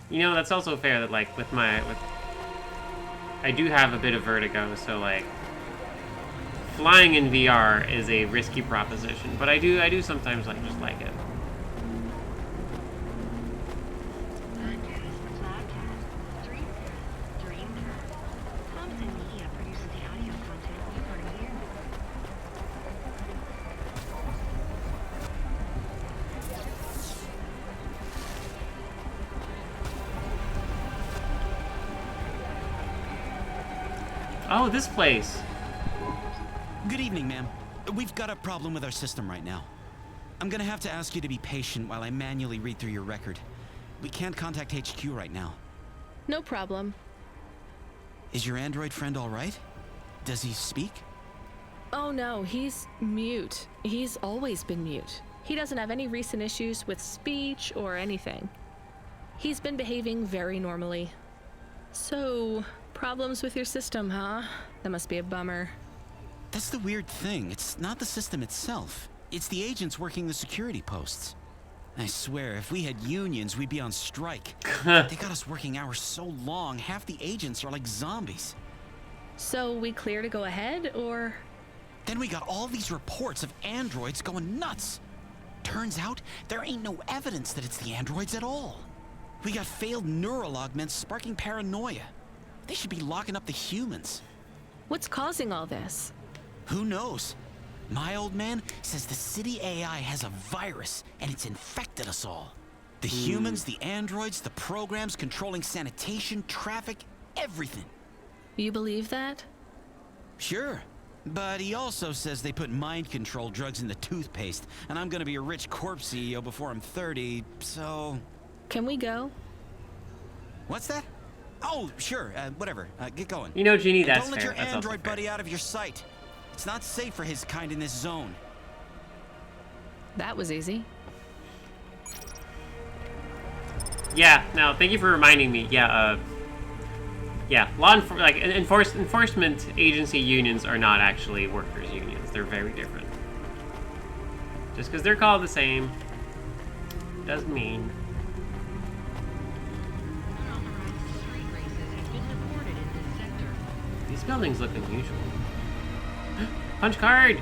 You know, that's also fair that, like, I do have a bit of vertigo, so, like, flying in VR is a risky proposition, but I do sometimes, like, just like it. Oh, this place. Good evening, ma'am. We've got a problem with our system right now. I'm gonna have to ask you to be patient while I manually read through your record. We can't contact HQ right now. No problem. Is your android friend all right? Does he speak? Oh no, he's mute. He's always been mute. He doesn't have any recent issues with speech or anything. He's been behaving very normally. So, problems with your system, huh? That must be a bummer. That's the weird thing. It's not the system itself. It's the agents working the security posts. I swear, if we had unions, we'd be on strike. They got us working hours so long, half the agents are like zombies. So we clear to go ahead, or? Then we got all these reports of androids going nuts. Turns out, there ain't no evidence that it's the androids at all. We got failed neural augments sparking paranoia. They should be locking up the humans. What's causing all this? Who knows? My old man says the city AI has a virus and it's infected us all. The humans, the androids, the programs controlling sanitation, traffic, everything. You believe that? Sure. But he also says they put mind control drugs in the toothpaste, and I'm gonna be a rich corpse CEO before I'm 30, so... Can we go? What's that? Oh, sure, whatever. Get going. You know, Jeannie, that's Don't let fair. your android buddy out of your sight. It's not safe for his kind in this zone. That was easy. Yeah, no, thank you for reminding me. Yeah, enforcement agency unions are not actually workers' unions. They're very different. Just because they're called the same doesn't mean. These buildings look unusual. Punch card!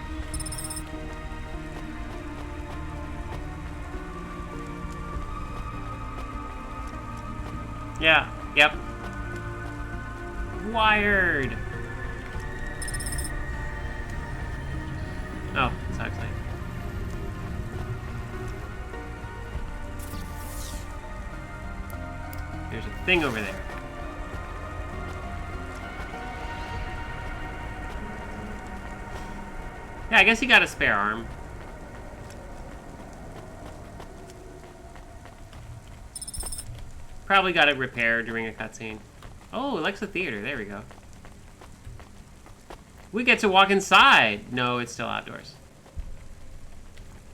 Yeah, yep. Wired! Oh, it's actually. There's a thing over there. Yeah, I guess he got a spare arm. Probably got it repaired during a cutscene. Oh, Alexa Theater. There we go. We get to walk inside. No, it's still outdoors.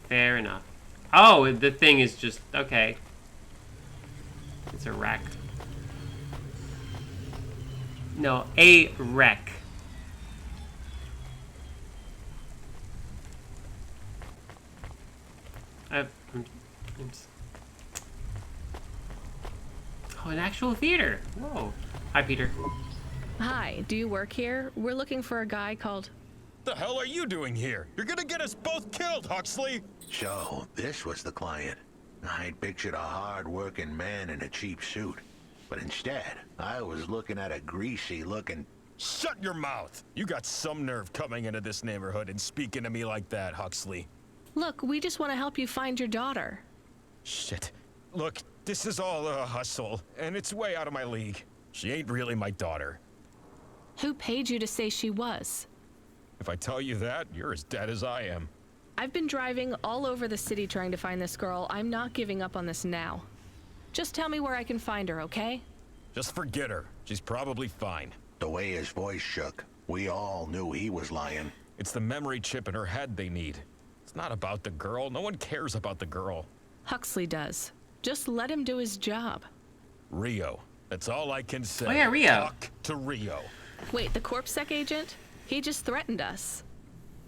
Fair enough. Oh, the thing is just... Okay. It's a wreck. No, a wreck. Oh, an actual theater. Whoa. Hi, Peter. Hi, do you work here? We're looking for a guy called... The hell are you doing here? You're gonna get us both killed, Huxley! So, this was the client. I'd pictured a hard-working man in a cheap suit. But instead, I was looking at a greasy-looking Shut your mouth! You got some nerve coming into this neighborhood and speaking to me like that, Huxley. Look, we just want to help you find your daughter. Shit. Look, this is all a hustle, and it's way out of my league. She ain't really my daughter. Who paid you to say she was? If I tell you that, you're as dead as I am. I've been driving all over the city trying to find this girl. I'm not giving up on this now. Just tell me where I can find her, okay? Just forget her. She's probably fine. The way his voice shook, we all knew he was lying. It's the memory chip in her head they need. It's not about the girl. No one cares about the girl. Huxley does. Just let him do his job. Rio. That's all I can say. Oh yeah, Rio. Talk to Rio. Wait, the CorpSec agent? He just threatened us.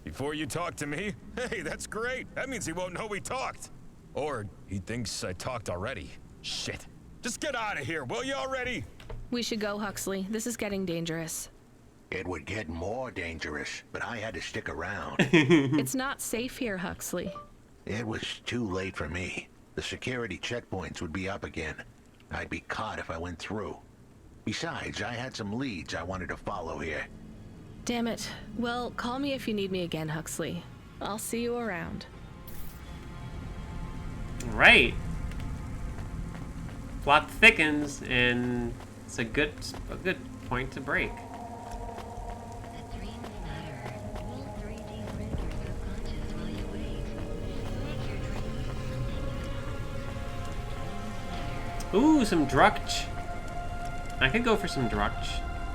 Before you talk to me? Hey, that's great. That means he won't know we talked. Or he thinks I talked already. Shit. Just get out of here, will you already? We should go, Huxley. This is getting dangerous. It would get more dangerous, but I had to stick around. It's not safe here, Huxley. It was too late for me. The security checkpoints would be up again. I'd be caught if I went through. Besides, I had some leads I wanted to follow here. Damn it. Well, call me if you need me again, Huxley. I'll see you around. Right. Plot thickens, and it's a good point to break. Ooh, some Drutch. I could go for some Drutch.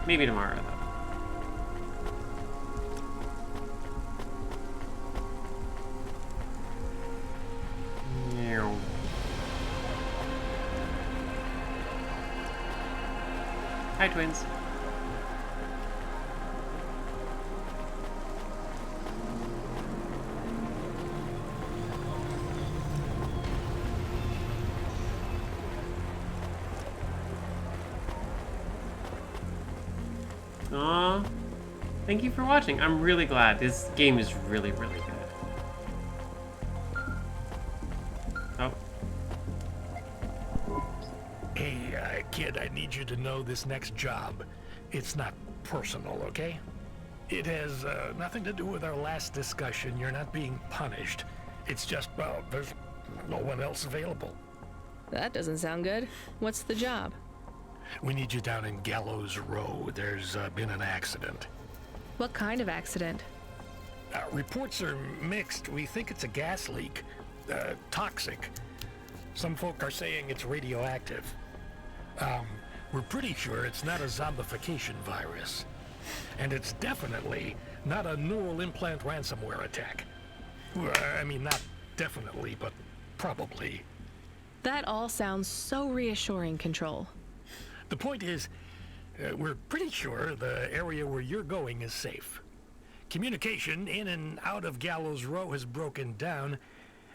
Maybe tomorrow, though. Hi, twins. Aww. Thank you for watching. I'm really glad. This game is really, really good. Oh. Hey, kid, I need you to know this next job. It's not personal, okay? It has nothing to do with our last discussion. You're not being punished. It's just, well, there's no one else available. That doesn't sound good. What's the job? We need you down in Gallows Row. There's been an accident. What kind of accident? Reports are mixed. We think it's a gas leak. Toxic. Some folk are saying it's radioactive. We're pretty sure it's not a zombification virus. And it's definitely not a neural implant ransomware attack. I mean, not definitely, but probably. That all sounds so reassuring, Control. The point is, we're pretty sure the area where you're going is safe. Communication in and out of Gallows Row has broken down,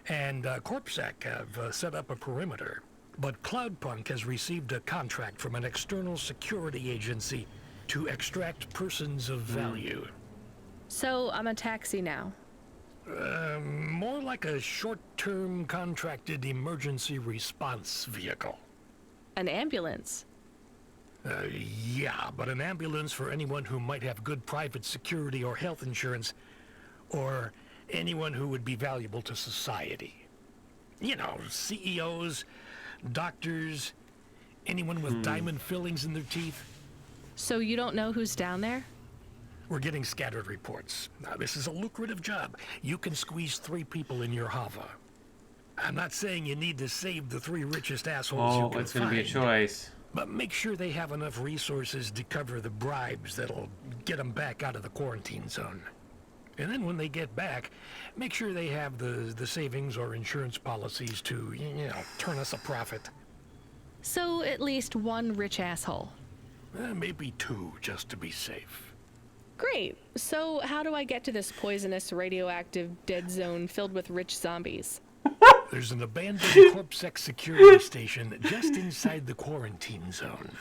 and CorpSec have set up a perimeter. But Cloudpunk has received a contract from an external security agency to extract persons of value. So I'm a taxi now? More like a short-term contracted emergency response vehicle. An ambulance? Yeah, but an ambulance for anyone who might have good private security or health insurance, or anyone who would be valuable to society. You know, CEOs, doctors, anyone with diamond fillings in their teeth. So you don't know who's down there? We're getting scattered reports. Now, this is a lucrative job. You can squeeze 3 people in your hover. I'm not saying you need to save the 3 richest assholes you can find. Oh, it's gonna be a choice. But make sure they have enough resources to cover the bribes that'll get them back out of the quarantine zone. And then when they get back, make sure they have the savings or insurance policies to, you know, turn us a profit. So at least 1 rich asshole. Maybe 2, just to be safe. Great. So how do I get to this poisonous, radioactive, dead zone filled with rich zombies? There's an abandoned CorpSec security station just inside the quarantine zone.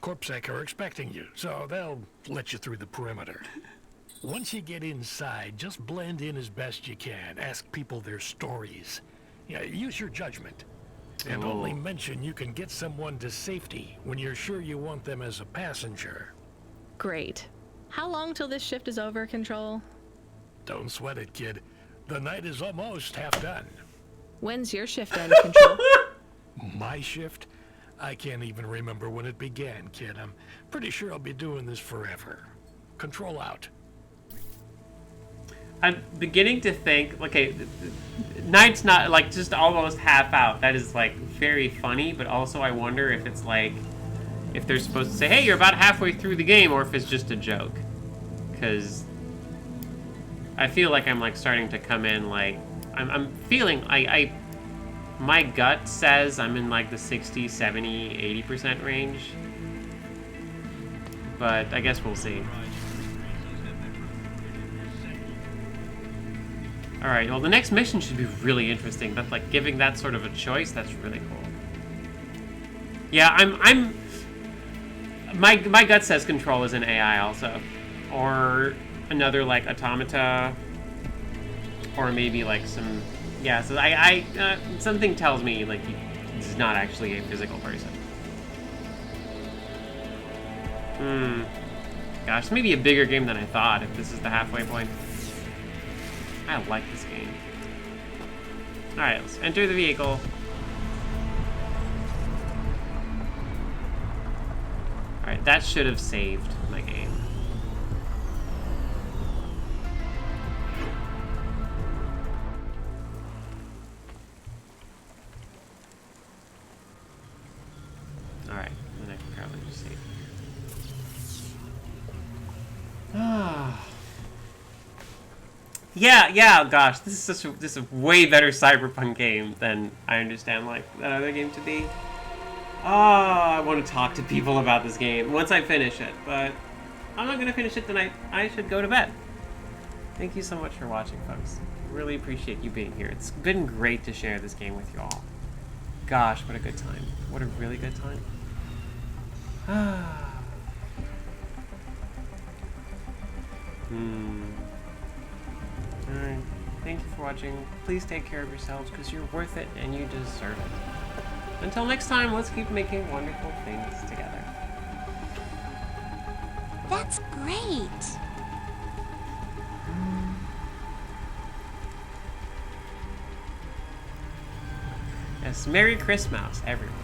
CorpSec are expecting you, so they'll let you through the perimeter. Once you get inside, just blend in as best you can. Ask people their stories. Yeah, use your judgment. And only mention you can get someone to safety when you're sure you want them as a passenger. Great. How long till this shift is over, Control? Don't sweat it, kid. The night is almost half done. When's your shift end, Control? My shift? I can't even remember when it began, kid. I'm pretty sure I'll be doing this forever. Control out. I'm beginning to think, okay, night's not, like, just almost half out. That is, like, very funny, but also I wonder if it's, like, if they're supposed to say, hey, you're about halfway through the game, or if it's just a joke. Because I feel like I'm, like, starting to come in, like, I'm feeling, my gut says I'm in, like, the 60, 70, 80% range. But I guess we'll see. Alright, well, the next mission should be really interesting. That's, like, giving that sort of a choice, that's really cool. Yeah, my gut says Control is an AI also. Or another, like, automata. Or maybe, like, some... Yeah, so something tells me, like, he's not actually a physical person. Gosh, this may be a bigger game than I thought, if this is the halfway point. I like this game. Alright, let's enter the vehicle. Alright, that should have saved my game. Alright, then I can probably just save. Ah. Yeah, gosh, this is a way better Cyberpunk game than I understand, like, that other game to be. I want to talk to people about this game once I finish it, but I'm not going to finish it tonight. I should go to bed. Thank you so much for watching, folks. Really appreciate you being here. It's been great to share this game with you all. Gosh, what a good time. What a really good time. Alright, thank you for watching. Please take care of yourselves, because you're worth it and you deserve it. Until next time, let's keep making wonderful things together. That's great. Yes, Merry Christmas, everyone.